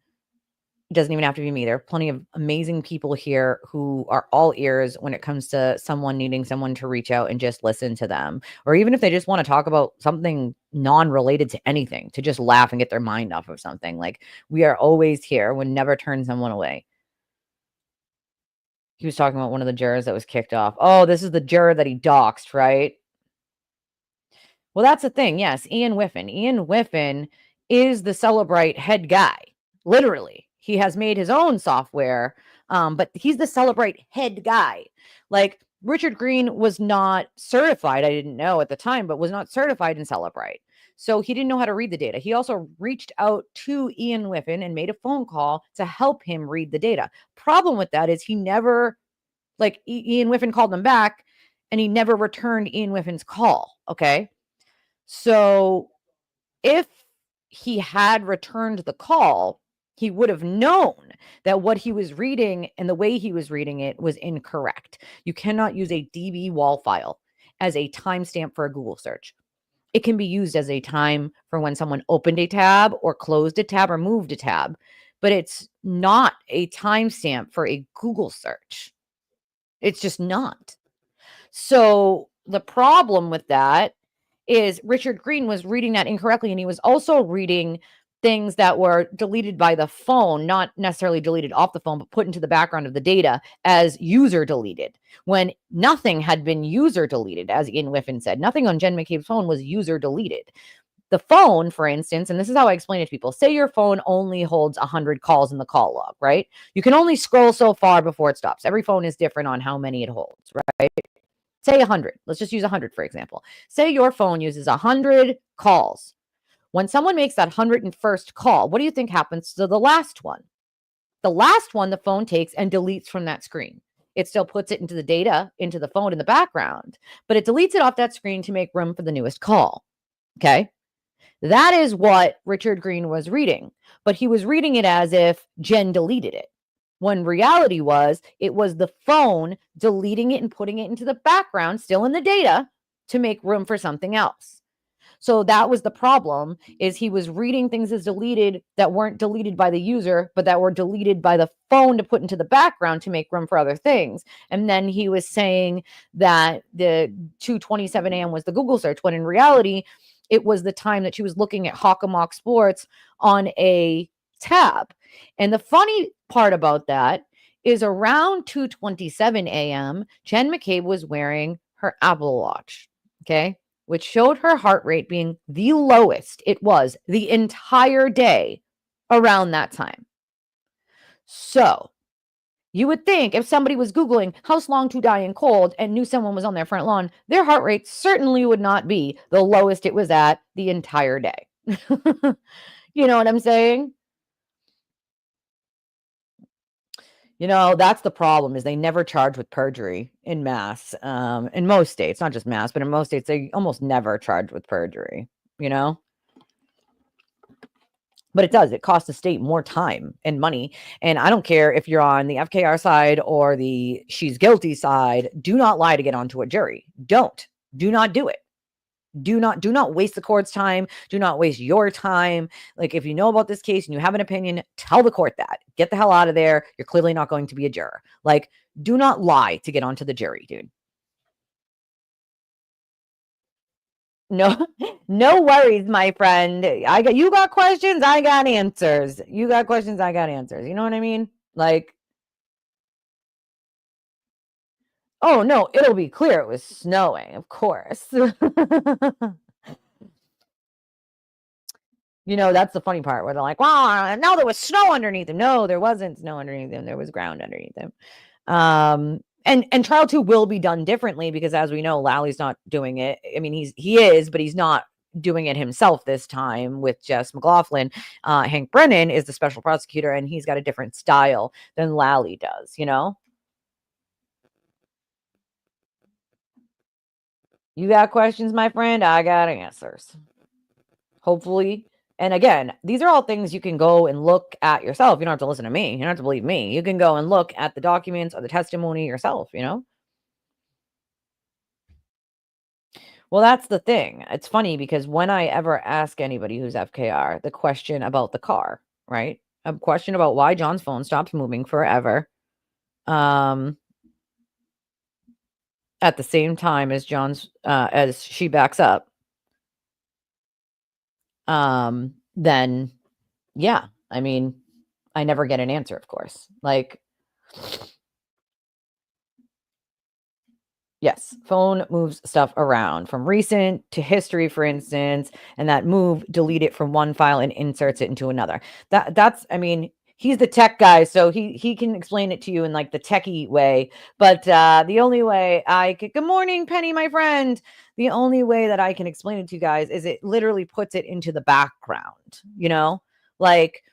it doesn't even have to be me. There are plenty of amazing people here who are all ears when it comes to someone needing someone to reach out and just listen to them. Or even if they just want to talk about something non-related to anything, to just laugh and get their mind off of something. Like, we are always here. We'll never turn someone away. He was talking about one of the jurors that was kicked off. Oh, this is the juror that he doxed, right? Well, that's the thing. Yes, Ian Whiffen. Ian Whiffen is the Celebrite head guy. Literally. He has made his own software, but he's the Celebrite head guy. Like, Richard Green was not certified. I didn't know at the time, but was not certified in Celebrite. So he didn't know how to read the data. He also reached out to Ian Whiffen and made a phone call to help him read the data. Problem with that is he never, like, Ian Whiffen called him back and he never returned Ian Whiffen's call. Okay. So if he had returned the call, he would have known that what he was reading and the way he was reading it was incorrect. You cannot use a DB wall file as a timestamp for a Google search. It can be used as a time for when someone opened a tab or closed a tab or moved a tab, but it's not a timestamp for a Google search. It's just not. So the problem with that is Richard Green was reading that incorrectly, and he was also reading things that were deleted by the phone, not necessarily deleted off the phone, but put into the background of the data as user deleted, when nothing had been user deleted, as Ian Whiffen said. Nothing on Jen McCabe's phone was user deleted. The phone, for instance, and this is how I explain it to people, say your phone only holds 100 calls in the call log, right? You can only scroll so far before it stops. Every phone is different on how many it holds, right? Say 100. Let's just use 100, for example. Say your phone uses 100 calls. When someone makes that 101st call, what do you think happens to the last one? The last one, the phone takes and deletes from that screen. It still puts it into the data, into the phone in the background, but it deletes it off that screen to make room for the newest call. Okay. That is what Richard Green was reading, but he was reading it as if Jen deleted it. When reality was, it was the phone deleting it and putting it into the background, still in the data, to make room for something else. So that was the problem, is he was reading things as deleted that weren't deleted by the user, but that were deleted by the phone to put into the background to make room for other things. And then he was saying that the 2:27 a.m. was the Google search, when in reality, it was the time that she was looking at Hockamock Sports on a tab. And the funny part about that is around 2:27 a.m., Jen McCabe was wearing her Apple Watch, okay, which showed her heart rate being the lowest it was the entire day around that time. So you would think if somebody was Googling house long to die in cold and knew someone was on their front lawn, their heart rate certainly would not be the lowest it was at the entire day. You know what I'm saying? You know, that's the problem, is they never charge with perjury in Mass. In most states, not just Mass, but in most states, they almost never charge with perjury, you know? But it does. It costs the state more time and money. And I don't care if you're on the FKR side or the she's guilty side. Do not lie to get onto a jury. Don't. Do not do it. Do not waste the court's time. Do not waste your time. Like, if you know about this case and you have an opinion, tell the court that. Get the hell out of there. You're clearly not going to be a juror. Like, do not lie to get onto the jury, dude. No, no worries, my friend. You got questions, I got answers. You got questions, I got answers. You know what I mean? Like, oh no, it'll be clear it was snowing, of course. You know, that's the funny part, where they're like, well, no, there was snow underneath him. No, there wasn't snow underneath him. There was ground underneath him. And trial 2 will be done differently, because as we know, Lally's not doing it. I mean, he is, but he's not doing it himself this time with Jess McLaughlin. Hank Brennan is the special prosecutor, and he's got a different style than Lally does, you know? You got questions, my friend? I got answers. Hopefully. And again, these are all things you can go and look at yourself. You don't have to listen to me. You don't have to believe me. You can go and look at the documents or the testimony yourself, you know? Well, that's the thing. It's funny because when I ever ask anybody who's FKR the question about the car, right? A question about why John's phone stops moving forever. At the same time as John's as she backs up. Then yeah, I mean, I never get an answer, of course. Like, yes, phone moves stuff around from recent to history, for instance, and that move delete it from one file and inserts it into another. That's I mean, he's the tech guy, so he can explain it to you in like the techie way. But the only way I could, good morning, Penny, my friend. The only way that I can explain it to you guys is it literally puts it into the background, you know, like.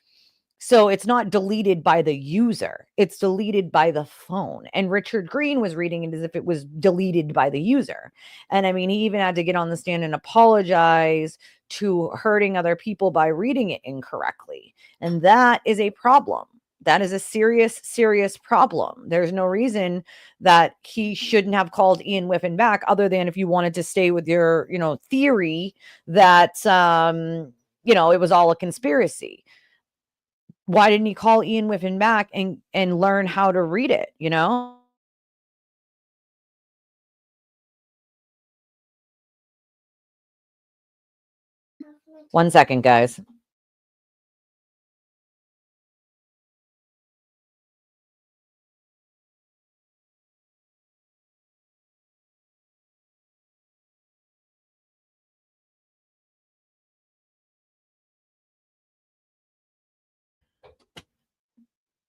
So it's not deleted by the user, it's deleted by the phone. And Richard Green was reading it as if it was deleted by the user. And I mean, he even had to get on the stand and apologize to hurting other people by reading it incorrectly. And that is a problem. That is a serious, serious problem. There's no reason that he shouldn't have called Ian Whiffen back, other than if you wanted to stay with your, theory that, it was all a conspiracy. Why didn't he call Ian Whiffen back and learn how to read it, you know? One second, guys.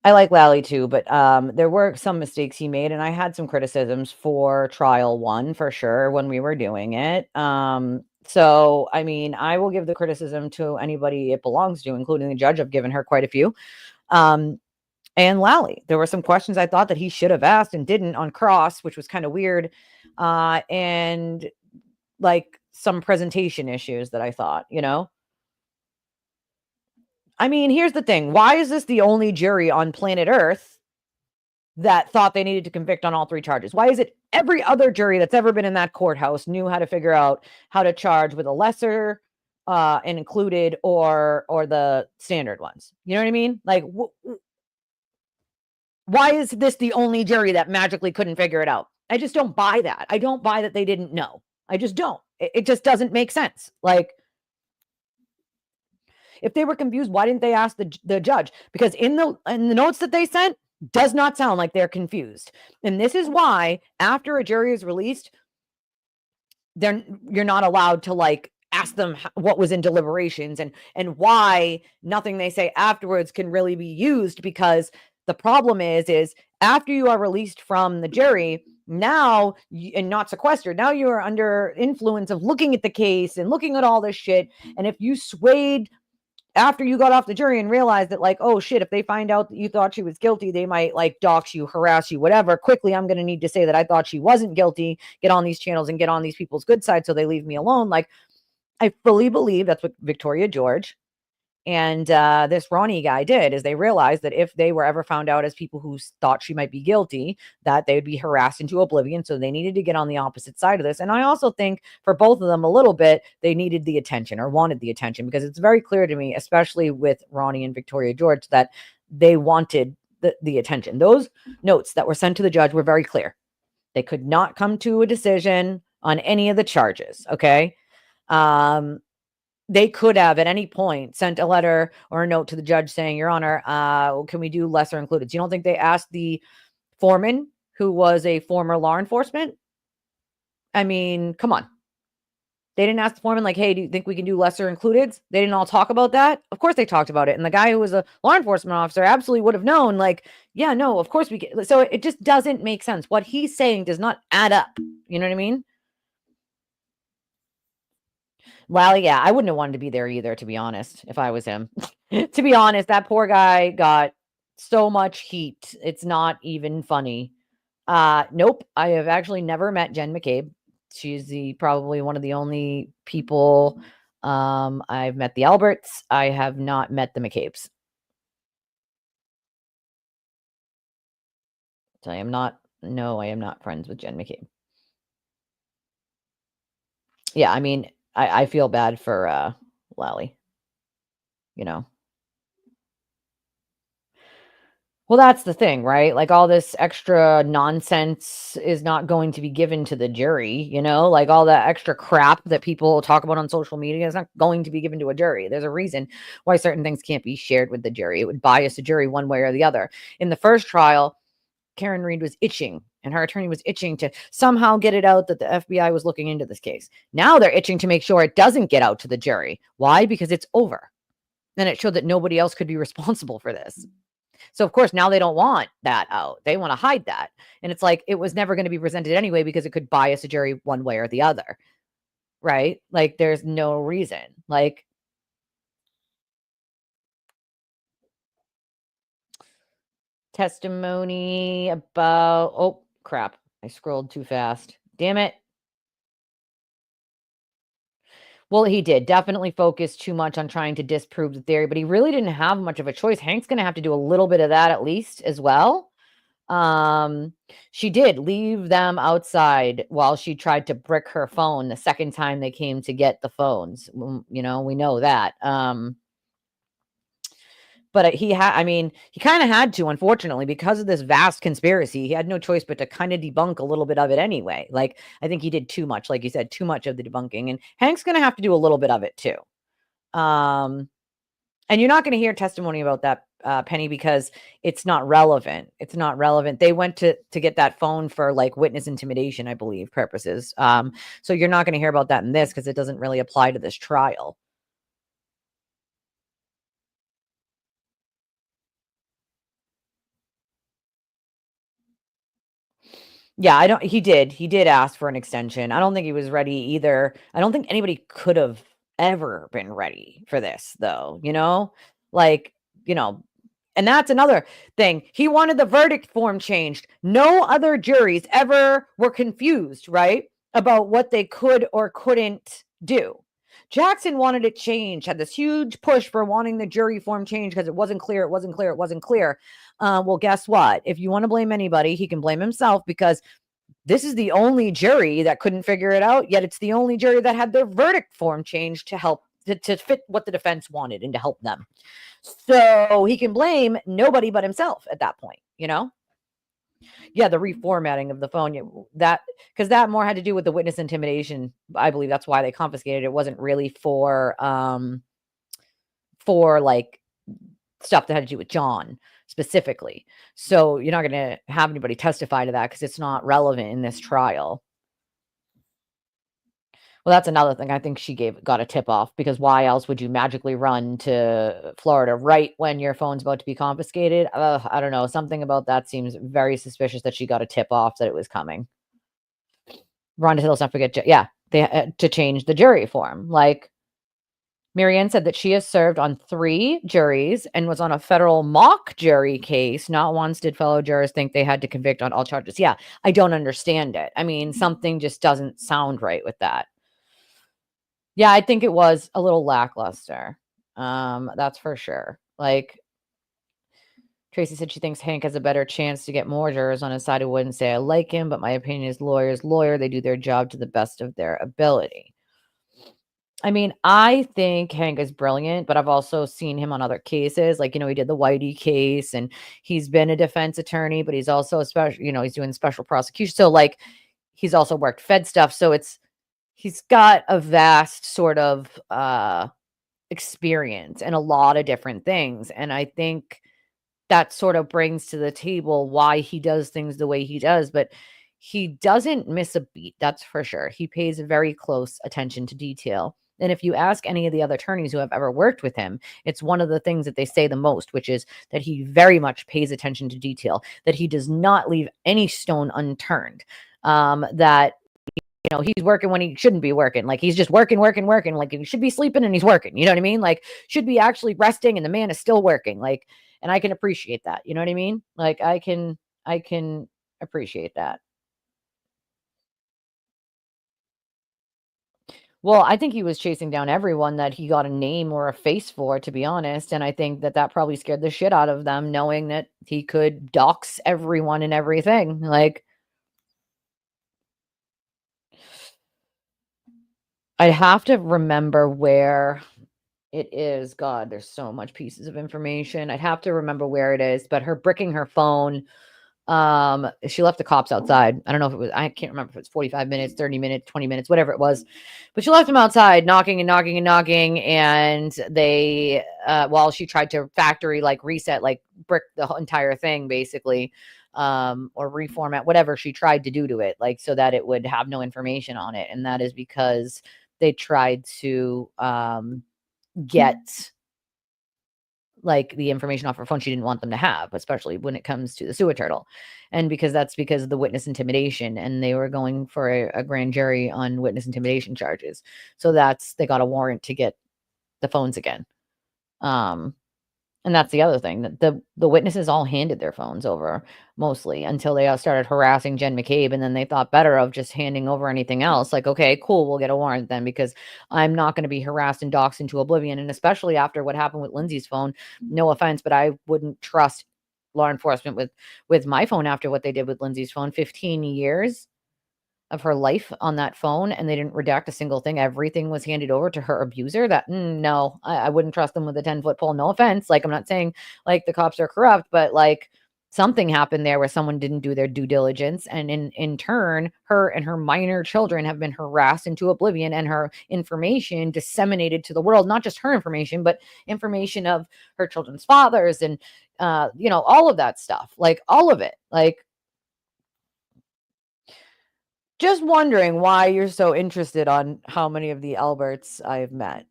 I like Lally too, but there were some mistakes he made, and I had some criticisms for trial one for sure when we were doing it. So I mean, I will give the criticism to anybody it belongs to, including the judge. I've given her quite a few. And Lally, there were some questions I thought that he should have asked and didn't on cross, which was kind of weird. And like some presentation issues that I thought, I mean, here's the thing. Why is this the only jury on planet Earth that thought they needed to convict on all three charges? Why is it every other jury that's ever been in that courthouse knew how to figure out how to charge with a lesser and included or the standard ones? You know what I mean? Like, why is this the only jury that magically couldn't figure it out? I just don't buy that. I don't buy that they didn't know. I just don't. It just doesn't make sense. Like, if they were confused, why didn't they ask the judge? Because in the notes that they sent, does not sound like they're confused. And this is why after a jury is released, you're not allowed to like ask them what was in deliberations and why nothing they say afterwards can really be used, because the problem is after you are released from the jury now and not sequestered, now you are under influence of looking at the case and looking at all this shit. And if you swayed after you got off the jury and realized that, like, oh shit, if they find out that you thought she was guilty, they might like dox you, harass you, whatever. Quickly, I'm going to need to say that I thought she wasn't guilty, get on these channels and get on these people's good side so they leave me alone. Like, I fully believe that's what Victoria George and this Ronnie guy did, is they realized that if they were ever found out as people who thought she might be guilty, that they would be harassed into oblivion. So they needed to get on the opposite side of this. And I also think for both of them a little bit, they needed the attention or wanted the attention, because it's very clear to me, especially with Ronnie and Victoria George, that they wanted the attention. Those notes that were sent to the judge were very clear. They could not come to a decision on any of the charges. Okay. They could have at any point sent a letter or a note to the judge saying, Your Honor, can we do lesser included? You don't think they asked the foreman, who was a former law enforcement? I mean, come on. They didn't ask the foreman, like, hey, do you think we can do lesser included? They didn't all talk about that. Of course they talked about it. And the guy who was a law enforcement officer absolutely would have known, like, yeah, no, of course we can. So it just doesn't make sense. What he's saying does not add up. You know what I mean? Well, yeah, I wouldn't have wanted to be there either, to be honest, if I was him. To be honest, that poor guy got so much heat. It's not even funny. Nope. I have actually never met Jen McCabe. She's probably one of the only people. I've met the Alberts. I have not met the McCabe's. So I am not friends with Jen McCabe. Yeah, I mean, I feel bad for Lally, you know. Well, that's the thing, right? Like all this extra nonsense is not going to be given to the jury, you know? Like all that extra crap that people talk about on social media is not going to be given to a jury. There's a reason why certain things can't be shared with the jury. It would bias a jury one way or the other. In the first trial, Karen Reed was itching and her attorney was itching to somehow get it out that the FBI was looking into this case. Now they're itching to make sure it doesn't get out to the jury. Why? Because it's over. And it showed that nobody else could be responsible for this. So of course now they don't want that out. They want to hide that. And it's like it was never going to be presented anyway because it could bias a jury one way or the other. Right? Like there's no reason. Like testimony about oh crap. I scrolled too fast. Damn it. Well, he did definitely focus too much on trying to disprove the theory, but he really didn't have much of a choice. Hank's going to have to do a little bit of that at least as well. She did leave them outside while she tried to brick her phone the second time they came to get the phones. You know, we know that. But he kind of had to, unfortunately, because of this vast conspiracy. He had no choice but to kind of debunk a little bit of it anyway. Like, I think he did too much, like you said, too much of the debunking. And Hank's going to have to do a little bit of it too. And you're not going to hear testimony about that, Penny, because it's not relevant. It's not relevant. They went to get that phone for like witness intimidation, I believe, purposes. So you're not going to hear about that in this because it doesn't really apply to this trial. Yeah, he did ask for an extension. I don't think he was ready either. I don't think anybody could have ever been ready for this though, you know? Like, you know, and that's another thing. He wanted the verdict form changed. No other juries ever were confused, right? About what they could or couldn't do. Jackson wanted it changed, had this huge push for wanting the jury form changed because it wasn't clear. Well, guess what? If you want to blame anybody, he can blame himself because this is the only jury that couldn't figure it out, yet it's the only jury that had their verdict form changed to help to fit what the defense wanted and to help them. So he can blame nobody but himself at that point, you know? Yeah, the reformatting of the phone, because that more had to do with the witness intimidation. I believe that's why they confiscated it. It wasn't really for like stuff that had to do with John specifically. So you're not going to have anybody testify to that because it's not relevant in this trial. Well, that's another thing. I think she got a tip off because why else would you magically run to Florida right when your phone's about to be confiscated? I don't know. Something about that seems very suspicious that she got a tip off that it was coming. Rhonda, let's not forget. Yeah, they to change the jury form. Like, Marianne said that she has served on 3 juries and was on a federal mock jury case. Not once did fellow jurors think they had to convict on all charges. Yeah, I don't understand it. I mean, something just doesn't sound right with that. Yeah, I think it was a little lackluster. That's for sure. Like, Tracy said she thinks Hank has a better chance to get more jurors on his side who wouldn't say I like him, but my opinion is lawyer. They do their job to the best of their ability. I mean, I think Hank is brilliant, but I've also seen him on other cases. Like, you know, he did the Whitey case and he's been a defense attorney, but he's also he's doing special prosecution. So like he's also worked Fed stuff. So he's got a vast sort of experience in a lot of different things. And I think that sort of brings to the table why he does things the way he does, but he doesn't miss a beat. That's for sure. He pays very close attention to detail. And if you ask any of the other attorneys who have ever worked with him, it's one of the things that they say the most, which is that he very much pays attention to detail, that he does not leave any stone unturned, that, you know, he's working when he shouldn't be working. Like he's just working. Like he should be sleeping and he's working. You know what I mean? Like should be actually resting and the man is still working. Like, and I can appreciate that. You know what I mean? Like I can appreciate that. Well, I think he was chasing down everyone that he got a name or a face for, to be honest, and I think that that probably scared the shit out of them, knowing that he could dox everyone and everything, like I'd have to remember where it is. God, there's so much pieces of information. I'd have to remember where it is, but her bricking her phone, she left the cops outside. I don't know if it was, I can't remember if it was 45 minutes, 30 minutes, 20 minutes, whatever it was, but she left them outside knocking and knocking and knocking. And they, while she tried to factory like reset, like brick the entire thing basically, or reformat, whatever she tried to do to it, like so that it would have no information on it. And that is because they tried to, get like the information off her phone she didn't want them to have, especially when it comes to the sewer turtle. And that's because of the witness intimidation, and they were going for a grand jury on witness intimidation charges. So they got a warrant to get the phones again. And that's the other thing, that the witnesses all handed their phones over mostly until they started harassing Jen McCabe, and then they thought better of just handing over anything else. Like, okay, cool, we'll get a warrant then, because I'm not going to be harassed and doxxed into oblivion. And especially after what happened with Lindsay's phone, no offense, but I wouldn't trust law enforcement with my phone after what they did with Lindsay's phone. 15 years of her life on that phone, and they didn't redact a single thing. Everything was handed over to her abuser. That no, I wouldn't trust them with a 10-foot pole. No offense. Like, I'm not saying like the cops are corrupt, but like something happened there where someone didn't do their due diligence. And in turn, her and her minor children have been harassed into oblivion, and her information disseminated to the world, not just her information, but information of her children's fathers and all of that stuff. Like all of it. Like, just wondering why you're so interested on how many of the Alberts I've met.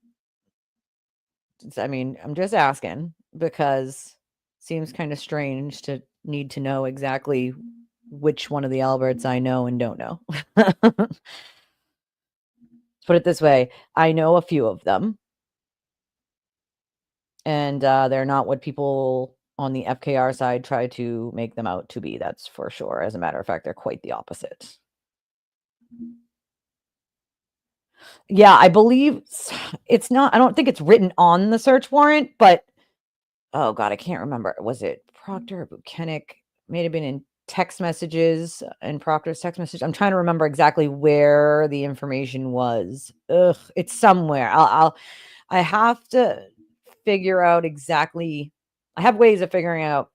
I mean, I'm just asking because it seems kind of strange to need to know exactly which one of the Alberts I know and don't know. Let's put it this way. I know a few of them, and they're not what people on the FKR side try to make them out to be. That's for sure. As a matter of fact, they're quite the opposite. Yeah, I believe it's not, I don't think it's written on the search warrant, but oh God, I can't remember. Was it Proctor or Buchanan? May have been in text messages and Proctor's text message. I'm trying to remember exactly where the information was. Ugh, it's somewhere. I have to figure out exactly. I have ways of figuring out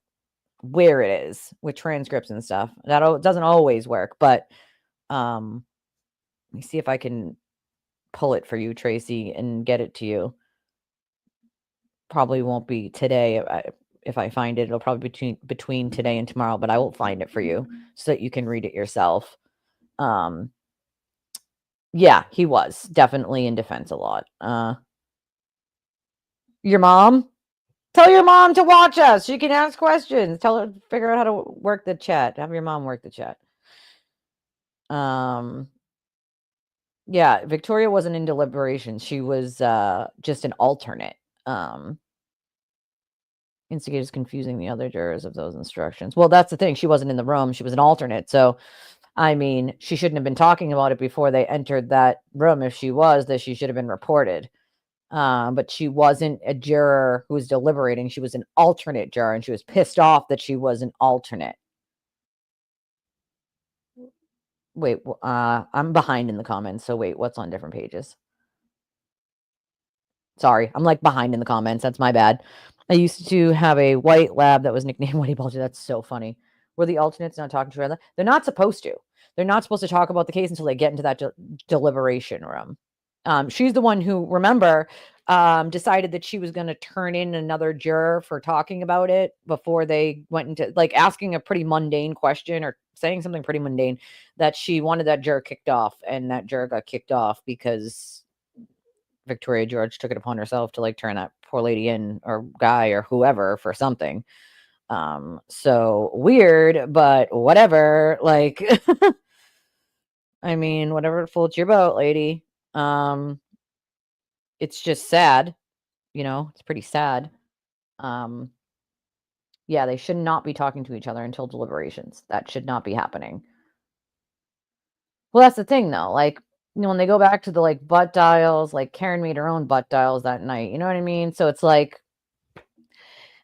where it is with transcripts and stuff. Doesn't always work, but let me see if I can pull it for you, Tracy, and get it to you. Probably won't be today. If I find it, it'll probably be between today and tomorrow, but I will find it for you so that you can read it yourself. Yeah, he was definitely in defense a lot. Your mom? Tell your mom to watch us. She can ask questions. Tell her, figure out how to work the chat. Have your mom work the chat. Yeah, Victoria wasn't in deliberations. She was just an alternate. Instigators confusing the other jurors of those instructions. Well, that's the thing. She wasn't in the room. She was an alternate. So, I mean, she shouldn't have been talking about it before they entered that room. If she was, that she should have been reported. But she wasn't a juror who was deliberating. She was an alternate juror, and she was pissed off that she was an alternate. Wait, I'm behind in the comments. So wait, what's on different pages? Sorry, I'm like behind in the comments. That's my bad. I used to have a white lab that was nicknamed Whitey Bulger. That's so funny. Were the alternates not talking to each other? They're not supposed to. They're not supposed to talk about the case until they get into that deliberation room. She's the one who, remember, decided that she was going to turn in another juror for talking about it before they went into, like, asking a pretty mundane question or saying something pretty mundane, that she wanted that juror kicked off, and that juror got kicked off because Victoria George took it upon herself to like turn that poor lady in, or guy or whoever, for something. So weird, but whatever. Like, I mean, whatever floats your boat, lady. It's just sad, it's pretty sad. Yeah, they should not be talking to each other until deliberations. That should not be happening. Well, that's the thing though. Like, when they go back to the like butt dials, like Karen made her own butt dials that night. You know what I mean? So it's like,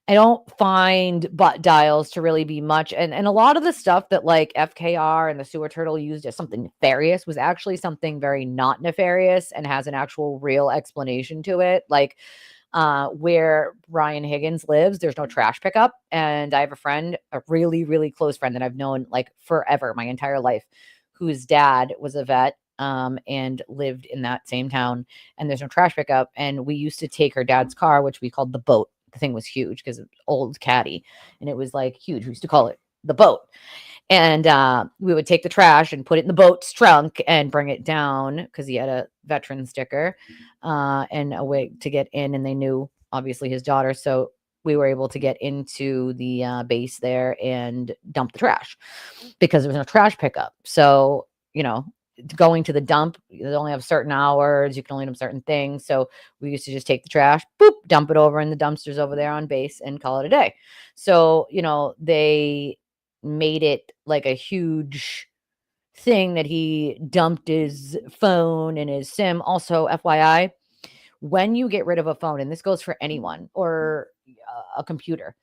I don't find butt dials to really be much. And a lot of the stuff that like FKR and the sewer turtle used as something nefarious was actually something very not nefarious and has an actual real explanation to it. Like where Brian Higgins lives, there's no trash pickup. And I have a friend, a really, really close friend that I've known like forever, my entire life, whose dad was a vet and lived in that same town. And there's no trash pickup. And we used to take her dad's car, which we called the boat. The thing was huge because it was old caddy and it was like huge. We used to call it the boat. And we would take the trash and put it in the boat's trunk and bring it down because he had a veteran sticker and a way to get in. And they knew obviously his daughter. So we were able to get into the base there and dump the trash because there was no trash pickup. So, you know, going to the dump, they only have certain hours. You can only do certain things. So we used to just take the trash, boop, dump it over in the dumpsters over there on base and call it a day. So, you know, they made it like a huge thing that he dumped his phone and his SIM. Also, FYI, when you get rid of a phone, and this goes for anyone or a computer,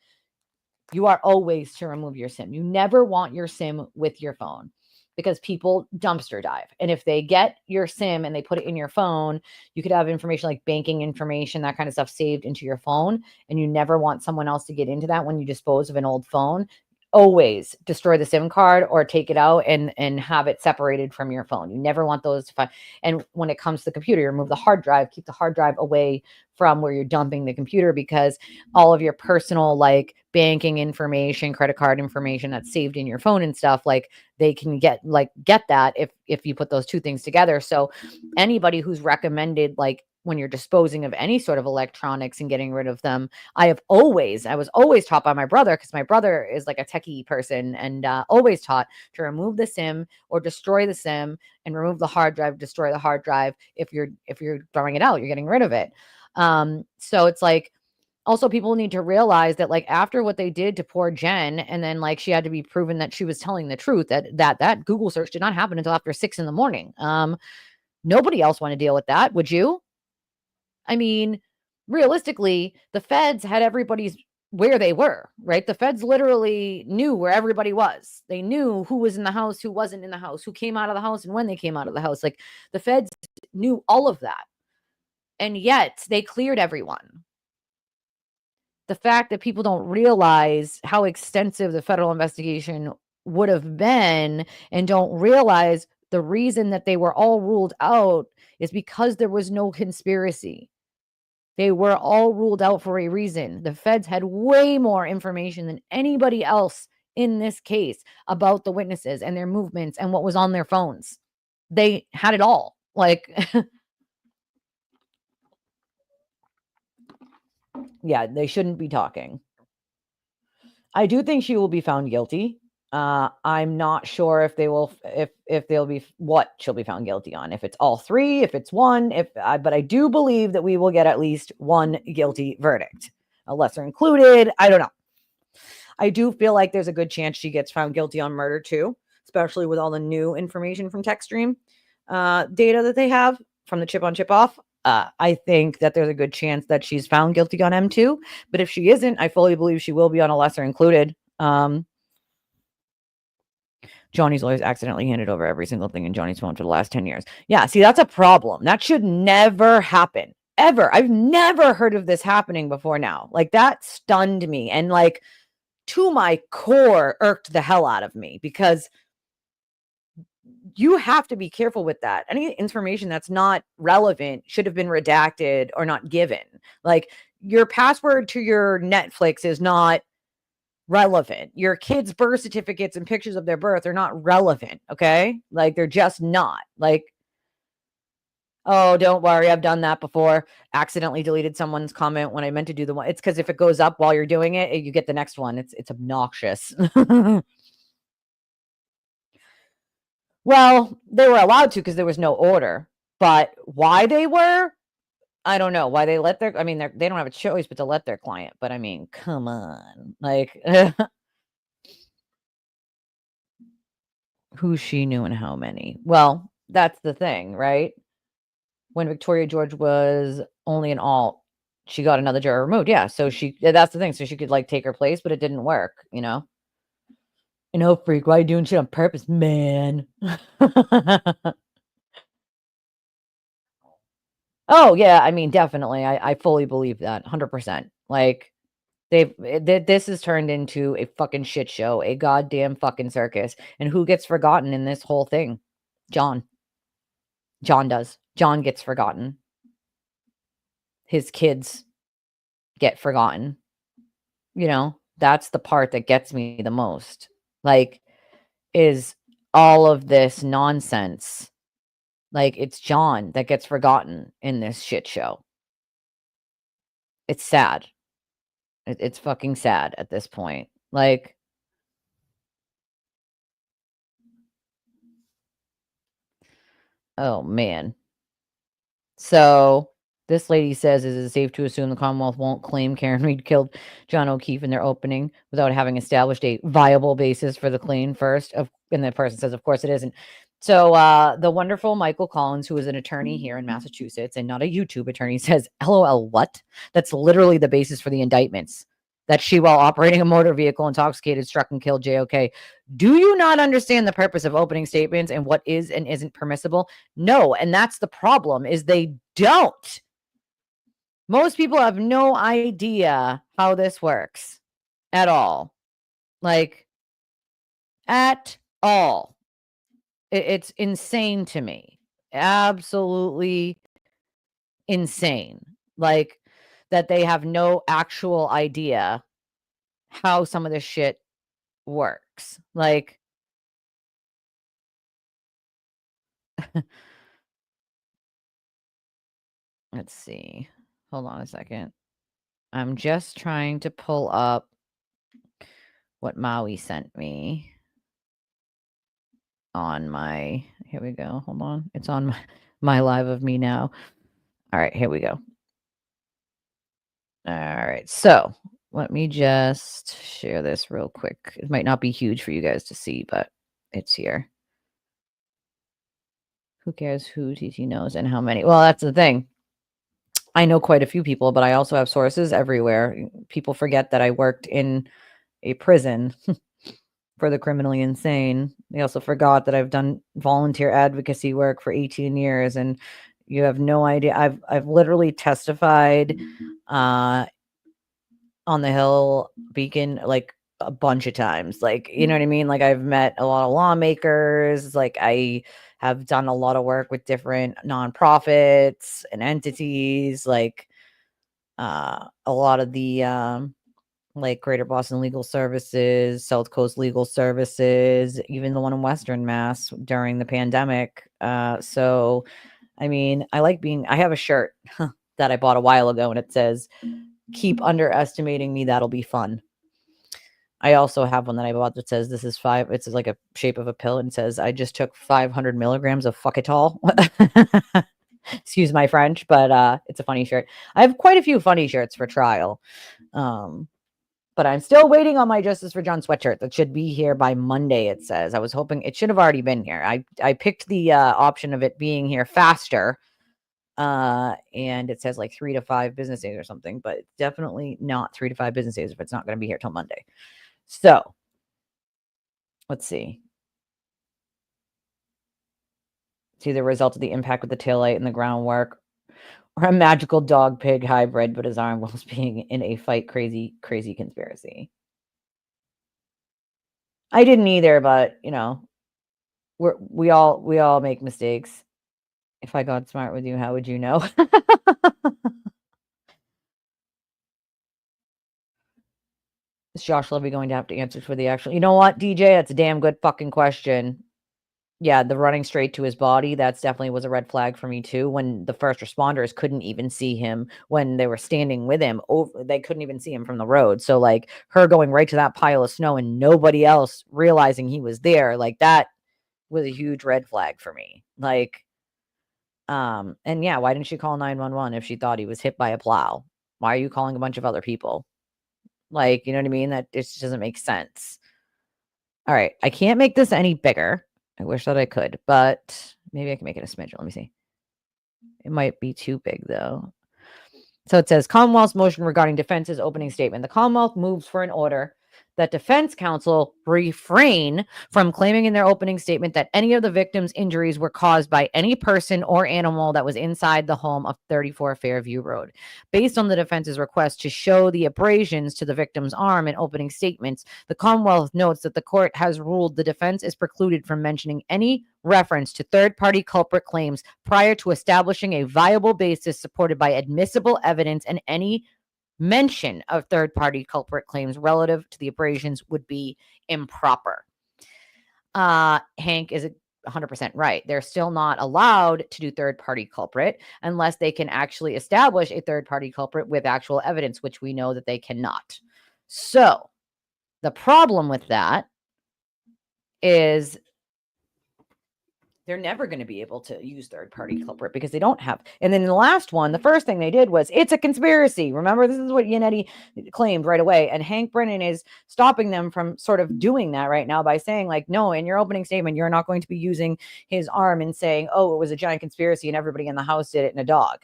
you are always to remove your SIM. You never want your SIM with your phone because people dumpster dive. And if they get your SIM and they put it in your phone, you could have information like banking information, that kind of stuff saved into your phone. And you never want someone else to get into that when you dispose of an old phone. Always destroy the SIM card or take it out and have it separated from your phone. You never want those to find. And when it comes to the computer, you remove the hard drive, keep the hard drive away from where you're dumping the computer because all of your personal like banking information, credit card information that's saved in your phone and stuff, like they can get that if you put those two things together. So anybody who's recommended like when you're disposing of any sort of electronics and getting rid of them, I was always taught by my brother, because my brother is like a techie person, and always taught to remove the SIM or destroy the SIM and remove the hard drive, destroy the hard drive. If you're throwing it out, you're getting rid of it. So it's like, also people need to realize that like after what they did to poor Jen, and then like she had to be proven that she was telling the truth, that Google search did not happen until after 6 a.m. Nobody else want to deal with that. Would you? I mean, realistically, the feds had everybody's where they were, right? The feds literally knew where everybody was. They knew who was in the house, who wasn't in the house, who came out of the house, and when they came out of the house. Like the feds knew all of that. And yet they cleared everyone. The fact that people don't realize how extensive the federal investigation would have been and don't realize the reason that they were all ruled out is because there was no conspiracy. They were all ruled out for a reason. The feds had way more information than anybody else in this case about the witnesses and their movements and what was on their phones. They had it all. Like, yeah, they shouldn't be talking. I do think she will be found guilty. I'm not sure if they'll be what she'll be found guilty on. If it's all three, if it's one, but I do believe that we will get at least one guilty verdict, a lesser included. I don't know. I do feel like there's a good chance she gets found guilty on murder too, especially with all the new information from TechStream data that they have from the chip on chip off. I think that there's a good chance that she's found guilty on M2, but if she isn't, I fully believe she will be on a lesser included. Johnny's lawyers accidentally handed over every single thing in Johnny's phone for the last 10 years. Yeah, see, that's a problem. That should never happen. Ever. I've never heard of this happening before now. Like, that stunned me. And, like, to my core, irked the hell out of me, because you have to be careful with that. Any information that's not relevant should have been redacted or not given. Like, your password to your Netflix is not relevant. Your kids' birth certificates and pictures of their birth are not relevant, okay? Like, they're just not. Like, oh, don't worry, I've done that before. Accidentally deleted someone's comment when I meant to do the one. It's because if it goes up while you're doing it, you get the next one. It's obnoxious. Well, they were allowed to because there was no order. But why they were, I don't know. Why they let their, I mean, they don't have a choice but to let their client. But I mean, come on. Like, who she knew and how many? Well, That's the thing, right? When Victoria George was only an alt, she got another juror removed. Yeah, so that's the thing. So she could like take her place, but it didn't work, you know? Freak, why are you doing shit on purpose, man? Oh, yeah, I mean, definitely. I fully believe that, 100%. Like, this has turned into a fucking shit show, a goddamn fucking circus. And who gets forgotten in this whole thing? John. John does. John gets forgotten. His kids get forgotten. You know, that's the part that gets me the most. Like, is all of this nonsense. Like, it's John that gets forgotten in this shit show. It's sad. It's fucking sad at this point. Like, oh man. So this lady says, is it safe to assume the Commonwealth won't claim Karen Reed killed John O'Keefe in their opening without having established a viable basis for the claim first? And the person says, of course it isn't. So the wonderful Michael Collins, who is an attorney here in Massachusetts and not a YouTube attorney, says, LOL, what? That's literally the basis for the indictments. That she, while operating a motor vehicle intoxicated, struck and killed JOK. Do you not understand the purpose of opening statements and what is and isn't permissible? No, and that's the problem, is they don't. Most people have no idea how this works at all. Like, at all. It's insane to me. Absolutely insane. Like, that they have no actual idea how some of this shit works. Like, let's see. Hold on a second. I'm just trying to pull up what Maui sent me on my, here we go. Hold on. It's on my live of me now. All right, here we go. All right. So let me just share this real quick. It might not be huge for you guys to see, but it's here. Who cares who TT knows and how many? Well, that's the thing. I know quite a few people, but I also have sources everywhere. People forget that I worked in a prison for the criminally insane. They also forgot that I've done volunteer advocacy work for 18 years, and you have no idea. I've literally testified on the Hill Beacon like a bunch of times. Like, you know what I mean? Like, I've met a lot of lawmakers. Like, I have done a lot of work with different nonprofits and entities. Like, a lot of the like Greater Boston Legal Services, South Coast Legal Services, even the one in Western Mass during the pandemic. So, I mean, I have a shirt that I bought a while ago and it says, keep underestimating me, that'll be fun. I also have one that I bought that says, this is it's like a shape of a pill and says, I just took 500 milligrams of fuckitol. Excuse my French, but it's a funny shirt. I have quite a few funny shirts for trial. But I'm still waiting on my Justice for John sweatshirt that should be here by Monday, it says. I was hoping it should have already been here. I picked the option of it being here faster. And it says like 3 to 5 business days or something, but it's definitely not 3 to 5 business days if it's not going to be here till Monday. So let's see. See the result of the impact with the taillight and the groundwork, or a magical dog pig hybrid, but his arm whilst being in a fight. Crazy conspiracy. I didn't either, but you know, we all make mistakes. If I got smart with you, how would you know? Is Josh Levy going to have to answer for the actual? You know what, DJ? That's a damn good fucking question. Yeah, the running straight to his body, that's definitely was a red flag for me too. When the first responders couldn't even see him when they were standing with him, they couldn't even see him from the road. So like her going right to that pile of snow and nobody else realizing he was there, like that was a huge red flag for me. Like, and yeah, why didn't she call 911 if she thought he was hit by a plow? Why are you calling a bunch of other people? Like, you know what I mean? That just doesn't make sense. All right, I can't make this any bigger. I wish that I could, but Maybe I can make it a smidge. Let me see. It might be too big though. So it says Commonwealth's motion regarding defense's opening statement. The Commonwealth moves for an order that defense counsel refrain from claiming in their opening statement that any of the victim's injuries were caused by any person or animal that was inside the home of 34 Fairview Road. Based on the defense's request to show the abrasions to the victim's arm in opening statements, the Commonwealth notes that the court has ruled the defense is precluded from mentioning any reference to third-party culprit claims prior to establishing a viable basis supported by admissible evidence, and any mention of third-party culprit claims relative to the abrasions would be improper. Hank is 100% right. They're still not allowed to do third-party culprit unless they can actually establish a third-party culprit with actual evidence, which we know that they cannot. So the problem with that is they're never going to be able to use third-party culprit because they don't have. And then the last one, the first thing they did was, it's a conspiracy. Remember, this is what Yannetti claimed right away. And Hank Brennan is stopping them from sort of doing that right now by saying, like, no, in your opening statement, you're not going to be using his arm and saying, oh, it was a giant conspiracy and everybody in the house did it and a dog.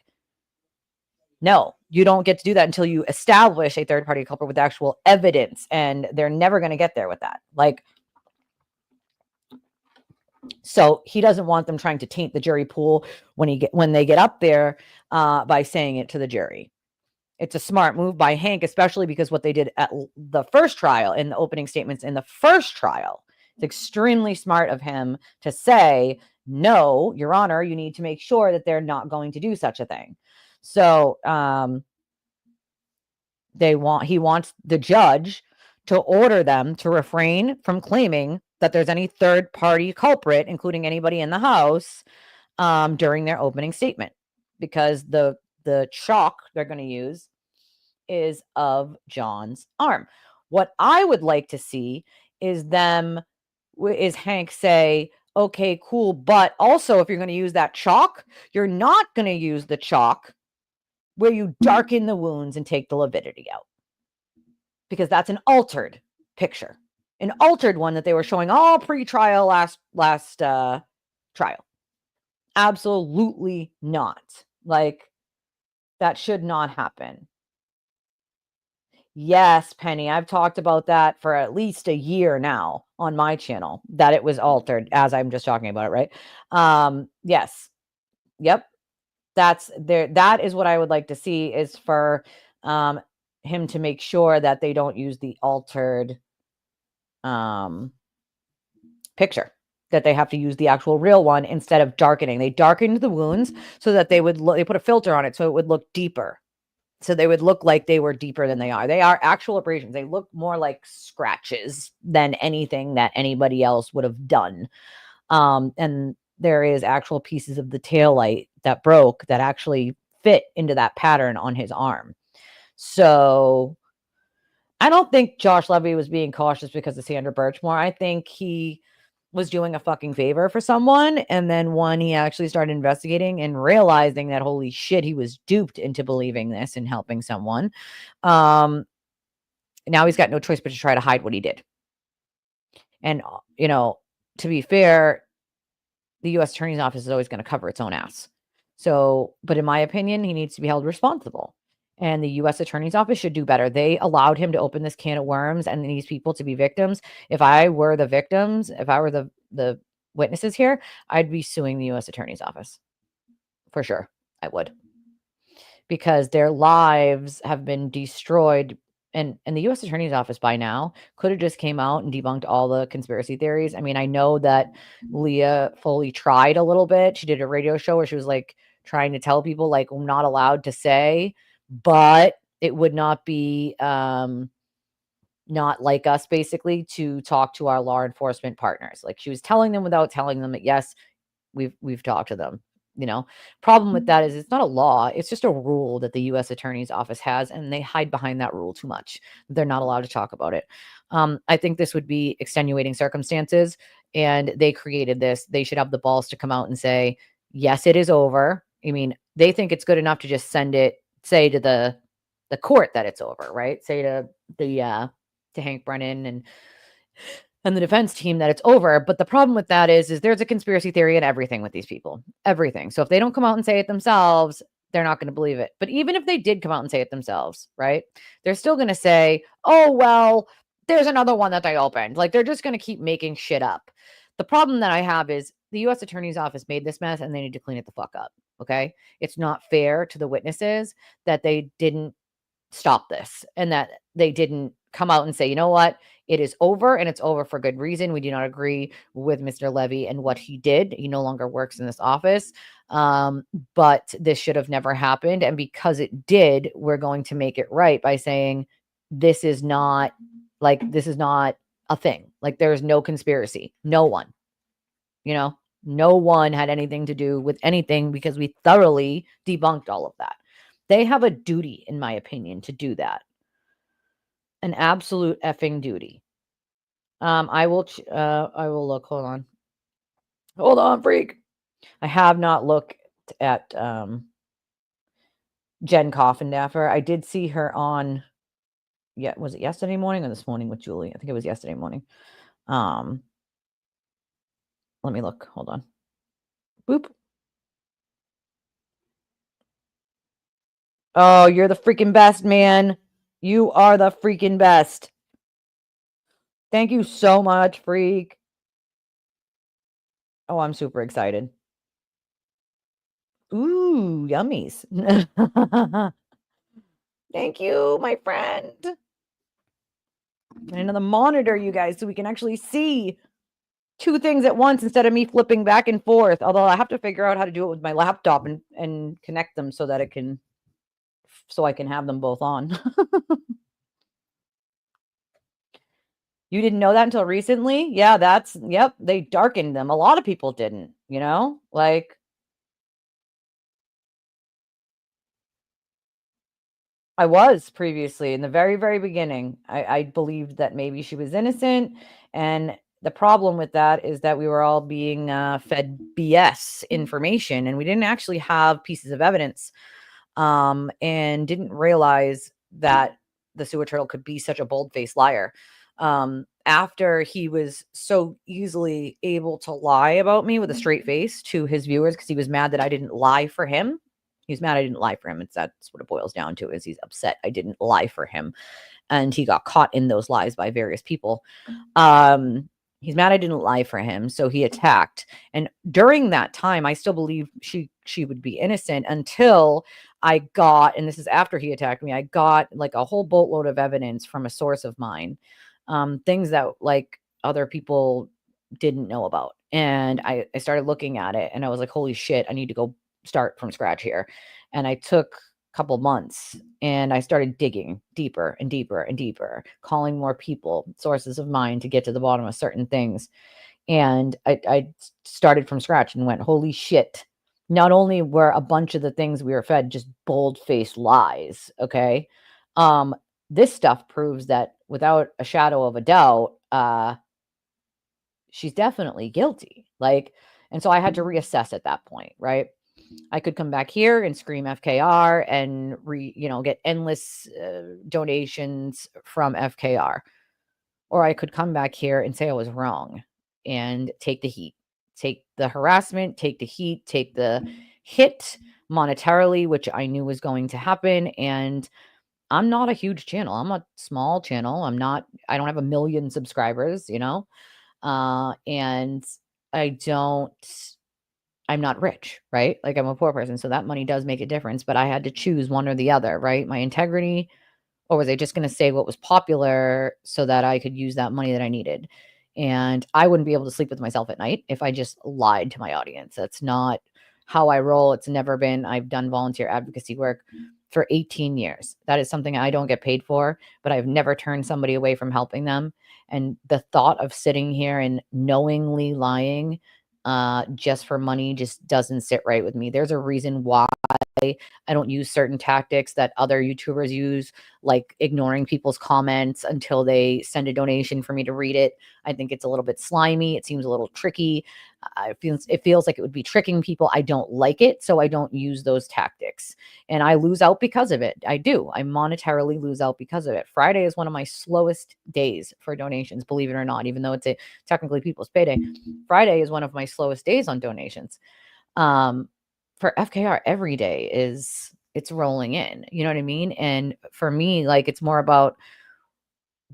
No, you don't get to do that until you establish a third-party culprit with actual evidence. And they're never going to get there with that. Like, so he doesn't want them trying to taint the jury pool when they get up there by saying it to the jury. It's a smart move by Hank, especially because what they did at the first trial in the opening statements in the first trial. It's extremely smart of him to say, no, Your Honor, you need to make sure that they're not going to do such a thing. So he wants the judge to order them to refrain from claiming that there's any third-party culprit, including anybody in the house, during their opening statement, because the chalk they're going to use is of John's arm. What I would like to see is Hank say, okay, cool, but also if you're going to use that chalk, you're not going to use the chalk where you darken the wounds and take the lividity out, because that's an altered picture. An altered one that they were showing all pre-trial last trial. Absolutely not. Like, that should not happen. Yes, Penny, I've talked about that for at least a year now on my channel, that it was altered as I'm just talking about it, right? Yes. Yep. That's there. That is what I would like to see, is for him to make sure that they don't use the altered picture, that they have to use the actual real one instead of darkening. They darkened the wounds so that they put a filter on it so it would look deeper. So they would look like they were deeper than they are. They are actual abrasions. They look more like scratches than anything that anybody else would have done. And there is actual pieces of the taillight that broke that actually fit into that pattern on his arm. So I don't think Josh Levy was being cautious because of Sandra Birchmore. I think he was doing a fucking favor for someone. And then when he actually started investigating and realizing that, holy shit, he was duped into believing this and helping someone. Now he's got no choice but to try to hide what he did. And, to be fair, the U.S. Attorney's Office is always going to cover its own ass. So, but in my opinion, he needs to be held responsible. And the U.S. Attorney's Office should do better. They allowed him to open this can of worms and these people to be victims. If I were the victims, if I were the witnesses here, I'd be suing the U.S. Attorney's Office. For sure, I would. Because their lives have been destroyed. And the U.S. Attorney's Office by now could have just came out and debunked all the conspiracy theories. I mean, I know that Leah Foley tried a little bit. She did a radio show where she was like trying to tell people, like, I'm not allowed to say, but it would not be not like us, basically, to talk to our law enforcement partners. Like, she was telling them without telling them that, yes, we've talked to them. Problem with that is it's not a law. It's just a rule that the U.S. Attorney's Office has, and they hide behind that rule too much. They're not allowed to talk about it. I think this would be extenuating circumstances, and they created this. They should have the balls to come out and say, yes, it is over. I mean, they think it's good enough to just say to the court that it's over, right? Say to Hank Brennan and the defense team that it's over. But the problem with that is there's a conspiracy theory in everything with these people, everything. So if they don't come out and say it themselves, they're not going to believe it. But even if they did come out and say it themselves, right, they're still going to say, oh, well, there's another one that they opened. Like, they're just going to keep making shit up. The problem that I have is the U.S. Attorney's Office made this mess and they need to clean it the fuck up. Okay. It's not fair to the witnesses that they didn't stop this and that they didn't come out and say, you know what, it is over and it's over for good reason. We do not agree with Mr. Levy and what he did. He no longer works in this office. But this should have never happened. And because it did, we're going to make it right by saying this is not a thing. Like, there's no conspiracy. No one, no one had anything to do with anything because we thoroughly debunked all of that. They have a duty, in my opinion, to do that. An absolute effing duty. I will look. Hold on, freak. I have not looked at Jen Coffindaffer. I did see her on, was it yesterday morning or this morning with Julie? I think it was yesterday morning. Let me look. Hold on. Boop. Oh, you're the freaking best, man. You are the freaking best. Thank you so much, freak. Oh, I'm super excited. Ooh, yummies. Thank you, my friend. And another monitor, you guys, so we can actually see two things at once instead of me flipping back and forth. Although I have to figure out how to do it with my laptop and connect them so that I can have them both on. You didn't know that until recently? Yeah, yep, they darkened them. A lot of people didn't, like, I was previously in the very, very beginning. I believed that maybe she was innocent. And the problem with that is that we were all being fed BS information and we didn't actually have pieces of evidence, and didn't realize that the sewer turtle could be such a bold-faced liar. After he was so easily able to lie about me with a straight face to his viewers because he was mad that I didn't lie for him. He's mad I didn't lie for him. That's what it boils down to, is he's upset I didn't lie for him. And he got caught in those lies by various people. He's mad I didn't lie for him, so he attacked. And during that time, I still believed she would be innocent until I got, and this is after he attacked me, I got like a whole boatload of evidence from a source of mine, things that like other people didn't know about. And I started looking at it and I was like, holy shit, I need to go start from scratch here. And I took a couple months and I started digging deeper and deeper and deeper, calling more people, sources of mine, to get to the bottom of certain things. And I started from scratch and went, holy shit. Not only were a bunch of the things we were fed just bold-faced lies, okay? This stuff proves that without a shadow of a doubt, she's definitely guilty. Like, and so I had to reassess at that point, right? I could come back here and scream FKR and get endless donations from FKR. Or I could come back here and say I was wrong and take the heat, take the harassment, take the heat, take the hit monetarily, which I knew was going to happen. And I'm not a huge channel. I'm a small channel. I don't have 1 million subscribers, and I'm not rich, right? Like, I'm a poor person. So that money does make a difference, but I had to choose one or the other, right? My integrity, or was I just going to say what was popular so that I could use that money that I needed? And I wouldn't be able to sleep with myself at night if I just lied to my audience. That's not how I roll. It's never been. I've done volunteer advocacy work for 18 years. That is something I don't get paid for, but I've never turned somebody away from helping them. And the thought of sitting here and knowingly lying just for money just doesn't sit right with me. There's a reason why I don't use certain tactics that other YouTubers use, like ignoring people's comments until they send a donation for me to read it. I think it's a little bit slimy. It seems a little tricky. It feels like it would be tricking people. I don't like it, so I don't use those tactics. And I lose out because of it. I do. I monetarily lose out because of it. Friday is one of my slowest days for donations, believe it or not, even though it's technically people's payday. Friday is one of my slowest days on donations. For FKR, every day it's rolling in, you know what I mean? And for me, like, it's more about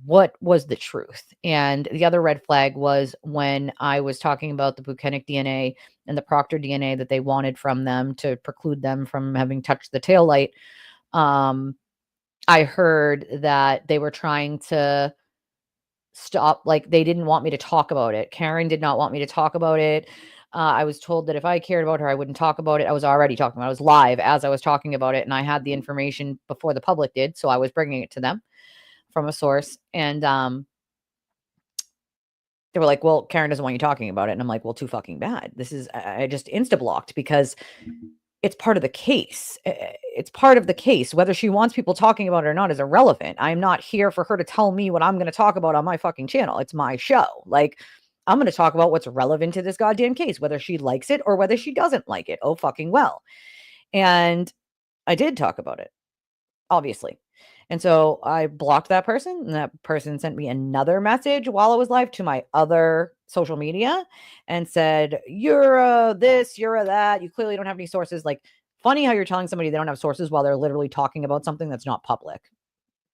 what was the truth. And the other red flag was when I was talking about the Buchanan DNA and the Proctor DNA that they wanted from them to preclude them from having touched the taillight. I heard that they were trying to stop, like, they didn't want me to talk about it. Karen did not want me to talk about it. I was told that if I cared about her, I wouldn't talk about it. I was already talking about it. I was live as I was talking about it, and I had the information before the public did, so I was bringing it to them from a source. And they were like, well, Karen doesn't want you talking about it. And I'm like, well, too fucking bad. This is, I just insta-blocked because it's part of the case. It's part of the case. Whether she wants people talking about it or not is irrelevant. I'm not here for her to tell me what I'm going to talk about on my fucking channel. It's my show. Like, I'm going to talk about what's relevant to this goddamn case, whether she likes it or whether she doesn't like it. Oh, fucking well. And I did talk about it, obviously. And so I blocked that person, and that person sent me another message while I was live to my other social media and said, you're a this, you're a that. You clearly don't have any sources. Like, funny how you're telling somebody they don't have sources while they're literally talking about something that's not public.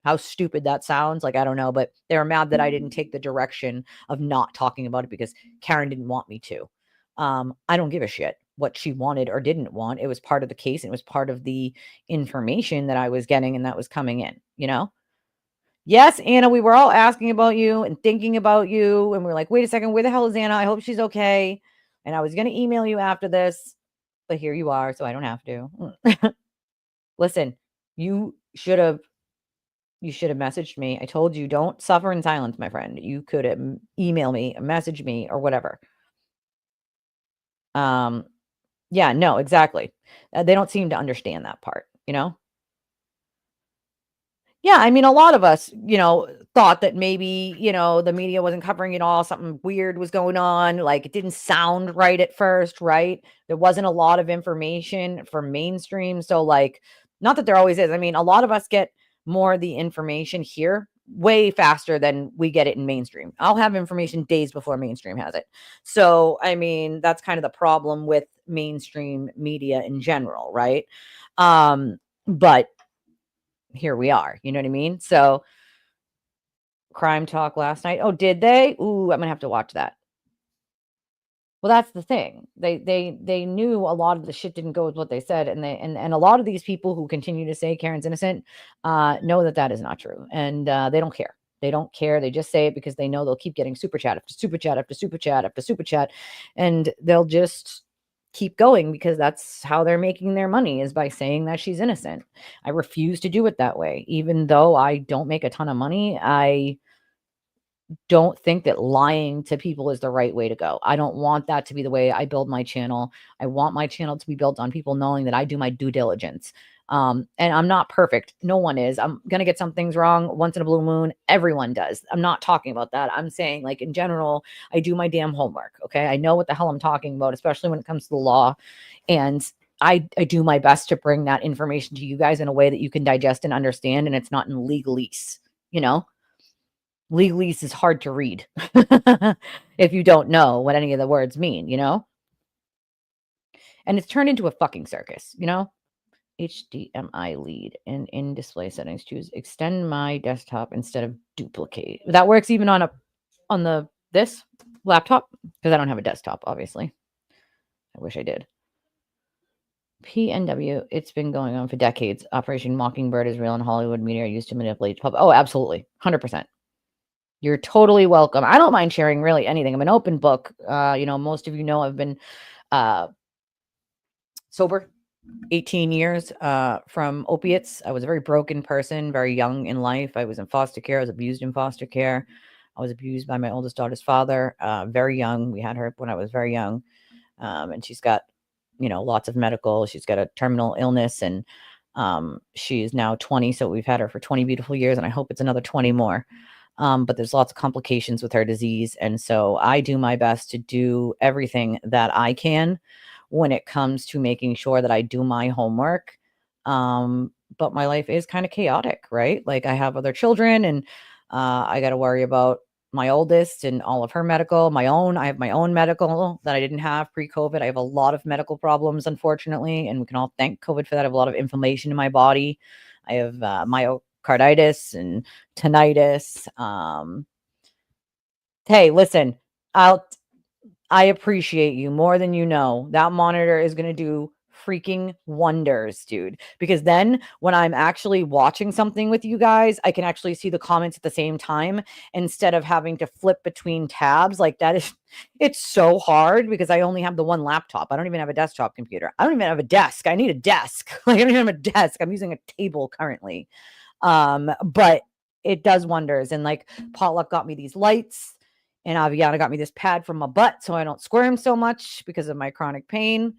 How stupid that sounds. Like, I don't know, but they were mad that I didn't take the direction of not talking about it because Karen didn't want me to. I don't give a shit what she wanted or didn't want. It was part of the case. And it was part of the information that I was getting and that was coming in, you know? Yes, Anna, we were all asking about you and thinking about you. And we are like, wait a second, where the hell is Anna? I hope she's okay. And I was going to email you after this, but here you are, so I don't have to. Listen, you should have messaged me. I told you, don't suffer in silence, my friend. You could email me, message me, or whatever. Yeah, no, exactly. They don't seem to understand that part, you know? Yeah, I mean, a lot of us, thought that maybe, the media wasn't covering it all. Something weird was going on. Like, it didn't sound right at first, right? There wasn't a lot of information for mainstream. So, like, not that there always is. I mean, a lot of us get more of the information here way faster than we get it in mainstream. I'll have information days before mainstream has it. So, I mean, that's kind of the problem with mainstream media in general, right? But here we are, you know what I mean? So, Crime Talk last night. Oh, did they? Ooh, I'm gonna have to watch that. Well, that's the thing. They knew a lot of the shit didn't go with what they said, and and a lot of these people who continue to say Karen's innocent know that that is not true, and they don't care. They don't care. They just say it because they know they'll keep getting super chat after super chat after super chat after super chat, and they'll just keep going because that's how they're making their money, is by saying that she's innocent. I refuse to do it that way. Even though I don't make a ton of money, I don't think that lying to people is the right way to go. I don't want that to be the way I build my channel. I want my channel to be built on people knowing that I do my due diligence. And I'm not perfect. No one is. I'm going to get some things wrong once in a blue moon. Everyone does. I'm not talking about that. I'm saying, like, in general, I do my damn homework. Okay. I know what the hell I'm talking about, especially when it comes to the law. And I do my best to bring that information to you guys in a way that you can digest and understand. And it's not in legalese, Legalese is hard to read if you don't know what any of the words mean, And it's turned into a fucking circus, HDMI lead, and in display settings, choose extend my desktop instead of duplicate. That works even on this laptop, because I don't have a desktop, obviously. I wish I did. PNW, it's been going on for decades. Operation Mockingbird is real, and Hollywood media are used to manipulate the public. Oh, absolutely. 100%. You're totally welcome. I don't mind sharing really anything. I'm an open book. Most of you know I've been sober 18 years from opiates. I was a very broken person, very young in life. I was in foster care. I was abused in foster care. I was abused by my oldest daughter's father, very young. We had her when I was very young. And she's got lots of medical. She's got a terminal illness, and she's now 20. So we've had her for 20 beautiful years, and I hope it's another 20 more. But there's lots of complications with her disease. And so I do my best to do everything that I can when it comes to making sure that I do my homework. But my life is kind of chaotic, right? Like, I have other children, and I got to worry about my oldest and all of her medical, I have my own medical that I didn't have pre-COVID. I have a lot of medical problems, unfortunately, and we can all thank COVID for that. I have a lot of inflammation in my body. I have myocarditis and tinnitus. Hey, listen, I appreciate you more than you know. That monitor is going to do freaking wonders, dude. Because then when I'm actually watching something with you guys, I can actually see the comments at the same time instead of having to flip between tabs. Like, it's so hard because I only have the one laptop. I don't even have a desktop computer. I don't even have a desk. I need a desk. Like, I don't even have a desk. I'm using a table currently. But it does wonders. And like, Potluck got me these lights, and Aviana got me this pad for my butt so I don't squirm so much because of my chronic pain.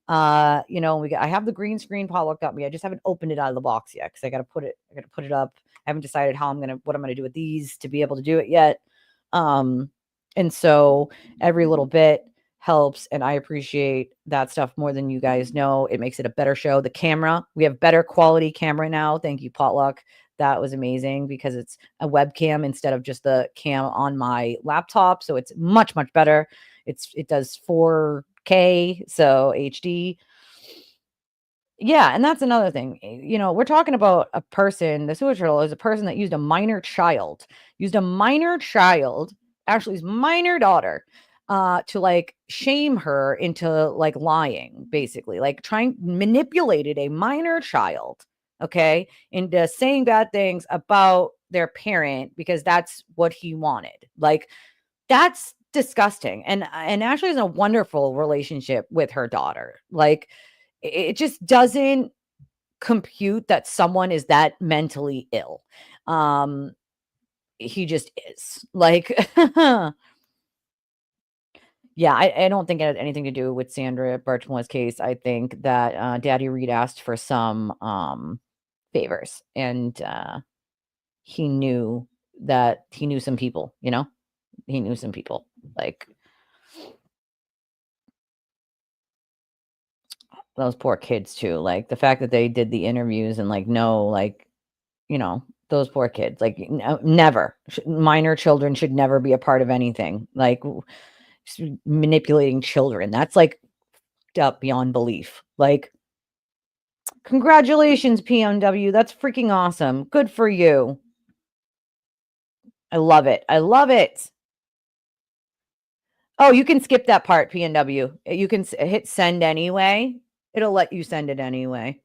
I have the green screen Potluck got me. I just haven't opened it out of the box yet because I got to put it up. I haven't decided what I'm going to do with these to be able to do it yet. And so every little bit helps, and I appreciate that stuff more than you guys know. It makes it a better show. The camera, we have better quality camera now. Thank you, Potluck. That was amazing because it's a webcam instead of just the cam on my laptop. So it's much, much better. It does 4K, so HD. Yeah, and that's another thing. We're talking about a person. The suicidal is a person that used a minor child, actually his minor daughter, to like shame her into like lying, basically, like manipulated a minor child, okay, into saying bad things about their parent because that's what he wanted. Like, that's disgusting. And Ashley has a wonderful relationship with her daughter. Like, it just doesn't compute that someone is that mentally ill. He just is. Like, yeah, I don't think it had anything to do with Sandra Birchmore's case. I think that Daddy Reed asked for some favors, and he knew some people, he knew some people. Like, those poor kids too. Like, the fact that they did the interviews and like, no, like, those poor kids, like, never, minor children should never be a part of anything. Like, manipulating children, that's like up beyond belief. Like, congratulations, PMW. That's freaking awesome. Good for you. I love it. I love it. Oh, you can skip that part, PNW. You can hit send anyway. It'll let you send it anyway.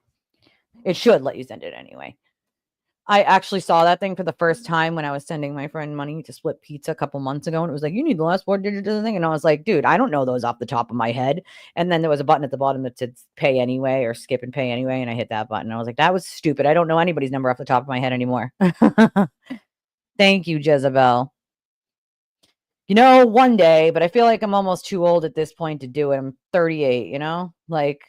It should let you send it anyway. I actually saw that thing for the first time when I was sending my friend money to split pizza a couple months ago. And it was like, you need the last 4 digits of the thing. And I was like, dude, I don't know those off the top of my head. And then there was a button at the bottom that said pay anyway or skip and pay anyway. And I hit that button. I was like, that was stupid. I don't know anybody's number off the top of my head anymore. Thank you, Jezebel. One day, but I feel like I'm almost too old at this point to do it. I'm 38, like,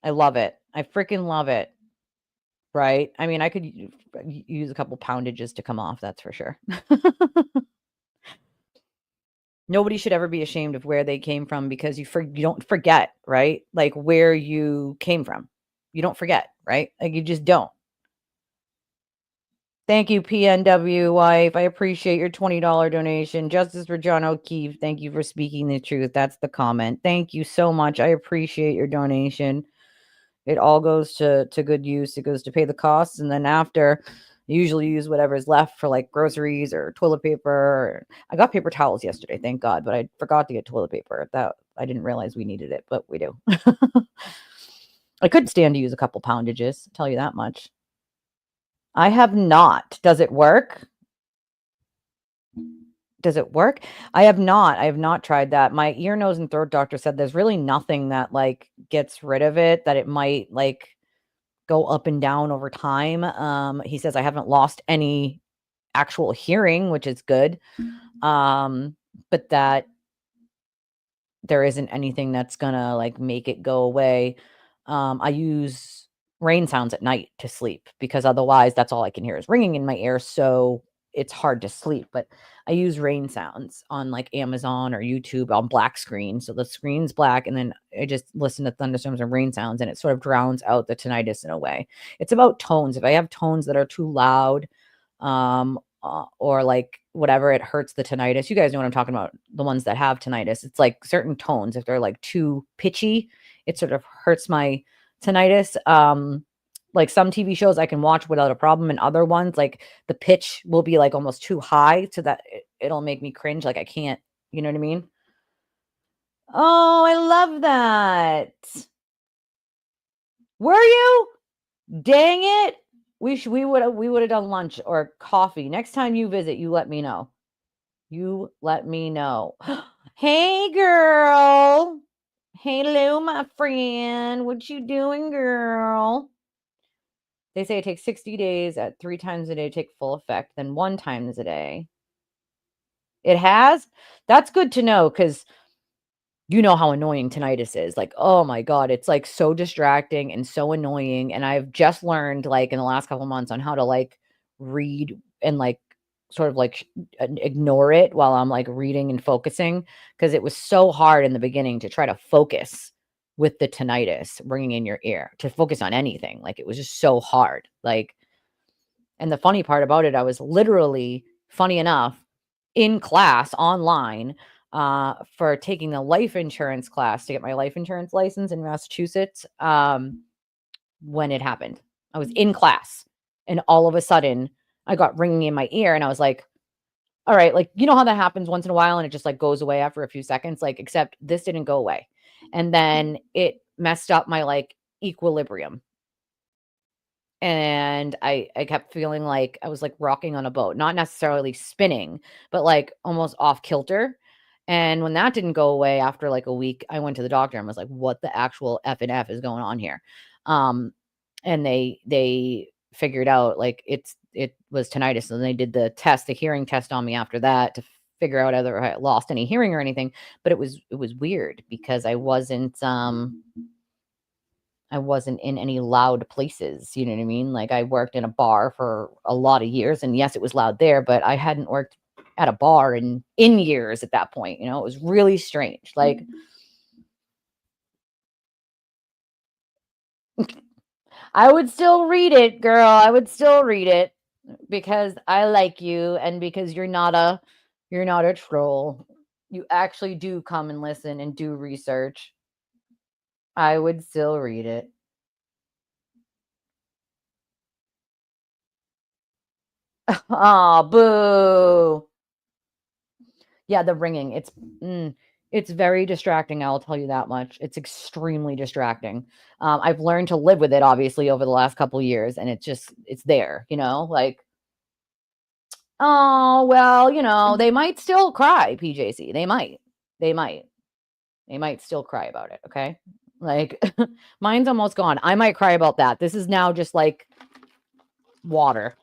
I love it. I freaking love it. Right? I mean, I could use a couple poundages to come off, that's for sure. Nobody should ever be ashamed of where they came from because you don't forget, right? Like, where you came from. You don't forget, right? Like, you just don't. Thank you, PNW wife. I appreciate your $20 donation. Justice for John O'Keefe. Thank you for speaking the truth. That's the comment. Thank you so much. I appreciate your donation. It all goes to good use. It goes to pay the costs. And then after, I usually use whatever's left for like groceries or toilet paper. I got paper towels yesterday, thank God, but I forgot to get toilet paper. That I didn't realize we needed it, but we do. I couldn't stand to use a couple poundages, tell you that much. I have not. Does it work? Does it work? I have not tried that. My ear, nose, and throat doctor said there's really nothing that like gets rid of it, that it might like go up and down over time. He says I haven't lost any actual hearing, which is good. But that there isn't anything that's gonna like make it go away. I use rain sounds at night to sleep because otherwise that's all I can hear is ringing in my ear. So it's hard to sleep. But I use rain sounds on like Amazon or YouTube on black screen. So the screen's black, and then I just listen to thunderstorms and rain sounds, and it sort of drowns out the tinnitus in a way. It's about tones. If I have tones that are too loud, or like whatever, it hurts the tinnitus. You guys know what I'm talking about. The ones that have tinnitus, it's like certain tones. If they're like too pitchy, it sort of hurts my tinnitus. Like some TV shows I can watch without a problem, and other ones, like the pitch will be like almost too high so that it'll make me cringe. Like I can't, you know what I mean? Oh, I love that. Were you? Dang it. We would have done lunch or coffee. Next time you visit, you let me know. You let me know. Hey, girl. Hello, my friend. What you doing, girl? They say it takes 60 days at 3 times a day to take full effect, then 1 times a day. It has? That's good to know, because you know how annoying tinnitus is. Like, oh my God, it's like so distracting and so annoying. And I've just learned like in the last couple months on how to like read and like sort of like ignore it while I'm like reading and focusing, because it was so hard in the beginning to try to focus with the tinnitus ringing in your ear, to focus on anything. Like it was just so hard. Like, and the funny part about it, I was literally, funny enough, in class online for taking the life insurance class to get my life insurance license in Massachusetts when it happened. I was in class, and all of a sudden I got ringing in my ear, and I was like, all right, like, you know how that happens once in a while and it just like goes away after a few seconds, like, except this didn't go away. And then it messed up my like equilibrium. And I kept feeling like I was like rocking on a boat, not necessarily spinning, but like almost off kilter. And when that didn't go away after like a week, I went to the doctor and was like, what the actual F and F is going on here? And they figured out like it was tinnitus. And they did the test, the hearing test on me after that to figure out whether I lost any hearing or anything. But it was weird because I wasn't in any loud places, you know what I mean? Like I worked in a bar for a lot of years, and yes, it was loud there, but I hadn't worked at a bar in years at that point, you know? It was really strange. Like I would still read it, girl. I would still read it because I like you and because you're not a troll. You actually do come and listen and do research. I would still read it. Oh, boo. Yeah, the ringing. It's very distracting. I'll tell you that much. It's extremely distracting. I've learned to live with it, obviously, over the last couple of years, and it's there, you know, like, oh, well, you know, they might still cry, PJC. They might still cry about it. Okay. Like mine's almost gone. I might cry about that. This is now just like water.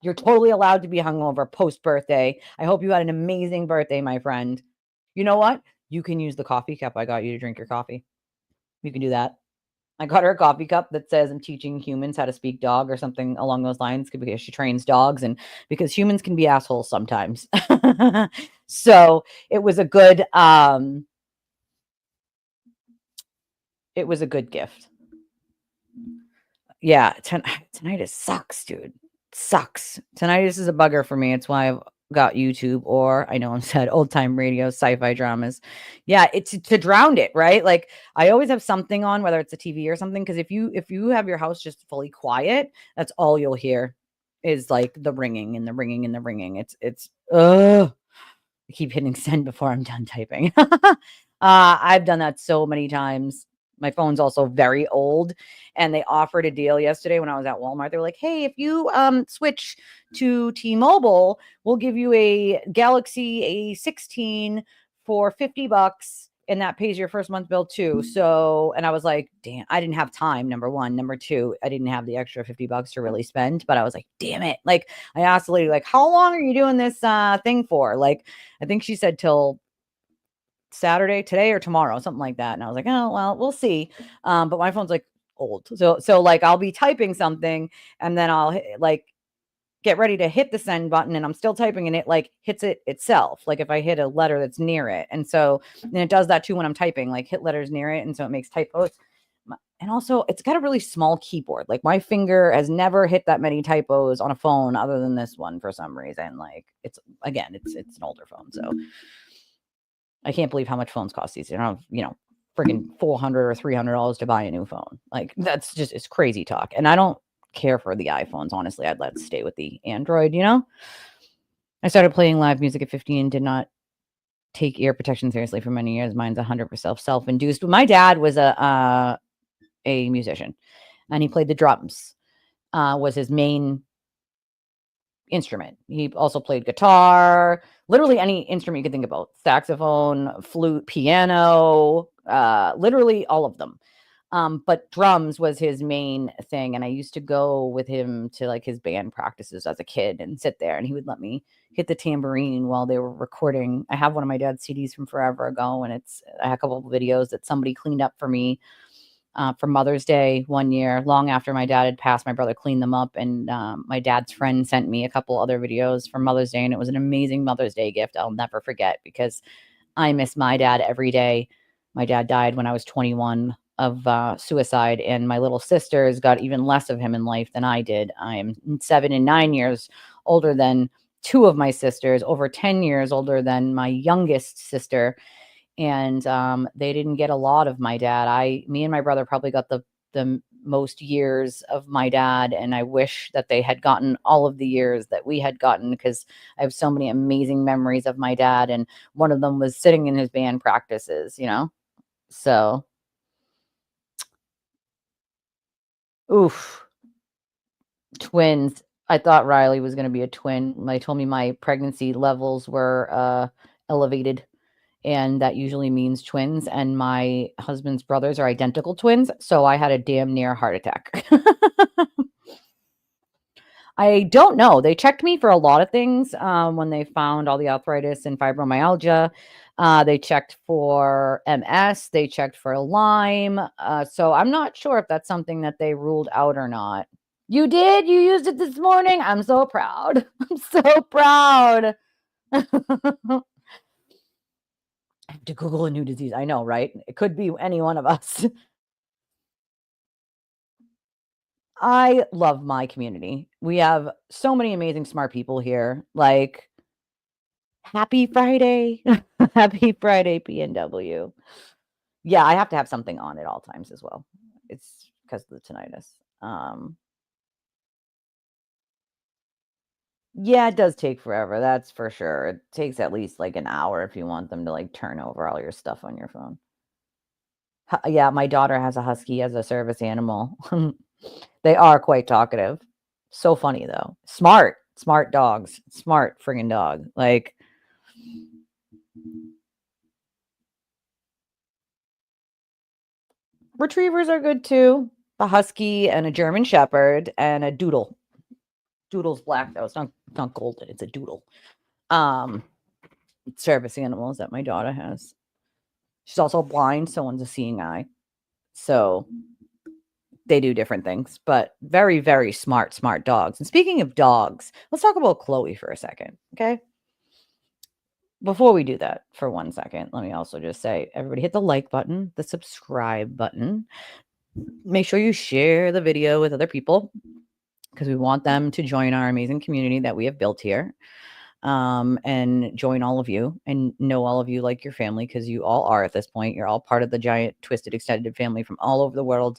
You're totally allowed to be hungover post-birthday. I hope you had an amazing birthday, my friend. You know what? You can use the coffee cup I got you to drink your coffee. You can do that. I got her a coffee cup that says I'm teaching humans how to speak dog or something along those lines, because she trains dogs and because humans can be assholes sometimes. So it was a good gift. Yeah, tinnitus sucks, dude. Sucks. Tinnitus is a bugger for me. It's why I've got YouTube, or I know I'm said old time radio, sci-fi dramas. Yeah, it's to drown it, right? Like I always have something on, whether it's a TV or something, because if you have your house just fully quiet, that's all you'll hear is like the ringing and the ringing and the ringing. It's I keep hitting send before I'm done typing. I've done that so many times. My phone's also very old, and they offered a deal yesterday when I was at Walmart. They were like, hey, if you switch to T-Mobile, we'll give you a Galaxy A16 for $50, and that pays your first month bill too. So, and I was like, damn, I didn't have time, number one. Number two, I didn't have the extra $50 to really spend, but I was like, damn it. Like I asked the lady, like, how long are you doing this thing for? Like, I think she said till Saturday, today or tomorrow, something like that. And I was like, oh, well, we'll see. But my phone's like old. So like I'll be typing something and then I'll like get ready to hit the send button and I'm still typing and it like hits it itself. Like if I hit a letter that's near it. And so then it does that too when I'm typing, like hit letters near it. And so it makes typos. And also it's got a really small keyboard. Like my finger has never hit that many typos on a phone other than this one for some reason. Like it's again, it's an older phone. So I can't believe how much phones cost these days. I don't have, freaking $400 or $300 to buy a new phone. Like that's just, it's crazy talk. And I don't care for the iPhones. Honestly, I'd let it stay with the Android, I started playing live music at 15, did not take ear protection seriously for many years. Mine's 100% self-induced. But my dad was a musician and he played the drums, was his main instrument. He also played guitar, literally any instrument you could think about, saxophone, flute, piano, literally all of them. But drums was his main thing. And I used to go with him to like his band practices as a kid and sit there and he would let me hit the tambourine while they were recording. I have one of my dad's CDs from forever ago and I have a couple of videos that somebody cleaned up for me for Mother's Day one year, long after my dad had passed. My brother cleaned them up and my dad's friend sent me a couple other videos for Mother's Day and it was an amazing Mother's Day gift I'll never forget because I miss my dad every day. My dad died when I was 21 of suicide and my little sisters got even less of him in life than I did. I am 7 and 9 years older than two of my sisters, over 10 years older than my youngest sister. And they didn't get a lot of my dad. Me and my brother probably got the most years of my dad. And I wish that they had gotten all of the years that we had gotten because I have so many amazing memories of my dad. And one of them was sitting in his band practices, So, oof. Twins. I thought Riley was going to be a twin. They told me my pregnancy levels were elevated. And that usually means twins. And my husband's brothers are identical twins. So I had a damn near heart attack. I don't know. They checked me for a lot of things when they found all the arthritis and fibromyalgia. They checked for MS. They checked for Lyme. So I'm not sure if that's something that they ruled out or not. You did? You used it this morning? I'm so proud. I'm so proud. I have to Google a new disease. I know, right? It could be any one of us. I love my community. We have so many amazing, smart people here. Like, happy Friday. Happy Friday, PNW. Yeah, I have to have something on at all times as well. It's because of the tinnitus. Yeah, it does take forever. That's for sure. It takes at least like an hour if you want them to like turn over all your stuff on your phone. Yeah, my daughter has a husky as a service animal. They are quite talkative. So funny though. Smart dogs. Smart friggin' dog. Like retrievers are good too. A husky and a German shepherd and a doodle. Doodle's black though. It's not golden. It's a doodle. Service animals that my daughter has. She's also blind, so one's a seeing eye. So they do different things, but very, very smart dogs. And speaking of dogs, let's talk about Chloe for a second, okay? Before we do that for 1 second, let me also just say, everybody hit the like button, the subscribe button. Make sure you share the video with other people because we want them to join our amazing community that we have built here. And join all of you and know all of you like your family because you all are at this point. You're all part of the giant twisted extended family from all over the world.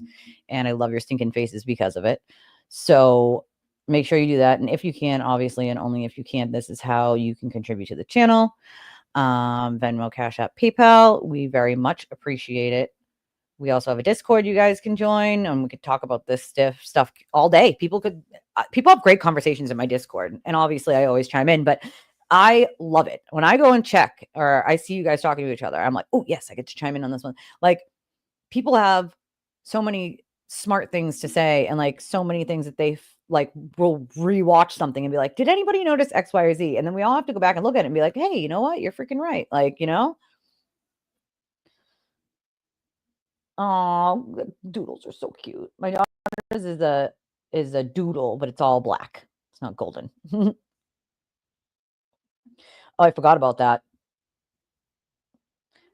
And I love your stinking faces because of it. So make sure you do that. And if you can, obviously, and only if you can, this is how you can contribute to the channel. Venmo, Cash App, PayPal. We very much appreciate it. We also have a Discord you guys can join and we could talk about this stuff all day. People have great conversations in my Discord and obviously I always chime in, but I love it. When I go and check or I see you guys talking to each other, I'm like, oh yes, I get to chime in on this one. Like people have so many smart things to say and like so many things that they like will rewatch something and be like, did anybody notice X, Y, or Z? And then we all have to go back and look at it and be like, hey, you know what? You're freaking right. Like, Oh, doodles are so cute. My daughter's is a doodle, but it's all black. It's not golden. Oh, I forgot about that.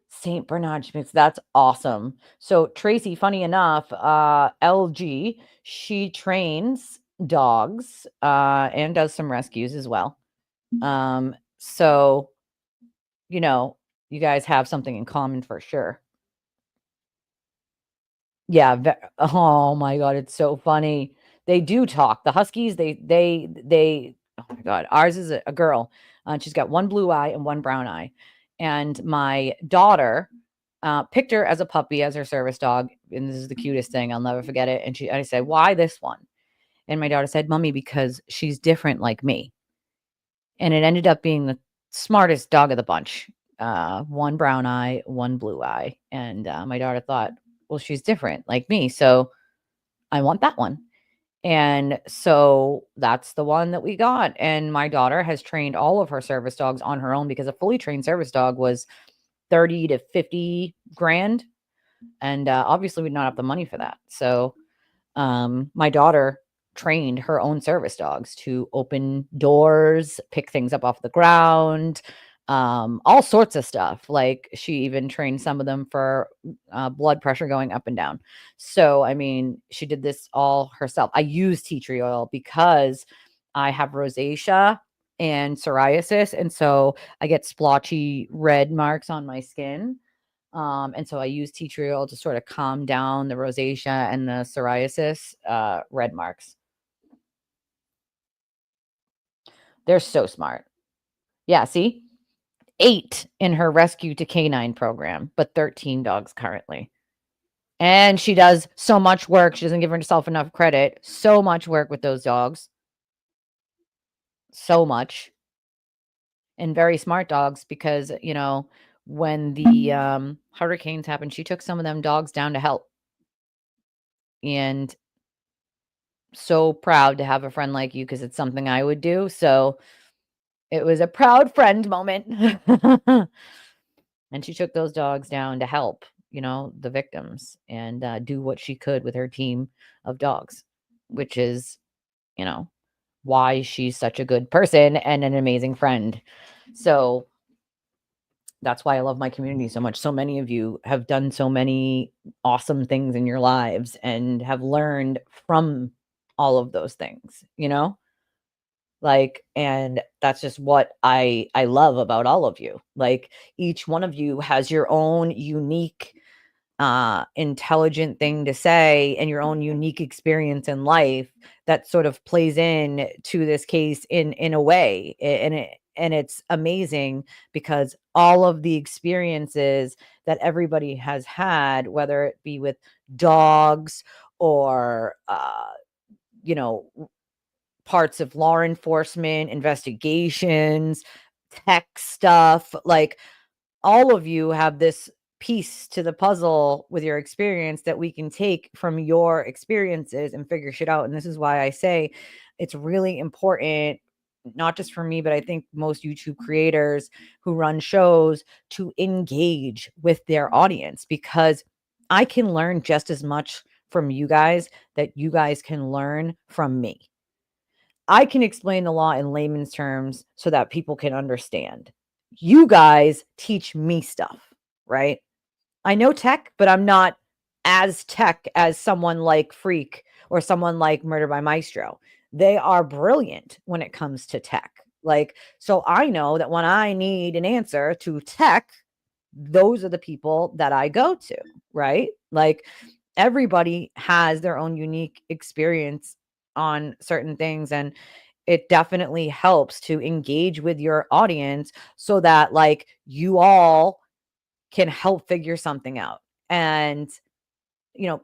St. Bernard Schmitz, that's awesome. So Tracy, funny enough, LG, she trains dogs and does some rescues as well. So you know, you guys have something in common for sure. Yeah, oh my god, it's so funny. They do talk. The Huskies, they oh my god, ours is a girl. She's got one blue eye and one brown eye. And my daughter picked her as a puppy as her service dog, and this is the cutest thing. I'll never forget it. And I said, "Why this one?" And my daughter said, "Mommy, because she's different like me." And it ended up being the smartest dog of the bunch. One brown eye, one blue eye. And my daughter thought, well, she's different like me, so I want that one. And so that's the one that we got. And my daughter has trained all of her service dogs on her own because a fully trained service dog was 30 to 50 grand. And obviously we did not have the money for that. So my daughter trained her own service dogs to open doors, pick things up off the ground, all sorts of stuff. Like she even trained some of them for blood pressure going up and down. So, I mean, she did this all herself. I use tea tree oil because I have rosacea and psoriasis. And so I get splotchy red marks on my skin. And so I use tea tree oil to sort of calm down the rosacea and the psoriasis red marks. They're so smart. Yeah, see? 8 in her rescue to canine program, but 13 dogs currently. And she does so much work. She doesn't give herself enough credit. So much work with those dogs. So much. And very smart dogs because, you know, when the hurricanes happened, she took some of them dogs down to help. And so proud to have a friend like you because it's something I would do. So it was a proud friend moment. And she took those dogs down to help, you know, the victims and do what she could with her team of dogs, which is, you know, why she's such a good person and an amazing friend. So that's why I love my community so much. So many of you have done so many awesome things in your lives and have learned from all of those things, you know? Like, and that's just what I love about all of you. Like each one of you has your own unique intelligent thing to say and your own unique experience in life that sort of plays in to this case in a way. And it's amazing because all of the experiences that everybody has had, whether it be with dogs or you know, parts of law enforcement, investigations, tech stuff, like all of you have this piece to the puzzle with your experience that we can take from your experiences and figure shit out. And this is why I say it's really important, not just for me, but I think most YouTube creators who run shows to engage with their audience because I can learn just as much from you guys that you guys can learn from me. I can explain the law in layman's terms so that people can understand. You guys teach me stuff, right? I know tech, but I'm not as tech as someone like Freak or someone like Murder by Maestro. They are brilliant when it comes to tech. Like, so I know that when I need an answer to tech, those are the people that I go to, right? Like, everybody has their own unique experience on certain things. And it definitely helps to engage with your audience so that like you all can help figure something out. And you know,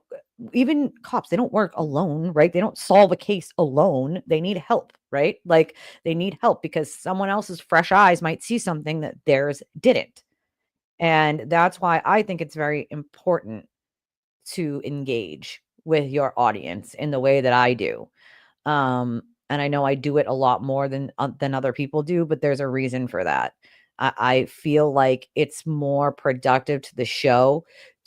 even cops, they don't work alone, right? They don't solve a case alone. They need help, right? Like they need help because someone else's fresh eyes might see something that theirs didn't. And that's why I think it's very important to engage with your audience in the way that I do. And I know I do it a lot more than other people do, but there's a reason for that. I feel like it's more productive to the show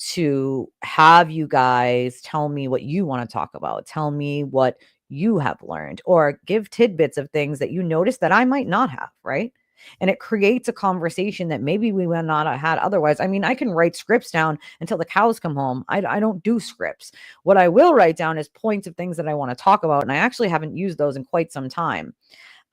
to have you guys tell me what you want to talk about, tell me what you have learned, or give tidbits of things that you notice that I might not have, right? And it creates a conversation that maybe we would not have had otherwise. I mean, I can write scripts down until the cows come home. I don't do scripts. What I will write down is points of things that I want to talk about, and I actually haven't used those in quite some time.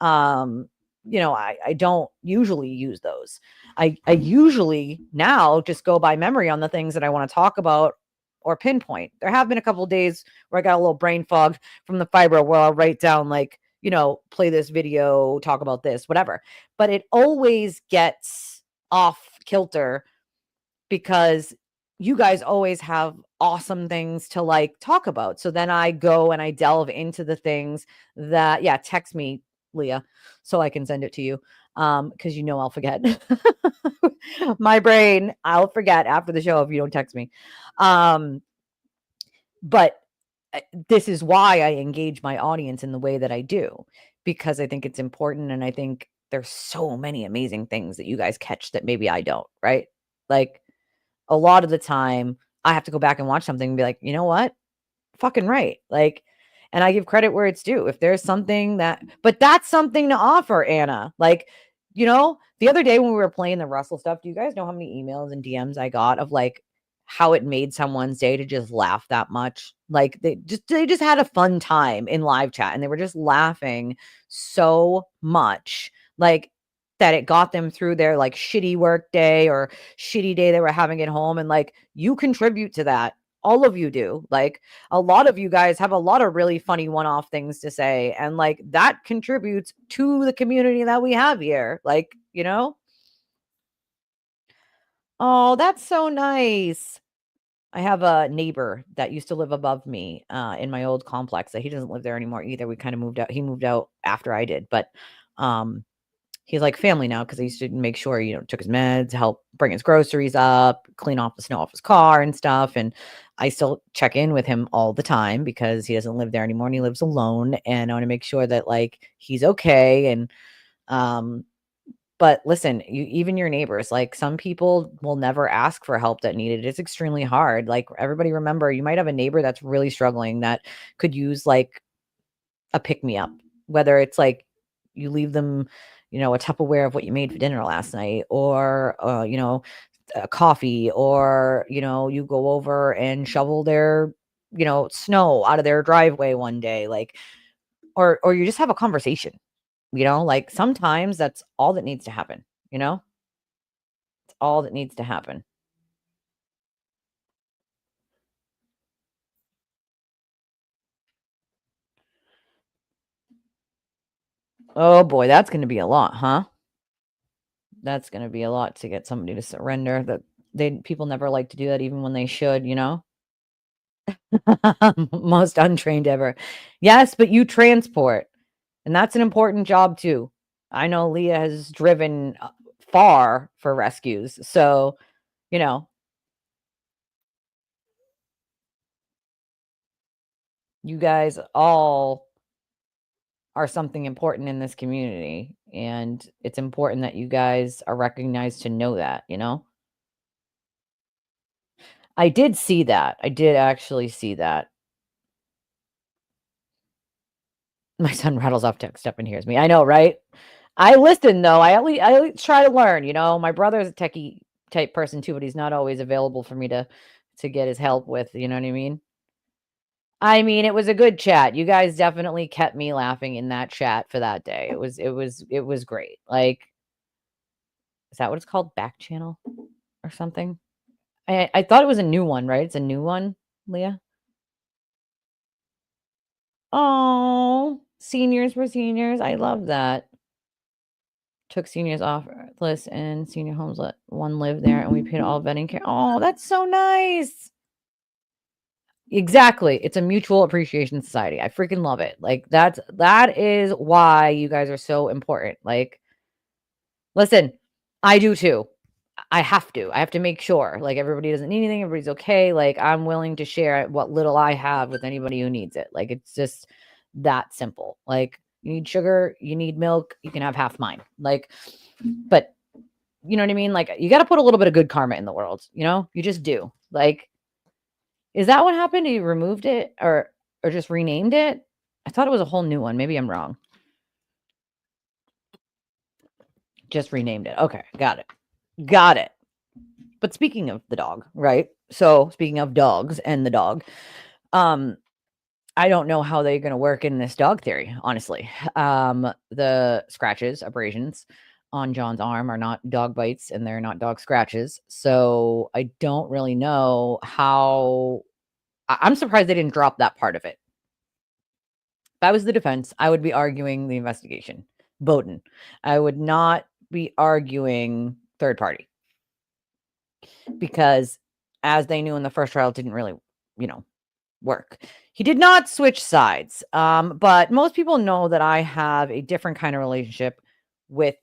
I don't usually use those. I usually now just go by memory on the things that I want to talk about or pinpoint. There have been a couple of days where I got a little brain fog from the fibro where I'll write down like, play this video, talk about this, whatever. But it always gets off kilter because you guys always have awesome things to like talk about. So then I go and I delve into the things that, text me, Leah, so I can send it to you. Because I'll forget. My brain, I'll forget after the show if you don't text me. But this is why I engage my audience in the way that I do, because I think it's important. And I think there's so many amazing things that you guys catch that maybe I don't, right? Like a lot of the time I have to go back and watch something and be like, you know what? Fucking right. Like, and I give credit where it's due. If there's something but that's something to offer, Anna. Like, the other day when we were playing the Russell stuff, do you guys know how many emails and DMs I got of like how it made someone's day to just laugh that much? Like they just had a fun time in live chat and they were just laughing so much, like that it got them through their like shitty work day or shitty day they were having at home. And like you contribute to that. All of you do. Like a lot of you guys have a lot of really funny one-off things to say. And like that contributes to the community that we have here. Like, Oh, that's so nice. I have a neighbor that used to live above me in my old complex. That he doesn't live there anymore either. We kind of moved out. He moved out after I did, but he's like family now because I used to make sure, took his meds, help bring his groceries up, clean off the snow off his car and stuff. And I still check in with him all the time because he doesn't live there anymore and he lives alone. And I want to make sure that like he's okay. And but listen, even your neighbors, like some people will never ask for help that needed. It's extremely hard. Like everybody remember, you might have a neighbor that's really struggling that could use like a pick me up, whether it's like you leave them, a Tupperware of what you made for dinner last night, or, a coffee, or, you go over and shovel their, snow out of their driveway one day, like, or you just have a conversation, like sometimes that's all that needs to happen, it's all that needs to happen. Oh boy, that's going to be a lot, huh? That's going to be a lot to get somebody to surrender. That people never like to do that, even when they should, Most untrained ever. Yes, but you transport, and that's an important job too. I know Leah has driven far for rescues, so you guys all are something important in this community, and it's important that you guys are recognized to know that, I did see that. I did actually see that. My son rattles off text stuff and hears me. I know, right? I listen though. I at least try to learn, My brother's a techie type person too, but he's not always available for me to get his help with, you know what I mean? I mean, it was a good chat. You guys definitely kept me laughing in that chat for that day. It was great. Like, is that what it's called? Back channel or something? I thought it was a new one, right? It's a new one, Leah. Oh, seniors were seniors. I love that. Took seniors off list and senior homes let one live there, and we paid all vetting care. Oh, that's so nice. Exactly. It's a mutual appreciation society. I freaking love it. Like that is why you guys are so important. Like, listen, I do too. I have to make sure like everybody doesn't need anything. Everybody's okay. Like I'm willing to share what little I have with anybody who needs it. Like it's just that simple. Like you need sugar, you need milk, you can have half mine. Like, but you know what I mean? Like you got to put a little bit of good karma in the world, you just do. Like, is that what happened? He removed it or just renamed it? I thought it was a whole new one. Maybe I'm wrong. Just renamed it. Okay, got it. Got it. But speaking of the dog, right? So speaking of dogs and the dog, I don't know how they're going to work in this dog theory, honestly. The scratches, abrasions on John's arm are not dog bites and they're not dog scratches. So I don't really know how. I'm surprised they didn't drop that part of it. If I was the defense, I would be arguing the investigation. Bowden. I would not be arguing third party. Because as they knew in the first trial, it didn't really, work. He did not switch sides. But most people know that I have a different kind of relationship with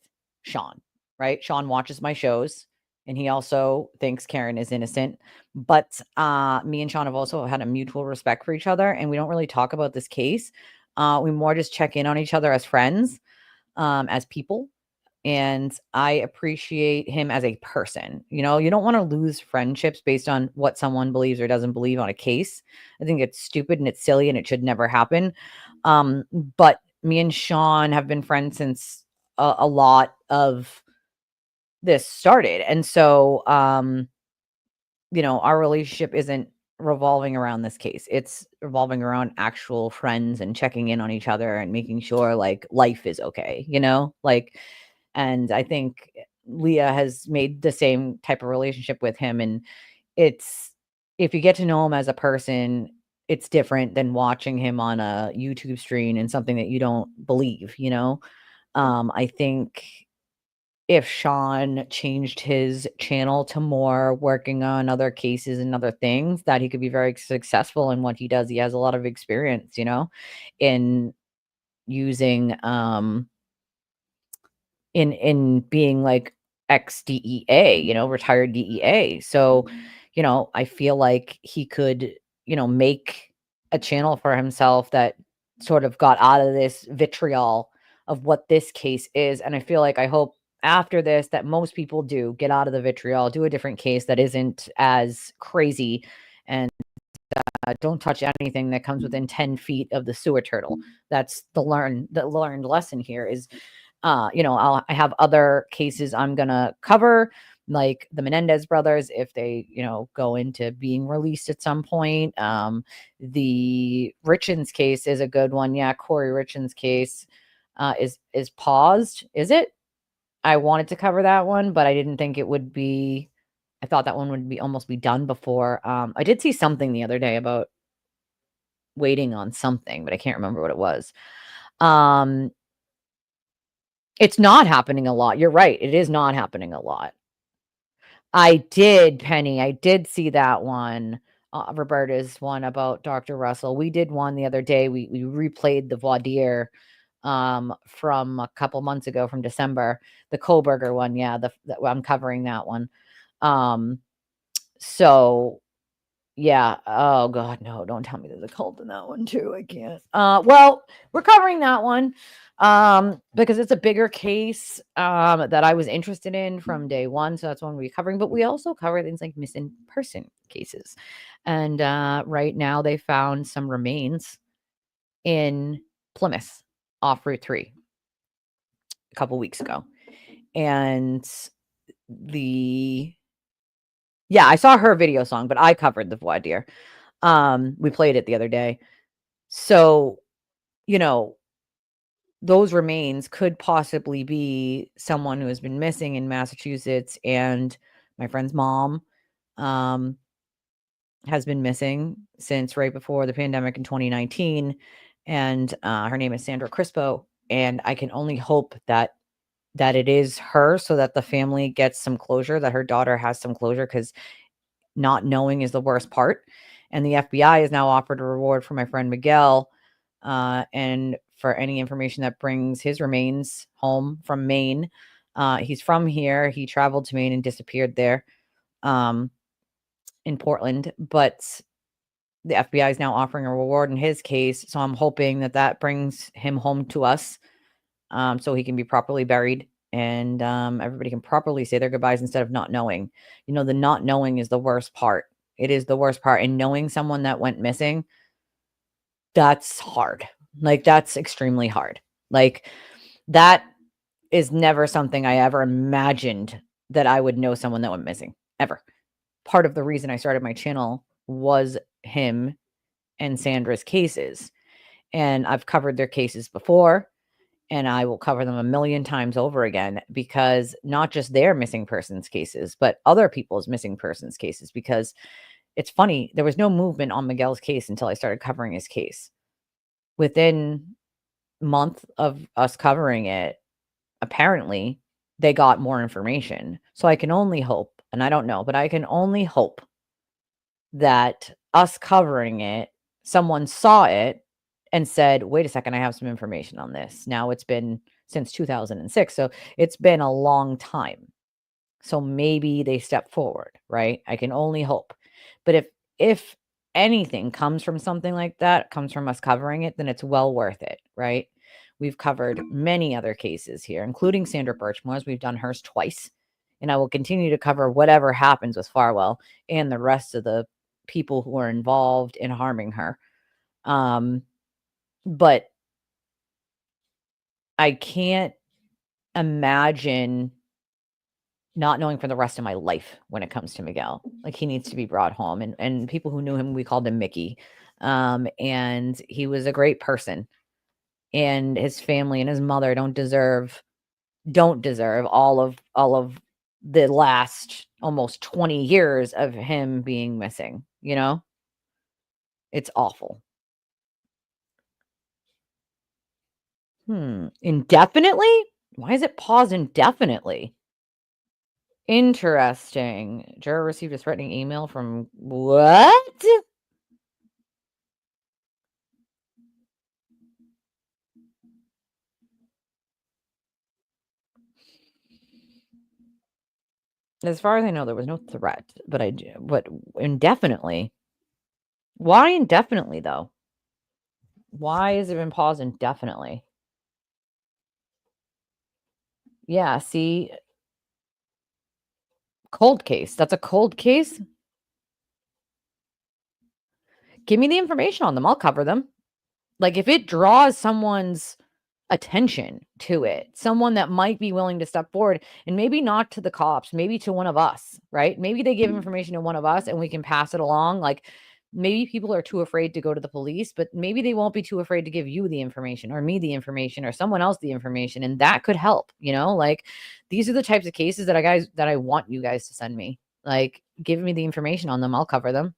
Sean, right? Sean watches my shows and he also thinks Karen is innocent. But me and Sean have also had a mutual respect for each other, and we don't really talk about this case. We more just check in on each other as friends, as people. And I appreciate him as a person. You don't want to lose friendships based on what someone believes or doesn't believe on a case. I think it's stupid and it's silly and it should never happen. But me and Sean have been friends since a lot of this started. And so, our relationship isn't revolving around this case. It's revolving around actual friends and checking in on each other and making sure like life is okay, and I think Leah has made the same type of relationship with him. And it's, if you get to know him as a person, it's different than watching him on a YouTube stream and something that you don't believe, I think if Sean changed his channel to more working on other cases and other things, that he could be very successful in what he does. He has a lot of experience, in using, in being like ex-DEA, retired DEA. So, I feel like he could, make a channel for himself that sort of got out of this vitriol of what this case is. And I hope after this that most people do get out of the vitriol, do a different case that isn't as crazy, and don't touch anything that comes within 10 feet of the sewer turtle. That's the learned lesson here is, I have other cases I'm going to cover, like the Menendez brothers, if they, go into being released at some point. The Richens case is a good one. Yeah. Corey Richens case is paused. Is it? I wanted to cover that one, but I didn't think it would be. I thought that one would be almost be done before. I did see something the other day about waiting on something, but I can't remember what it was. It's not happening a lot. You're right. It is not happening a lot. Penny. I did see that one. Roberta's one about Dr. Russell. We did one the other day. We replayed the voir dire from a couple months ago from December. The Koberger one. Yeah, I'm covering that one. So yeah. Oh God, no, don't tell me there's a cult in that one too. I can't. Well, we're covering that one because it's a bigger case that I was interested in from day one. So that's one we're covering. But we also cover things like missing person cases. And right now they found some remains in Plymouth off Route 3 a couple weeks ago. And I saw her video song, but I covered the voir dire. We played it the other day. So, those remains could possibly be someone who has been missing in Massachusetts, and my friend's mom has been missing since right before the pandemic in 2019. And her name is Sandra Crispo. And I can only hope that it is her, so that the family gets some closure, that her daughter has some closure, because not knowing is the worst part. And the FBI has now offered a reward for my friend Miguel, and for any information that brings his remains home from Maine. He's from here. He traveled to Maine and disappeared there in Portland. But the FBI is now offering a reward in his case. So I'm hoping that brings him home to us, so he can be properly buried, and everybody can properly say their goodbyes instead of not knowing. The not knowing is the worst part. It is the worst part. And knowing someone that went missing, that's hard. Like, that's extremely hard. Like, that is never something I ever imagined that I would know someone that went missing, ever. Part of the reason I started my channel was him and Sandra's cases. And I've covered their cases before, and I will cover them a million times over again, because not just their missing persons cases, but other people's missing persons cases. Because it's funny, there was no movement on Miguel's case until I started covering his case. Within a month of us covering it, apparently they got more information. So I can only hope, and I don't know, but I can only hope that us covering it, someone saw it and said, wait a second, I have some information on this. Now, it's been since 2006. So it's been a long time. So maybe they step forward, right? I can only hope. But if anything comes from something like that, comes from us covering it, then it's well worth it, right? We've covered many other cases here, including Sandra Birchmore's. We've done hers twice. And I will continue to cover whatever happens with Farwell and the rest of the people who are involved in harming her. But I can't imagine not knowing for the rest of my life when it comes to Miguel. Like, he needs to be brought home. And people who knew him, we called him Mickey. And he was a great person. And his family and his mother don't deserve all of the last almost 20 years of him being missing, you know? It's awful. Indefinitely? Why is it paused indefinitely? Interesting. Juror received a threatening email from what? As far as I know, there was no threat, but indefinitely. Why indefinitely, though? Why has it been paused indefinitely? Yeah, see, cold case. That's a cold case. Give me the information on them. I'll cover them. Like, if it draws someone's attention to it, someone that might be willing to step forward, and maybe not to the cops, maybe to one of us, right? Maybe they give information to one of us and we can pass it along. Like, maybe people are too afraid to go to the police, but maybe they won't be too afraid to give you the information, or me the information, or someone else the information, and that could help, you know? Like, these are the types of cases that I want you guys to send me. Like, give me the information on them, I'll cover them.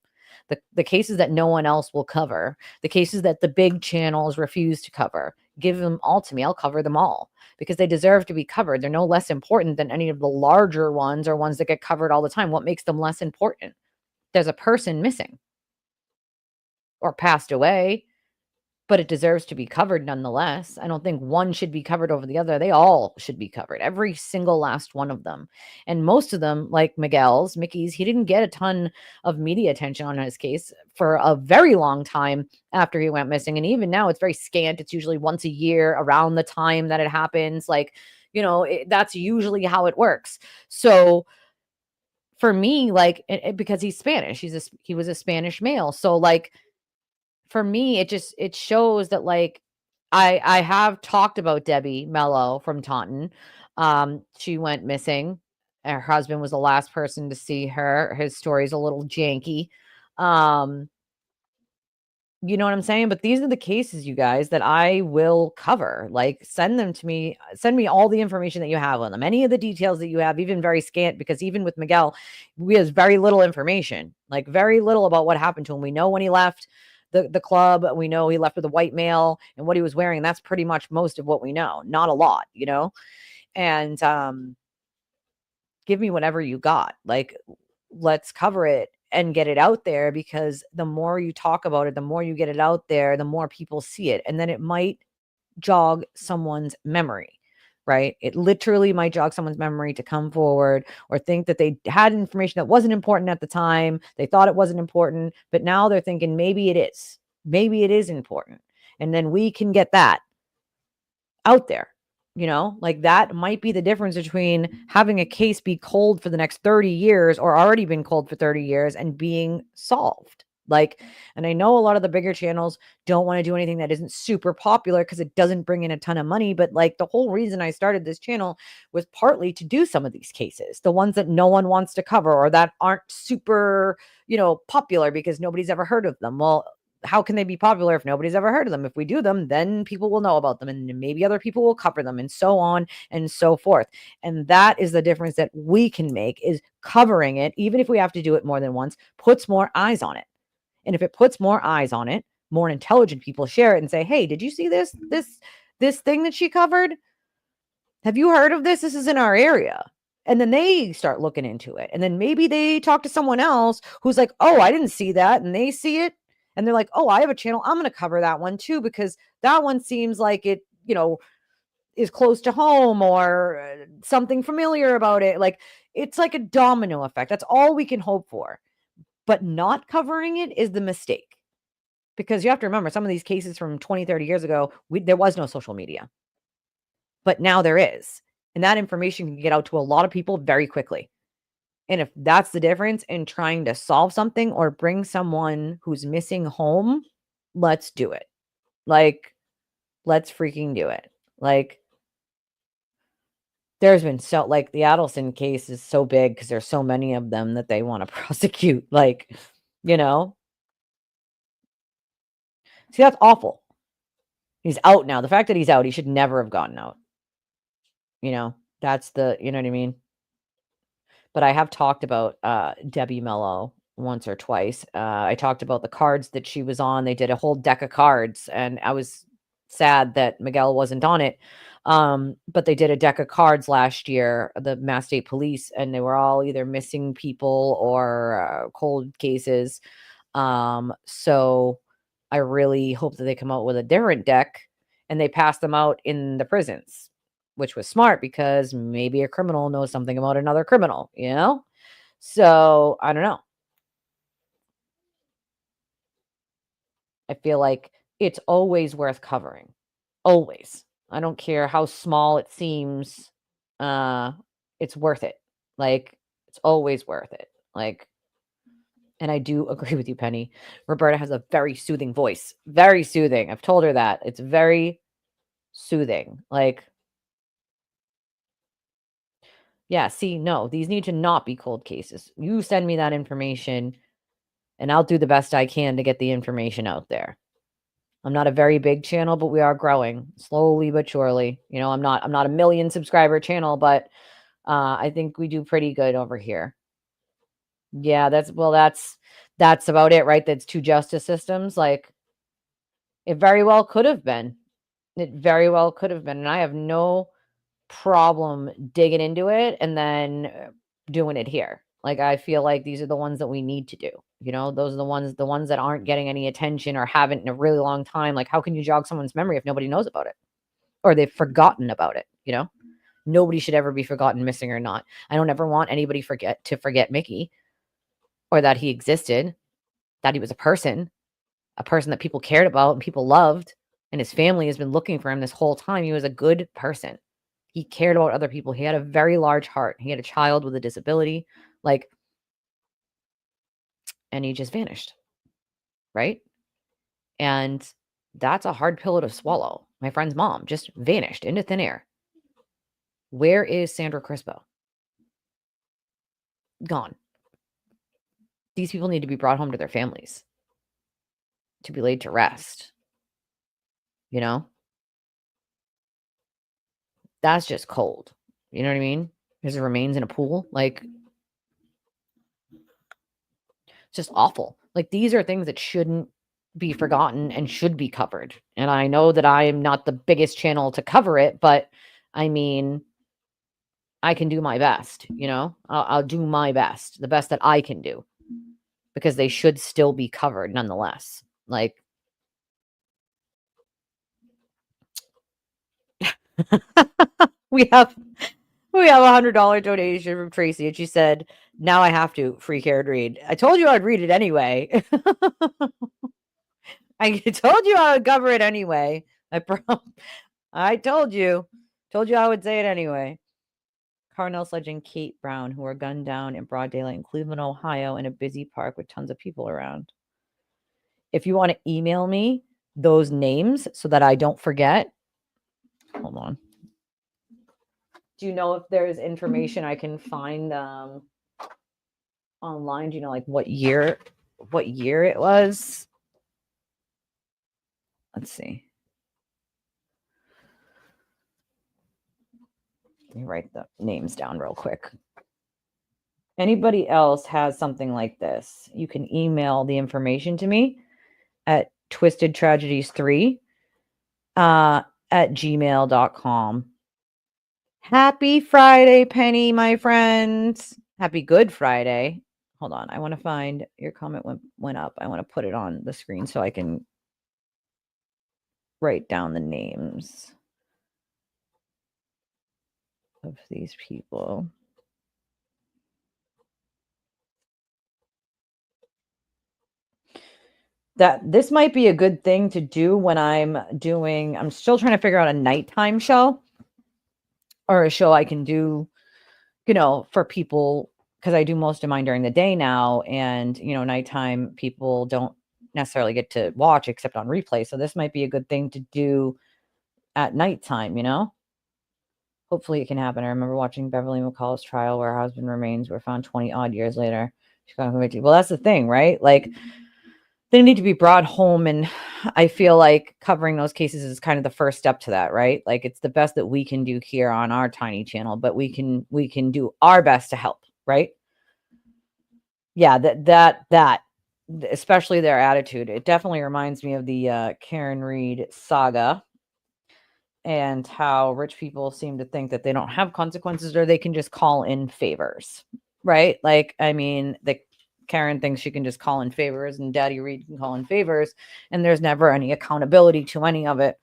The cases that no one else will cover, the cases that the big channels refuse to cover, give them all to me. I'll cover them all, because they deserve to be covered. They're no less important than any of the larger ones or ones that get covered all the time. What makes them less important? There's a person missing or passed away, but it deserves to be covered nonetheless. I don't think one should be covered over the other. They all should be covered, every single last one of them. And most of them, like Mickey's, he didn't get a ton of media attention on his case for a very long time after he went missing. And even now, it's very scant. It's usually once a year around the time that it happens. Like, you know, that's usually how it works. So for me, like, because he's Spanish, he was a Spanish male. So, like, for me, it shows that, like, I have talked about Debbie Mello from Taunton. She went missing. Her husband was the last person to see her. His story's a little janky. You know what I'm saying? But these are the cases, you guys, that I will cover. Like, send them to me. Send me all the information that you have on them. Any of the details that you have, even very scant, because even with Miguel, we have very little information, like very little about what happened to him. We know when he left the club. We know he left with a white male and what he was wearing. That's pretty much most of what we know. Not a lot, you know? And give me whatever you got. Like, let's cover it and get it out there, because the more you talk about it, the more you get it out there, the more people see it. And then it might jog someone's memory, right? It literally might jog someone's memory to come forward, or think that they had information that wasn't important at the time. They thought it wasn't important, but now they're thinking maybe it is. Maybe it is important. And then we can get that out there. You know, like that might be the difference between having a case be cold for the next 30 years or already been cold for 30 years and being solved. Like, and I know a lot of the bigger channels don't want to do anything that isn't super popular because it doesn't bring in a ton of money. But like the whole reason I started this channel was partly to do some of these cases, the ones that no one wants to cover or that aren't super, popular because nobody's ever heard of them. Well, how can they be popular if nobody's ever heard of them? If we do them, then people will know about them and maybe other people will cover them and so on and so forth. And that is the difference that we can make, is covering it, even if we have to do it more than once, puts more eyes on it. And if it puts more eyes on it, more intelligent people share it and say, hey, did you see this thing that she covered? Have you heard of this? This is in our area. And then they start looking into it. And then maybe they talk to someone else who's like, oh, I didn't see that. And they see it. And they're like, oh, I have a channel. I'm going to cover that one too, because that one seems like it, is close to home or something familiar about it. Like, it's like a domino effect. That's all we can hope for. But not covering it is the mistake. Because you have to remember, some of these cases from 20, 30 years ago, there was no social media. But now there is. And that information can get out to a lot of people very quickly. And if that's the difference in trying to solve something or bring someone who's missing home, let's do it. Like, let's freaking do it. Like, there's been the Adelson case is so big because there's so many of them that they want to prosecute. Like, see, that's awful. He's out now. The fact that he's out, he should never have gotten out. That's you know what I mean? But I have talked about Debbie Mello once or twice. I talked about the cards that she was on. They did a whole deck of cards, and I was sad that Miguel wasn't on it. But they did a deck of cards last year, the Mass State Police, and they were all either missing people or cold cases. So I really hope that they come out with a different deck and they pass them out in the prisons, which was smart because maybe a criminal knows something about another criminal, So I don't know. I feel like it's always worth covering. Always. I don't care how small it seems. It's worth it. Like, it's always worth it. Like, and I do agree with you, Penny. Roberta has a very soothing voice. Very soothing. I've told her that. It's very soothing. Like, yeah, see, no, these need to not be cold cases. You send me that information and I'll do the best I can to get the information out there. I'm not a very big channel, but we are growing slowly but surely. I'm not a 1 million subscriber channel, but I think we do pretty good over here. Yeah, that's about it, right? That's 2 justice systems. Like, it very well could have been. It very well could have been. And I have no problem digging into it and then doing it here. Like, I feel like these are the ones that we need to do. Those are the ones that aren't getting any attention or haven't in a really long time. Like, how can you jog someone's memory if nobody knows about it or they've forgotten about it? Nobody should ever be forgotten, missing or not. I don't ever want anybody to forget Mickey or that he existed, that he was a person that people cared about and people loved, and his family has been looking for him this whole time. He was a good person. He cared about other people. He had a very large heart. He had a child with a disability, and he just vanished, right? And that's a hard pill to swallow. My friend's mom just vanished into thin air. Where is Sandra Crispo? Gone. These people need to be brought home to their families, to be laid to rest. That's just cold. You know what I mean? His remains in a pool. Like, it's just awful. Like, these are things that shouldn't be forgotten and should be covered. And I know that I am not the biggest channel to cover it, but I mean, I can do my best, I'll do my best, the best that I can do, because they should still be covered nonetheless. Like, we have $100 donation from Tracy, and she said, now I have to free care and read. I told you I'd read it anyway. I told you I would cover it anyway. I told you. Told you I would say it anyway. Carnell Sledge and Kate Brown, who were gunned down in broad daylight in Cleveland, Ohio, in a busy park with tons of people around. If you want to email me those names so that I don't forget, hold on. Do you know if there's information I can find online? Do you know like what year it was? Let's see. Let me write the names down real quick. Anybody else has something like this, you can email the information to me at twistedtragedies3 at gmail.com. Happy Friday, Penny, my friends. Happy Good Friday. Hold on. I want to find your comment went up. I want to put it on the screen so I can write down the names of these people. That this might be a good thing to do when I'm still trying to figure out a nighttime show or a show I can do, for people, because I do most of mine during the day now, and nighttime people don't necessarily get to watch except on replay. So this might be a good thing to do at nighttime, Hopefully it can happen. I remember watching Beverly McCall's trial where her husband remains were found 20 odd years later. She got convicted. Well, that's the thing, right? Like, they need to be brought home, and I feel like covering those cases is kind of the first step to that, right? Like, it's the best that we can do here on our tiny channel, but we can do our best to help, right? Yeah, that especially their attitude, it definitely reminds me of the Karen Reed saga, and how rich people seem to think that they don't have consequences or they can just call in favors, right? Like, I mean, the Karen thinks she can just call in favors, and Daddy Reed can call in favors, and there's never any accountability to any of it.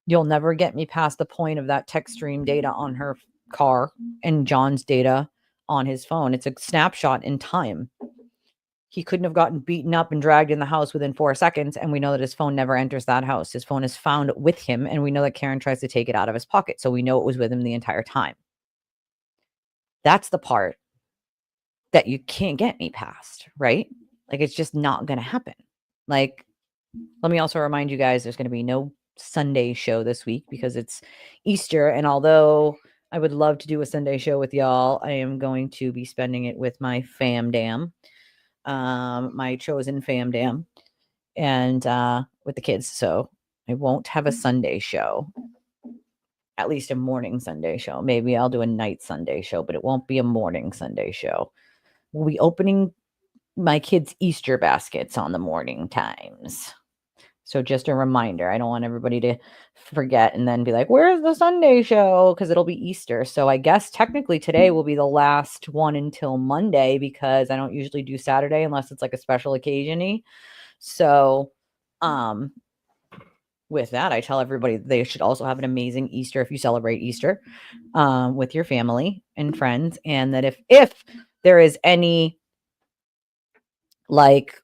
You'll never get me past the point of that text stream data on her car and John's data on his phone. It's a snapshot in time. He couldn't have gotten beaten up and dragged in the house within 4 seconds, and we know that his phone never enters that house. His phone is found with him, and we know that Karen tries to take it out of his pocket, so we know it was with him the entire time. That's the part that you can't get me past, right? Like, it's just not going to happen. Like, let me also remind you guys, there's going to be no Sunday show this week because it's Easter. And although I would love to do a Sunday show with y'all, I am going to be spending it with my famdam, my chosen famdam, and with the kids. So I won't have a Sunday show, at least a morning Sunday show. Maybe I'll do a night Sunday show, but it won't be a morning Sunday show. We'll be opening my kids' Easter baskets on the morning times. So just a reminder, I don't want everybody to forget and then be like, where's the Sunday show? Because it'll be Easter. So I guess technically today will be the last one until Monday, because I don't usually do Saturday unless it's like a special occasion-y. So with that, I tell everybody they should also have an amazing Easter if you celebrate Easter with your family and friends. And that if there is any, like,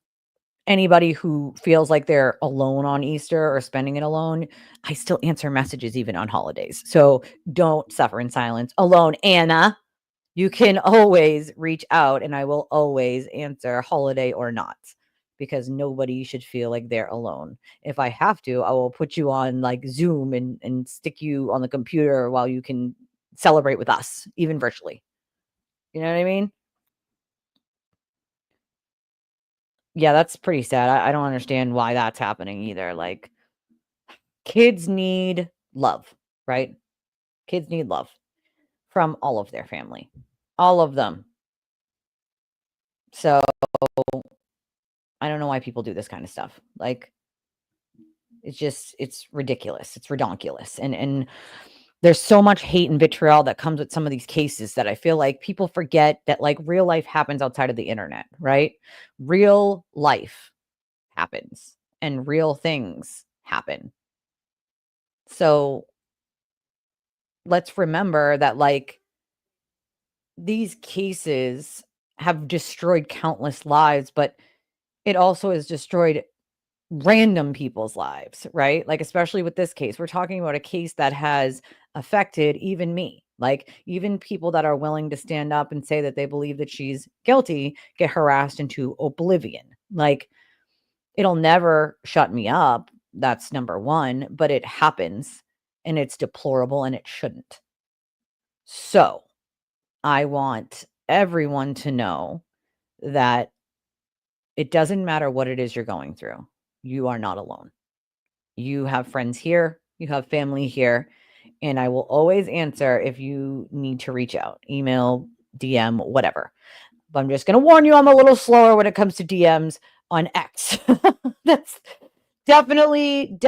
anybody who feels like they're alone on Easter or spending it alone, I still answer messages even on holidays. So don't suffer in silence alone, Anna. You can always reach out and I will always answer, holiday or not, because nobody should feel like they're alone. If I have to, I will put you on like Zoom and stick you on the computer while you can celebrate with us, even virtually. You know what I mean? Yeah, that's pretty sad. I don't understand why that's happening either. Like, kids need love, right? Kids need love from all of their family, all of them. So I don't know why people do this kind of stuff. Like, it's ridiculous. It's redonkulous. And there's so much hate and vitriol that comes with some of these cases that I feel like people forget that, like, real life happens outside of the internet, right? Real life happens and real things happen. So let's remember that, like, these cases have destroyed countless lives, but it also has destroyed random people's lives, right? Like, especially with this case, we're talking about a case that has affected even me. Like, even people that are willing to stand up and say that they believe that she's guilty get harassed into oblivion. Like, it'll never shut me up. That's number one, but it happens and it's deplorable and it shouldn't. So I want everyone to know that it doesn't matter what it is you're going through. You are not alone. You have friends here, you have family here, and I will always answer if you need to reach out, email, DM, whatever. But I'm just going to warn you, I'm a little slower when it comes to DMs on X. That's definitely,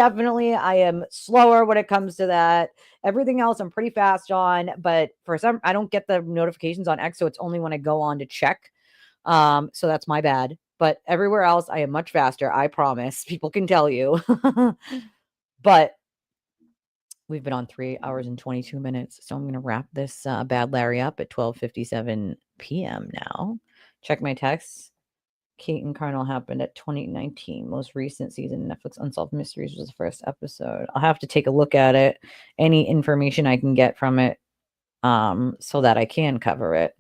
I am slower when it comes to that. Everything else I'm pretty fast on, but for some, I don't get the notifications on X, so it's only when I go on to check. So that's my bad. But everywhere else, I am much faster. I promise. People can tell you. But we've been on 3 hours and 22 minutes. So I'm going to wrap this Bad Larry up at 12:57 p.m. now. Check my texts. Kate and Carnal happened at 2019. Most recent season Netflix Unsolved Mysteries was the first episode. I'll have to take a look at it. Any information I can get from it so that I can cover it.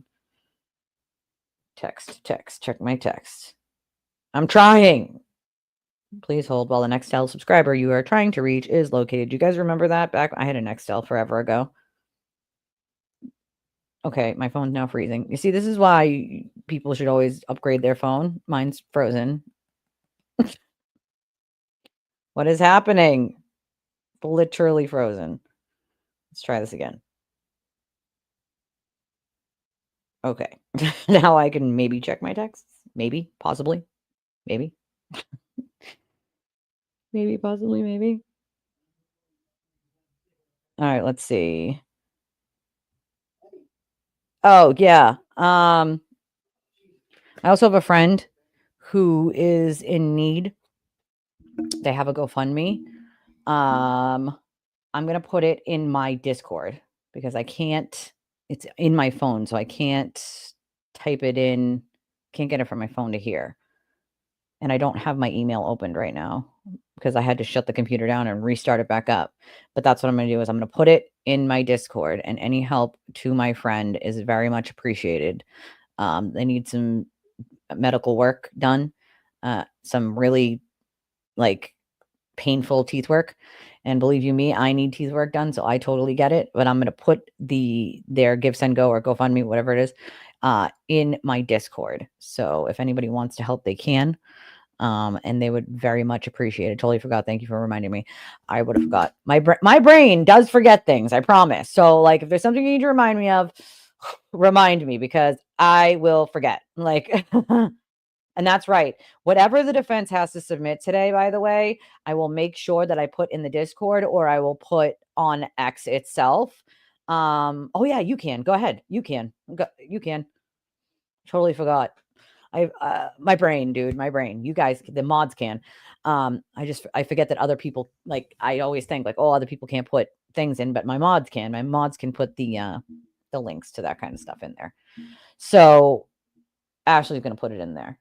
Text. Check my text. I'm trying. Please hold while the Nextel subscriber you are trying to reach is located. Do you guys remember that? Back, I had a Nextel forever ago. Okay, my phone's now freezing. You see, this is why people should always upgrade their phone. Mine's frozen. What is happening? Literally frozen. Let's try this again. Okay. Now I can maybe check my texts. Maybe, possibly, maybe. Maybe, possibly, maybe. All right, let's see. Oh, yeah. I also have a friend who is in need. They have a GoFundMe. I'm going to put it in my Discord because I can't, it's in my phone, so I can't type it in, can't get it from my phone to here. And I don't have my email opened right now because I had to shut the computer down and restart it back up. But that's what I'm going to do is I'm going to put it in my Discord, and any help to my friend is very much appreciated. They need some medical work done, some really like painful teeth work. And believe you me, I need teeth work done, so I totally get it. But I'm going to put their Give, Send, Go or GoFundMe, whatever it is, in my Discord. So if anybody wants to help, they can. And they would very much appreciate it. Totally forgot. Thank you for reminding me. I would have forgot. My brain does forget things, I promise. So like if there's something you need to remind me of, remind me because I will forget. Like and that's right. Whatever the defense has to submit today, by the way, I will make sure that I put in the Discord or I will put on X itself. Oh yeah, you can. Go ahead. You can. You can. Totally forgot. My brain, dude, my brain. You guys, the mods can. I forget that other people, like I always think like, oh, other people can't put things in, but my mods can. My mods can put the links to that kind of stuff in there. So Ashley's gonna put it in there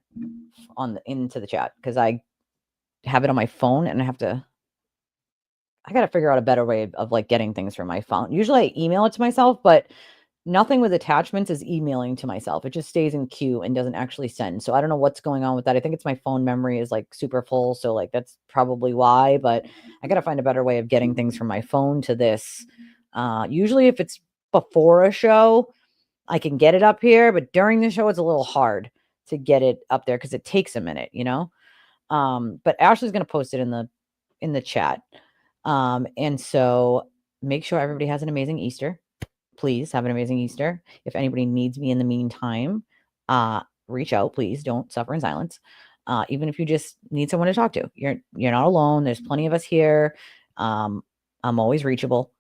into the chat because I have it on my phone and I gotta figure out a better way of like getting things from my phone. Usually I email it to myself, but nothing with attachments is emailing to myself. It just stays in queue and doesn't actually send. So I don't know what's going on with that. I think it's my phone memory is like super full. So like that's probably why, but I got to find a better way of getting things from my phone to this. Usually if it's before a show, I can get it up here, but during the show, it's a little hard to get it up there because it takes a minute, you know? But Ashley's going to post it in the chat. And so make sure everybody has an amazing Easter. Please have an amazing Easter. If anybody needs me in the meantime, reach out, please. Don't suffer in silence. Even if you just need someone to talk to, you're not alone. There's plenty of us here. I'm always reachable.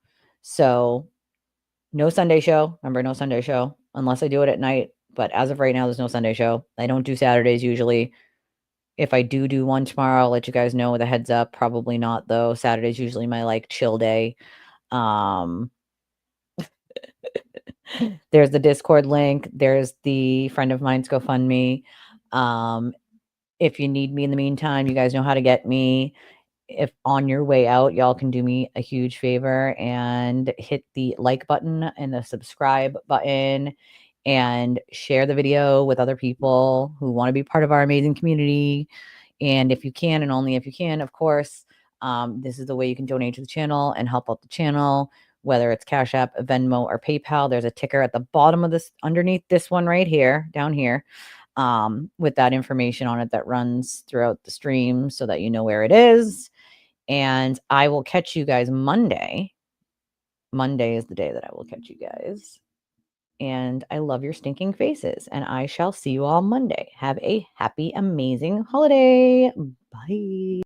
So no Sunday show. Remember, no Sunday show unless I do it at night. But as of right now, there's no Sunday show. I don't do Saturdays usually. If I do one tomorrow, I'll let you guys know with a heads up. Probably not though. Saturday's usually my like chill day. There's the Discord link. There's the friend of mine's GoFundMe. If you need me in the meantime, you guys know how to get me. if on your way out, y'all can do me a huge favor and hit the like button and the subscribe button and share the video with other people who want to be part of our amazing community. And if you can, and only if you can, of course, this is the way you can donate to the channel and help out the channel, whether it's Cash App, Venmo, or PayPal. There's a ticker at the bottom of this, underneath this one right here, down here, with that information on it that runs throughout the stream so that you know where it is. And I will catch you guys Monday. Monday is the day that I will catch you guys. And I love your stinking faces. And I shall see you all Monday. Have a happy, amazing holiday. Bye.